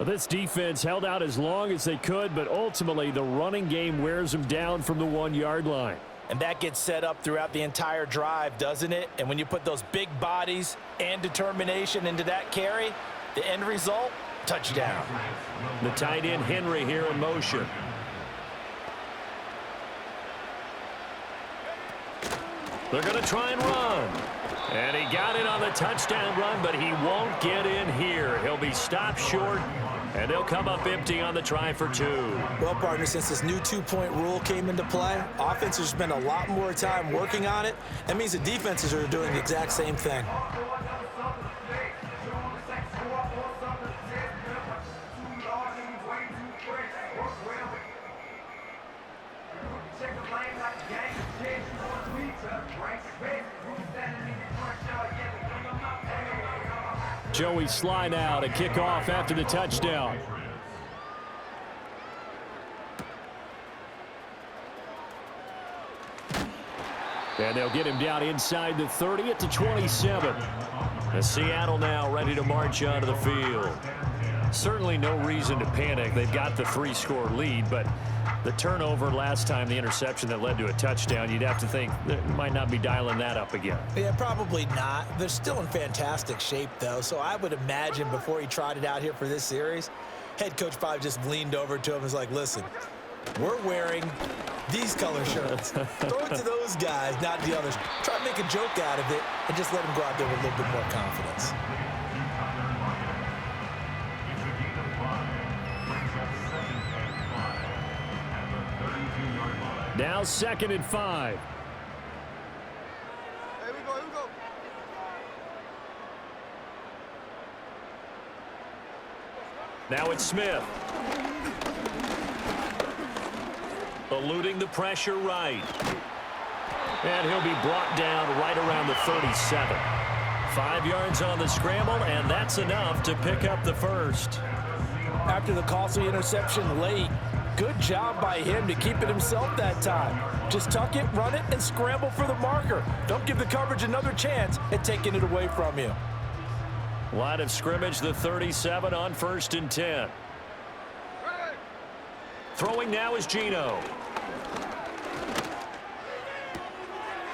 This defense held out as long as they could, but ultimately the running game wears them down from the 1-yard line. And that gets set up throughout the entire drive, doesn't it? And when you put those big bodies and determination into that carry, the end result, touchdown. The tight end Henry here in motion. They're going to try and run. And he got it on the touchdown run, but he won't get in here. He'll be stopped short, and they'll come up empty on the try for 2. Well, partner, since this new 2-point rule came into play, offenses spend a lot more time working on it. That means the defenses are doing the exact same thing. Joey slide out, a kickoff after the touchdown. And they'll get him down inside the 30 at the 27. And Seattle now ready to march onto the field. Certainly no reason to panic. They've got the 3-score lead, but the turnover last time, the interception that led to a touchdown, you'd have to think they might not be dialing that up again. Yeah, probably not. They're still in fantastic shape, though, so I would imagine before he trotted out here for this series, head coach probably just leaned over to him and was like, listen, we're wearing these color shirts. Throw it to those guys, not the others. Try to make a joke out of it and just let them go out there with a little bit more confidence. Now 2nd and 5. Here we go, here we go. Now it's Smith. Eluding the pressure right. And he'll be brought down right around the 37. 5 yards on the scramble, and that's enough to pick up the 1st. After the costly interception late, good job by him to keep it himself that time. Just tuck it, run it, and scramble for the marker. Don't give the coverage another chance at taking it away from you. Line of scrimmage, the 37 on 1st and 10. Throwing now is Geno.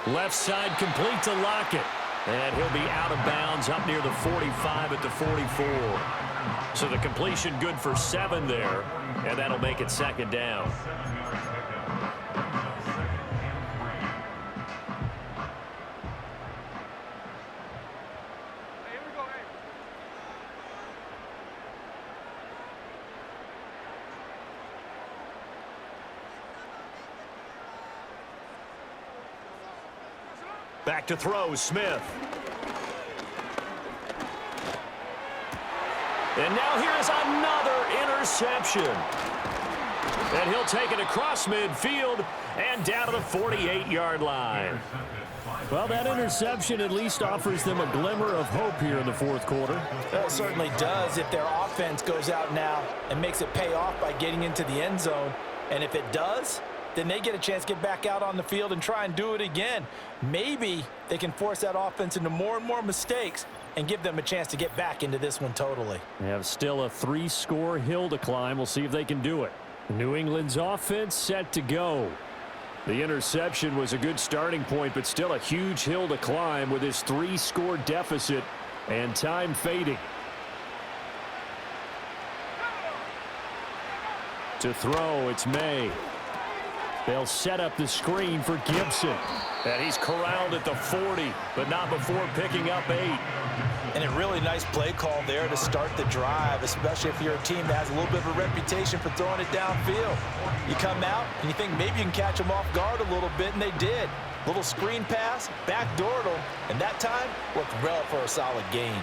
Left side complete to Lockett. And he'll be out of bounds up near the 45 at the 44. So the completion good for 7 there. And that'll make it 2nd down. Back to throw, Smith. And now here's another interception. And he'll take it across midfield and down to the 48-yard line. Well, that interception at least offers them a glimmer of hope here in the fourth quarter. It certainly does if their offense goes out now and makes it pay off by getting into the end zone. And if it does, then they get a chance to get back out on the field and try and do it again. Maybe they can force that offense into more and more mistakes and give them a chance to get back into this one totally. They have still a 3-score hill to climb. We'll see if they can do it. New England's offense set to go. The interception was a good starting point, but still a huge hill to climb with this 3-score deficit and time fading. To throw, it's Maye. They'll set up the screen for Gibson. And he's corralled at the 40, but not before picking up 8. And a really nice play call there to start the drive, especially if you're a team that has a little bit of a reputation for throwing it downfield. You come out and you think maybe you can catch them off guard a little bit, and they did. Little screen pass, backdoored them, and that time worked well for a solid gain.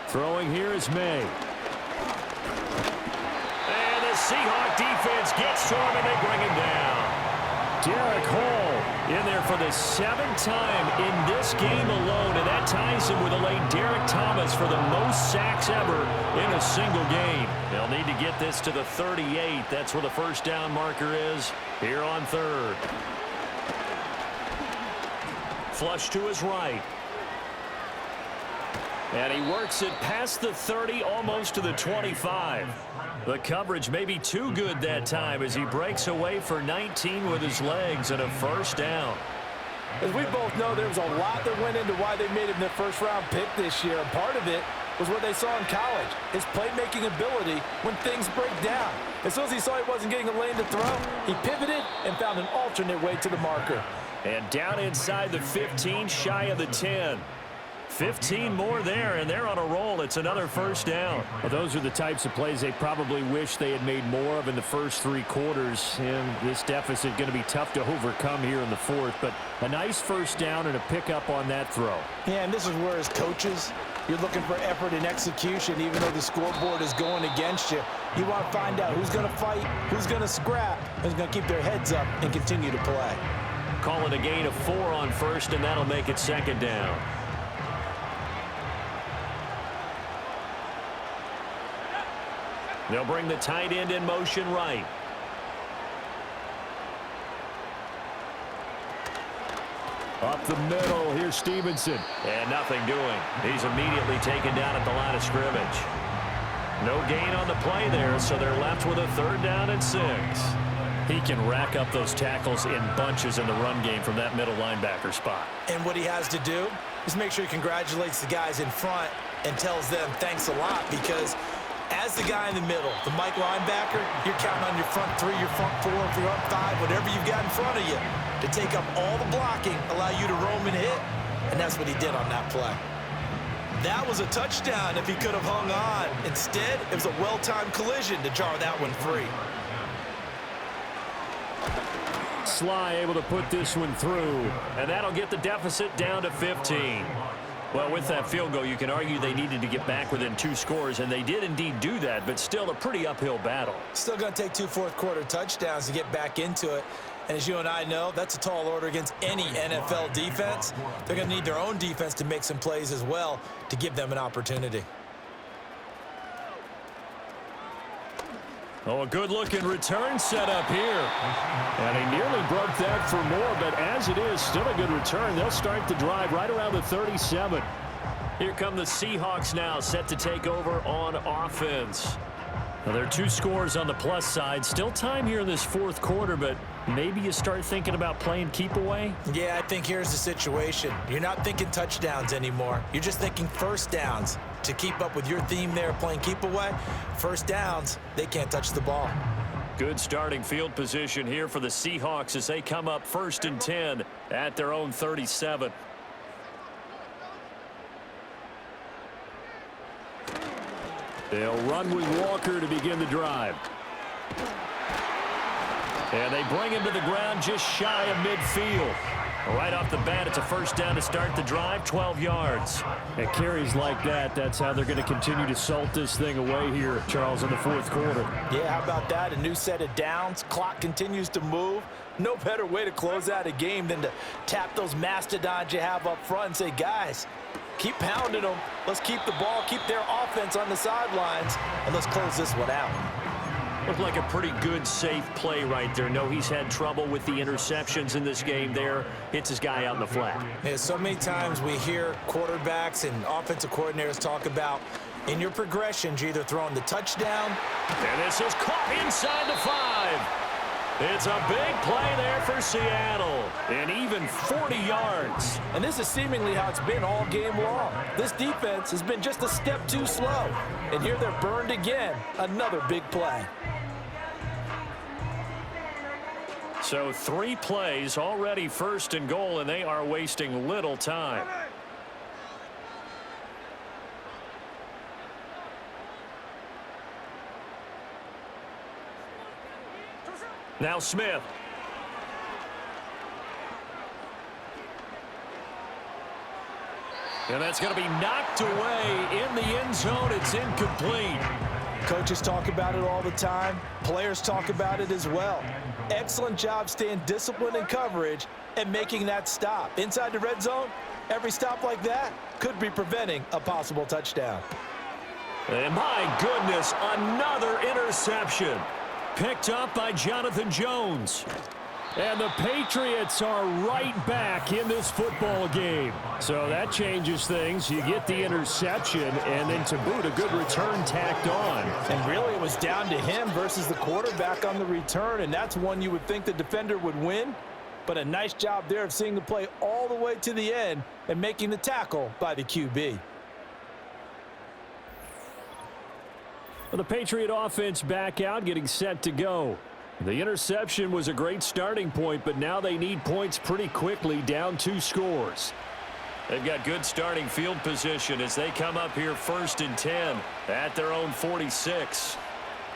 Throwing here is Maye. And the Seahawks defense gets to him, and they bring him down. Derek Hall in there for the 7th time in this game alone, and that ties him with a late Derek Thomas for the most sacks ever in a single game. They'll need to get this to the 38. That's where the first down marker is here on 3rd. Flush to his right. And he works it past the 30, almost to the 25. The coverage may be too good that time as he breaks away for 19 with his legs and a first down. As we both know, there was a lot that went into why they made him their first-round pick this year, and part of it was what they saw in college, his playmaking ability when things break down. As soon as he saw he wasn't getting a lane to throw, he pivoted and found an alternate way to the marker. And down inside the 15, shy of the 10. 15 more there, and they're on a roll. It's another first down. Well, those are the types of plays they probably wish they had made more of in the first 3 quarters. And this deficit going to be tough to overcome here in the 4th. But a nice first down and a pickup on that throw. Yeah, and this is where, as coaches, you're looking for effort and execution, even though the scoreboard is going against you. You want to find out who's going to fight, who's going to scrap, who's going to keep their heads up and continue to play. Call it a gain of 4 on first, and that'll make it 2nd down. They'll bring the tight end in motion right. Up the middle, here's Stevenson. And nothing doing. He's immediately taken down at the line of scrimmage. No gain on the play there, so they're left with a 3rd down and 6. He can rack up those tackles in bunches in the run game from that middle linebacker spot. And what he has to do is make sure he congratulates the guys in front and tells them thanks a lot, because as the guy in the middle, the Mike linebacker, you're counting on your front 3, your front 4, your front 5, whatever you've got in front of you to take up all the blocking, allow you to roam and hit, and that's what he did on that play. That was a touchdown if he could have hung on. Instead, it was a well-timed collision to jar that one free. Sly able to put this one through, and that'll get the deficit down to 15. Well, with that field goal, you can argue they needed to get back within 2 scores, and they did indeed do that, but still a pretty uphill battle. Still going to take 2 fourth-quarter touchdowns to get back into it. And as you and I know, that's a tall order against any NFL defense. They're going to need their own defense to make some plays as well to give them an opportunity. Oh, a good-looking return set up here. And he nearly broke that for more, but as it is, still a good return. They'll start the drive right around the 37. Here come the Seahawks now, set to take over on offense. Now, there are 2 scores on the plus side. Still time here in this 4th quarter, but maybe you start thinking about playing keep away? Yeah, I think here's the situation. You're not thinking touchdowns anymore. You're just thinking first downs. To keep up with your theme there, playing keep away, first downs, they can't touch the ball. Good starting field position here for the Seahawks as they come up 1st and 10 at their own 37. They'll run with Walker to begin the drive. And they bring him to the ground just shy of midfield. Right off the bat, it's a first down to start the drive, 12 yards. And carries like that, that's how they're going to continue to salt this thing away here, Charles, in the fourth quarter. Yeah, how about that? A new set of downs. Clock continues to move. No better way to close out a game than to tap those mastodons you have up front and say, guys, keep pounding them. Let's keep the ball, keep their offense on the sidelines, and let's close this one out. Looked like a pretty good, safe play right there. No, he's had trouble with the interceptions in this game there. Hits his guy out in the flat. Yeah, so many times we hear quarterbacks and offensive coordinators talk about in your progressions, you're either throwing the touchdown. And this is caught inside the 5. It's a big play there for Seattle. And even 40 yards. And this is seemingly how it's been all game long. This defense has been just a step too slow. And here they're burned again. Another big play. So 3 plays already first and goal, and they are wasting little time. Now Smith. And that's going to be knocked away in the end zone. It's incomplete. Coaches talk about it all the time. Players talk about it as well. Excellent job staying disciplined in coverage and making that stop. Inside the red zone, every stop like that could be preventing a possible touchdown. And my goodness, another interception. Picked up by Jonathan Jones. And the Patriots are right back in this football game. So that changes things. You get the interception, and then to boot, a good return tacked on. And really, it was down to him versus the quarterback on the return, and that's one you would think the defender would win. But a nice job there of seeing the play all the way to the end and making the tackle by the QB. Well, the Patriot offense back out, getting set to go. The interception was a great starting point, but now they need points pretty quickly, down 2 scores. They've got good starting field position as they come up here 1st and 10 at their own 46.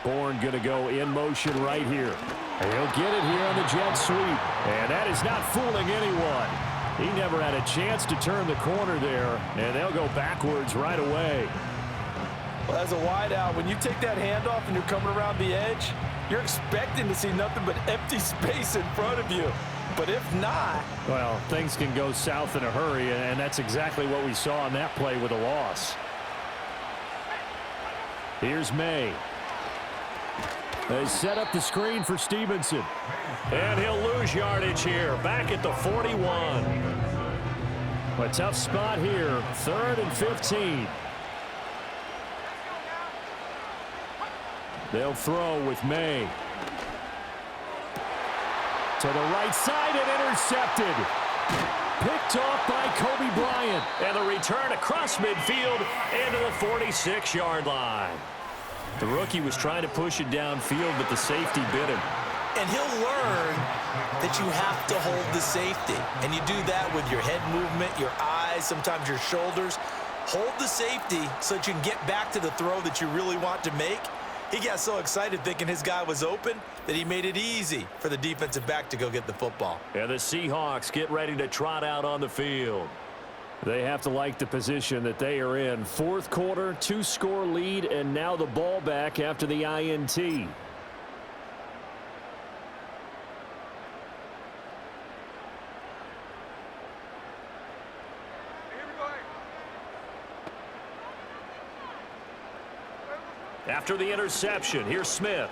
Bourne going to go in motion right here. And he'll get it here on the jet sweep. And that is not fooling anyone. He never had a chance to turn the corner there, and they'll go backwards right away. Well, as a wideout, when you take that handoff and you're coming around the edge, you're expecting to see nothing but empty space in front of you. But if not... Well, things can go south in a hurry, and that's exactly what we saw on that play with a loss. Here's Maye. They set up the screen for Stevenson. And he'll lose yardage here, back at the 41. A tough spot here, 3rd and 15. They'll throw with Maye. To the right side and intercepted. Picked off by Kobe Bryant. And the return across midfield into the 46-yard line. The rookie was trying to push it downfield, but the safety bit him. And he'll learn that you have to hold the safety. And you do that with your head movement, your eyes, sometimes your shoulders. Hold the safety so that you can get back to the throw that you really want to make. He got so excited thinking his guy was open that he made it easy for the defensive back to go get the football. And the Seahawks get ready to trot out on the field. They have to like the position that they are in. 4th quarter, 2-score lead, and now the ball back after the INT. After the interception, here's Smith.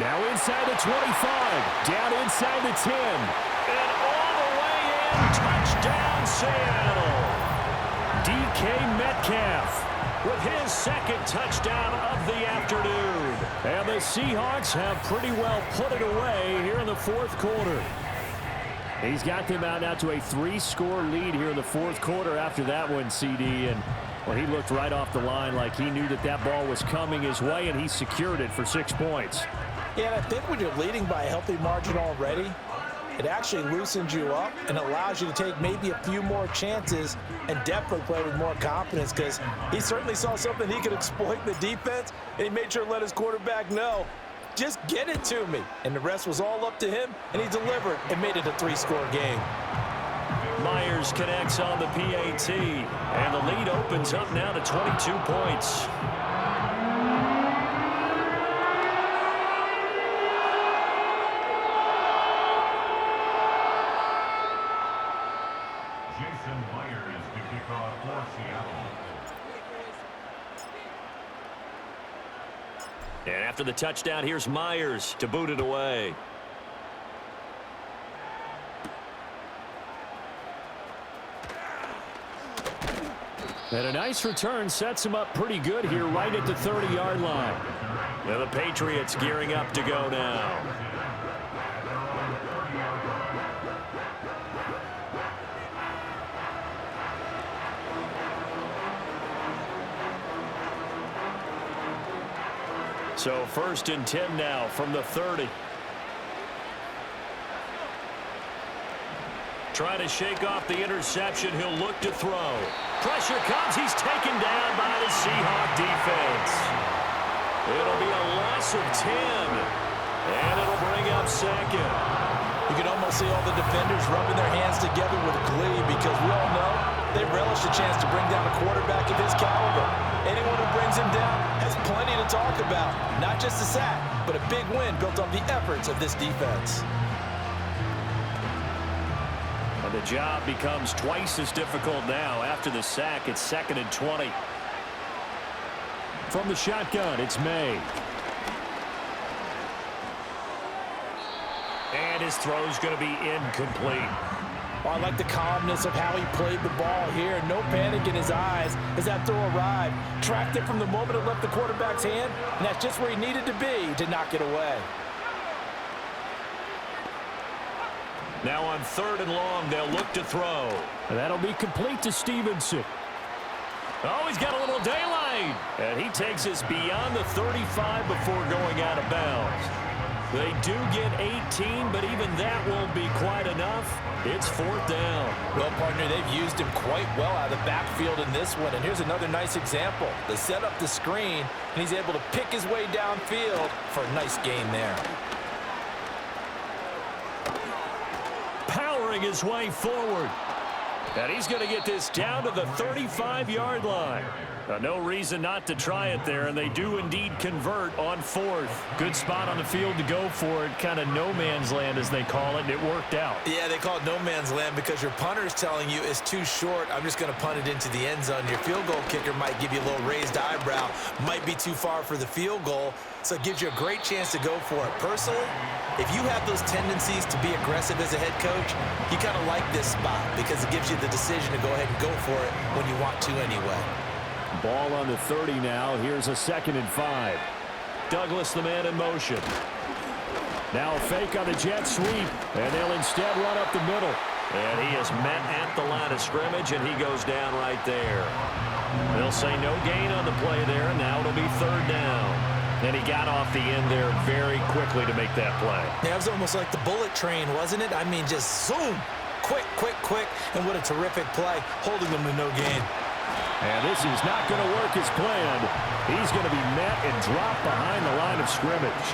Now inside the 25, down inside the 10, and all the way in, touchdown Seattle. DK Metcalf with his 2nd touchdown of the afternoon. And the Seahawks have pretty well put it away here in the 4th quarter. He's got them out now to a 3-score lead here in the 4th quarter after that one, CD, and well, he looked right off the line like he knew that that ball was coming his way, and he secured it for 6 points. Yeah, and I think when you're leading by a healthy margin already, it actually loosens you up and allows you to take maybe a few more chances and definitely play with more confidence, because he certainly saw something he could exploit in the defense, and he made sure to let his quarterback know, Just get it to me. And the rest was all up to him, and he delivered and made it a 3-score game. Myers connects on the PAT, and the lead opens up now to 22 points. Myers to kick off for Seattle. And after the touchdown, here's Myers to boot it away. And a nice return sets him up pretty good here right at the 30-yard line. And the Patriots gearing up to go now. So 1st and 10 now from the 30. Trying to shake off the interception. He'll look to throw. Pressure comes. He's taken down by the Seahawk defense. It'll be a loss of 10. And it'll bring up 2nd. You can almost see all the defenders rubbing their hands together with glee because we all know they relish a chance to bring down a quarterback of his caliber. Anyone who brings him down has plenty to talk about. Not just a sack, but a big win built on the efforts of this defense. And the job becomes twice as difficult now. After the sack, it's 2nd and 20. From the shotgun, it's Maye. And his throw's going to be incomplete. Oh, I like the calmness of how he played the ball here. No panic in his eyes as that throw arrived. Tracked it from the moment it left the quarterback's hand, and that's just where he needed to be to knock it away. Now on 3rd and long, they'll look to throw. And that'll be complete to Stevenson. Oh, he's got a little daylight. And he takes us beyond the 35 before going out of bounds. They do get 18, but even that won't be quite enough. It's 4th down. Well, partner, they've used him quite well out of the backfield in this one. And here's another nice example. They set up the screen, and he's able to pick his way downfield for a nice gain there. Powering his way forward. And he's going to get this down to the 35-yard line. No reason not to try it there, and they do indeed convert on 4th. Good spot on the field to go for it, kind of no man's land as they call it, and it worked out. Yeah, they call it no man's land because your punter is telling you it's too short. I'm just going to punt it into the end zone. Your field goal kicker might give you a little raised eyebrow, might be too far for the field goal, so it gives you a great chance to go for it. Personally, if you have those tendencies to be aggressive as a head coach, you kind of like this spot because it gives you the decision to go ahead and go for it when you want to anyway. Ball on the 30 now. Here's a 2nd and 5. Douglas, the man in motion. Now a fake on the jet sweep, and they'll instead run up the middle. And he is met at the line of scrimmage, and he goes down right there. They'll say no gain on the play there, and now it'll be 3rd down. And he got off the end there very quickly to make that play. Yeah, it was almost like the bullet train, wasn't it? I mean, just zoom. Quick, quick, quick. And what a terrific play, holding them to no gain. And this is not going to work as planned. He's going to be met and dropped behind the line of scrimmage.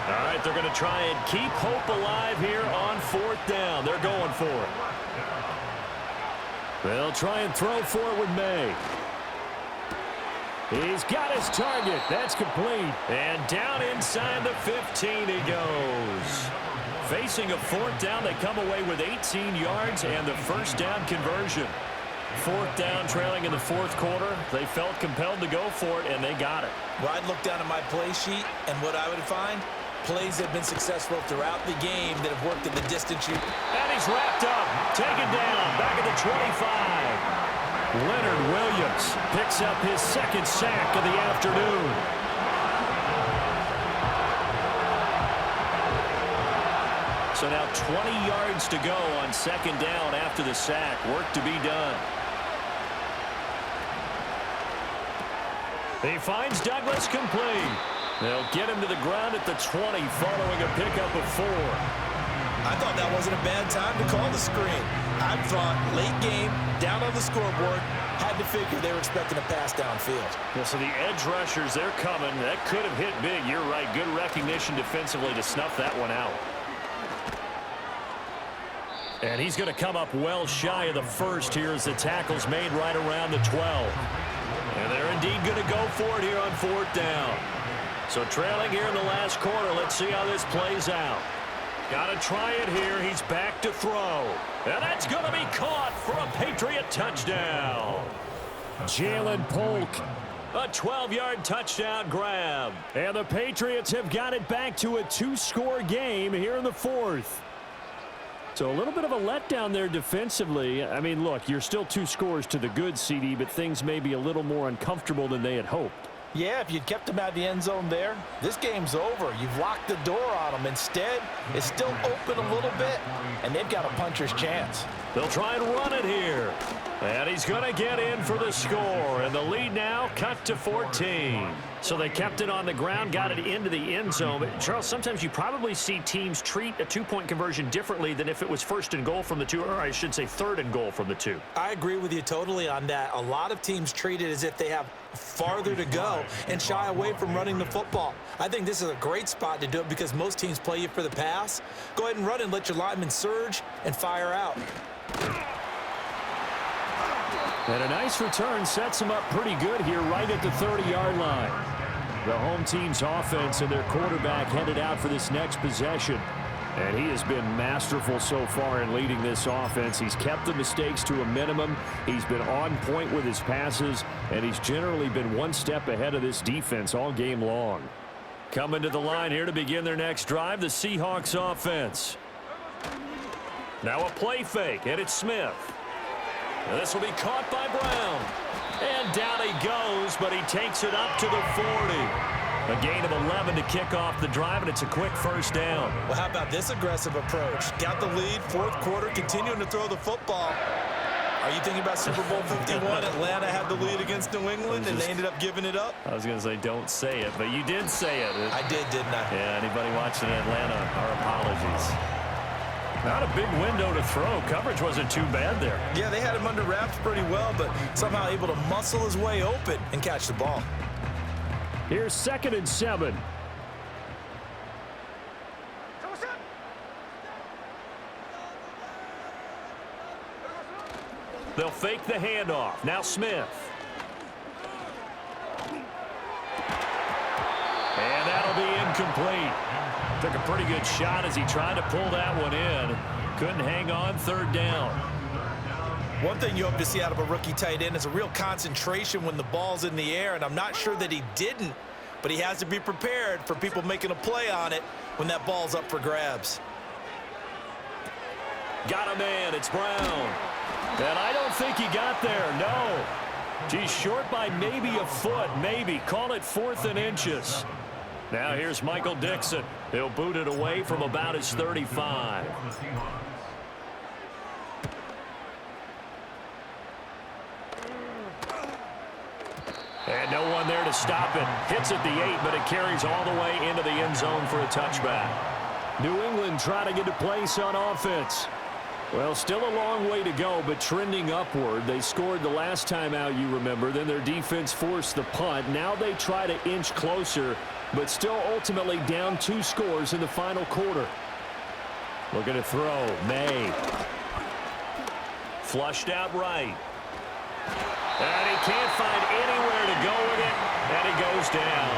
All right, they're going to try and keep hope alive here on 4th down. They're going for it. They'll try and throw for it with Maye. He's got his target. That's complete. And down inside the 15 he goes. Facing a 4th down, they come away with 18 yards and the 1st down conversion. 4th down, trailing in the 4th quarter. They felt compelled to go for it, and they got it. Well, I'd look down at my play sheet, and what I would find, plays have been successful throughout the game that have worked in the distance. And he's wrapped up, taken down, back at the 25. Leonard Williams picks up his 2nd sack of the afternoon. So now 20 yards to go on 2nd down after the sack. Work to be done. He finds Douglas complete. They'll get him to the ground at the 20 following a pickup of 4. I thought that wasn't a bad time to call the screen. I thought late game, down on the scoreboard, Had to figure they were expecting a pass downfield. Yeah, so the edge rushers, they're coming. That could have hit big. You're right. Good recognition defensively to snuff that one out. And he's going to come up well shy of the first here as the tackle's made right around the 12. And they're indeed going to go for it here on 4th down. So trailing here in the last quarter. Let's see how this plays out. Got to try it here. He's back to throw. And that's going to be caught for a Patriot touchdown. Jalen Polk. A 12-yard touchdown grab. And the Patriots have got it back to a 2-score game here in the 4th. So a little bit of a letdown there defensively. I mean, look, you're still 2 scores to the good, CD, but things may be a little more uncomfortable than they had hoped. Yeah, if you'd kept them out of the end zone there, this game's over. You've locked the door on them. Instead, it's still open a little bit, and they've got a puncher's chance. They'll try and run it here. And he's going to get in for the score. And the lead now cut to 14. So they kept it on the ground, got it into the end zone. But Charles, sometimes you probably see teams treat a 2-point conversion differently than if it was 1st and goal from the 2, or I should say 3rd and goal from the 2. I agree with you totally on that. A lot of teams treat it as if they have farther to go and shy away from running the football. I think this is a great spot to do it because most teams play you for the pass. Go ahead and run and let your linemen surge and fire out. And a nice return sets them up pretty good here right at the 30-yard line. The home team's offense and their quarterback headed out for this next possession. And he has been masterful so far in leading this offense. He's kept the mistakes to a minimum. He's been on point with his passes, and he's generally been one step ahead of this defense all game long. Coming to the line here to begin their next drive, the Seahawks offense. Now a play fake, and it's Smith. And this will be caught by Brown. And down he goes, but he takes it up to the 40. A gain of 11 to kick off the drive, and it's a quick 1st down. Well, how about this aggressive approach? Got the lead, 4th quarter, continuing to throw the football. Are you thinking about Super Bowl 51? Atlanta had the lead against New England, and they ended up giving it up? I was going to say don't say it, but you did say it. I did, didn't I? Yeah, anybody watching Atlanta, our apologies. Not a big window to throw. Coverage wasn't too bad there. Yeah, they had him under wraps pretty well, but somehow able to muscle his way open and catch the ball. Here's 2nd and 7. They'll fake the handoff. Now Smith. And that'll be incomplete. Took a pretty good shot as he tried to pull that one in. Couldn't hang on, 3rd down. One thing you hope to see out of a rookie tight end is a real concentration when the ball's in the air, and I'm not sure that he didn't, but he has to be prepared for people making a play on it when that ball's up for grabs. Got a man, it's Brown. And I don't think he got there, no. He's short by maybe a foot, maybe. Call it 4th and inches. Now here's Michael Dixon. He'll boot it away from about his 35. And no one there to stop it. Hits at the 8, but it carries all the way into the end zone for a touchback. New England trying to get a place on offense. Well, still a long way to go, but trending upward. They scored the last time out, you remember. Then their defense forced the punt. Now they try to inch closer, but still ultimately down 2 scores in the final quarter. Looking to throw. Maye. Flushed out right. And he can't find anywhere to go with it, and he goes down.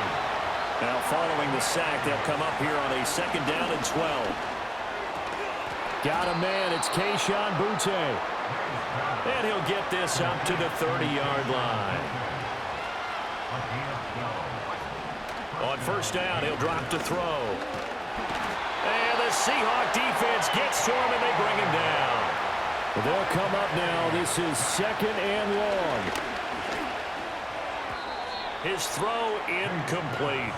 Now following the sack, they'll come up here on a 2nd down and 12. Got a man, it's Keyshawn Butte. And he'll get this up to the 30-yard line. On 1st down, he'll drop to throw. And the Seahawk defense gets to him, and they bring him down. They'll come up now. This is 2nd and long. His throw incomplete.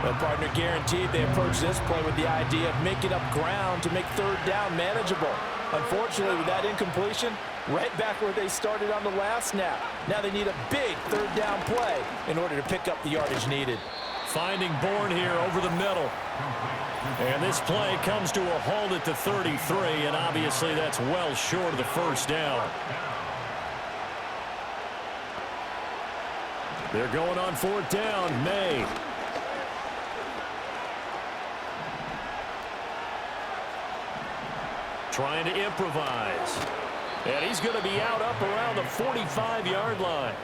Well, partner, guaranteed they approach this play with the idea of making up ground to make 3rd down manageable. Unfortunately, with that incompletion, right back where they started on the last snap. Now they need a big 3rd down play in order to pick up the yardage needed. Finding Bourne here over the middle. And this play comes to a halt at the 33, and obviously that's well short of the 1st down. They're going on 4th down. Maye. Trying to improvise. And he's going to be out up around the 45-yard line.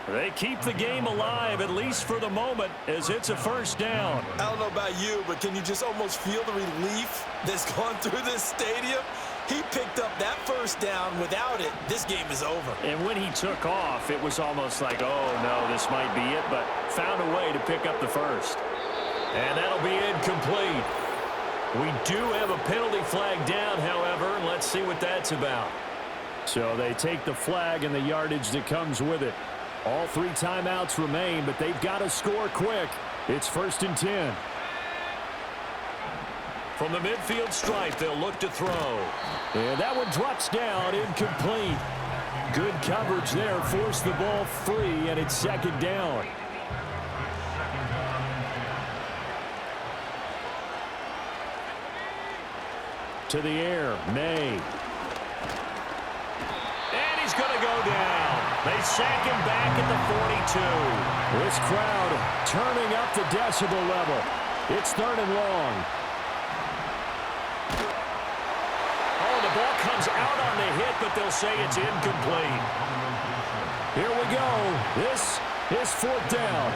They keep the game alive, at least for the moment, as it's a 1st down. I don't know about you, but can you just almost feel the relief that's gone through this stadium? He picked up that 1st down. Without it, this game is over. And when he took off, it was almost like, oh, no, this might be it, but found a way to pick up the 1st. And that'll be incomplete. We do have a penalty flag down, however, and let's see what that's about. So they take the flag and the yardage that comes with it. All 3 timeouts remain, but they've got to score quick. It's 1st and 10. From the midfield stripe, they'll look to throw. And that one drops down, incomplete. Good coverage there, forced the ball free, and it's 2nd down. To the air, Maye. And he's going to go down. They sack him back at the 42. This crowd turning up the decibel level. It's 3rd and long. Oh, the ball comes out on the hit, but they'll say it's incomplete. Here we go. This is 4th down.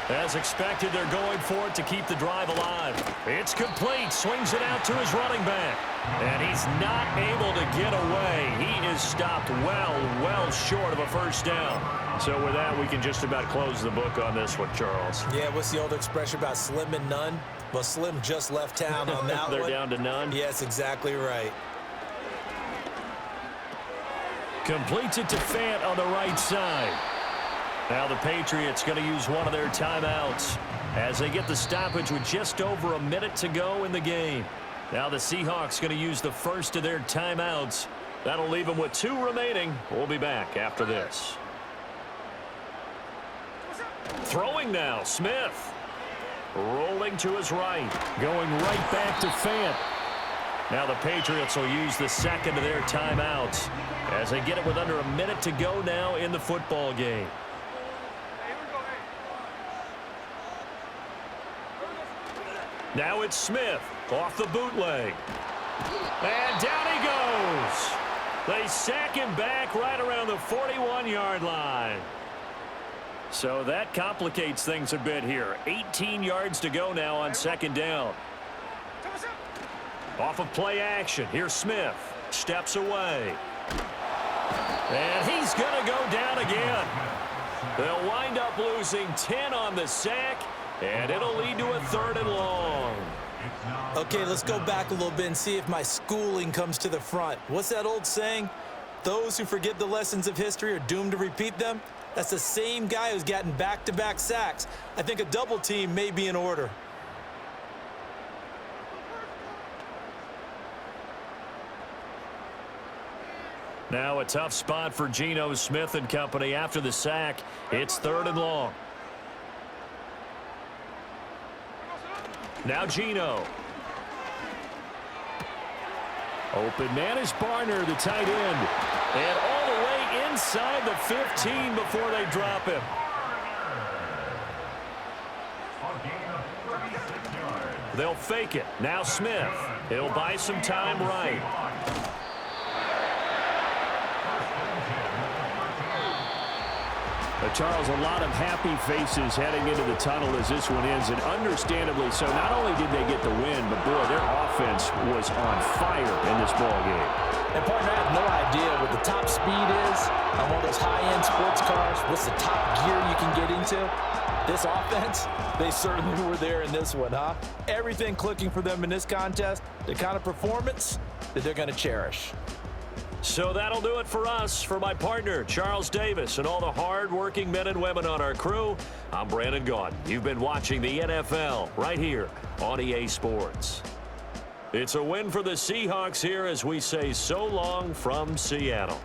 As expected, they're going for it to keep the drive alive. It's complete. Swings it out to his running back. And he's not able to get away. He is stopped well short of a 1st down. So with that, we can just about close the book on this one, Charles. Yeah, what's the old expression about slim and none? Well, Slim just left town on that They're one. down to none? Yes, exactly right. Completes it to Fant on the right side. Now the Patriots going to use one of their timeouts as they get the stoppage with just over a minute to go in the game. Now the Seahawks going to use the first of their timeouts. That'll leave them with 2 remaining. We'll be back after this. Throwing now, Smith. Rolling to his right. Going right back to Fant. Now the Patriots will use the second of their timeouts as they get it with under a minute to go now in the football game. Now it's Smith off the bootleg. And down he goes. They sack him back right around the 41-yard line. So that complicates things a bit here. 18 yards to go now on 2nd down. Off of play action. Here's Smith. Steps away. And he's going to go down again. They'll wind up losing 10 on the sack. And it'll lead to a 3rd and long. Okay, let's go back a little bit and see if my schooling comes to the front. What's that old saying? Those who forget the lessons of history are doomed to repeat them. That's the same guy who's gotten back-to-back sacks. I think a double team may be in order. Now a tough spot for Geno Smith and company after the sack. It's 3rd and long. Now Geno. Open man is Barner, the tight end. And all the way inside the 15 before they drop him. They'll fake it. Now Smith. He'll buy some time right. Charles, a lot of happy faces heading into the tunnel as this one ends, and understandably so. Not only did they get the win, but boy, their offense was on fire in this ball game. And partner, I have no idea what the top speed is on one of those high-end sports cars. What's the top gear you can get into? This offense, they certainly were there in this one, huh? Everything clicking for them in this contest, the kind of performance that they're going to cherish. So that'll do it for us. For my partner, Charles Davis, and all the hard-working men and women on our crew, I'm Brandon Gaudin. You've been watching the NFL right here on EA Sports. It's a win for the Seahawks here as we say so long from Seattle.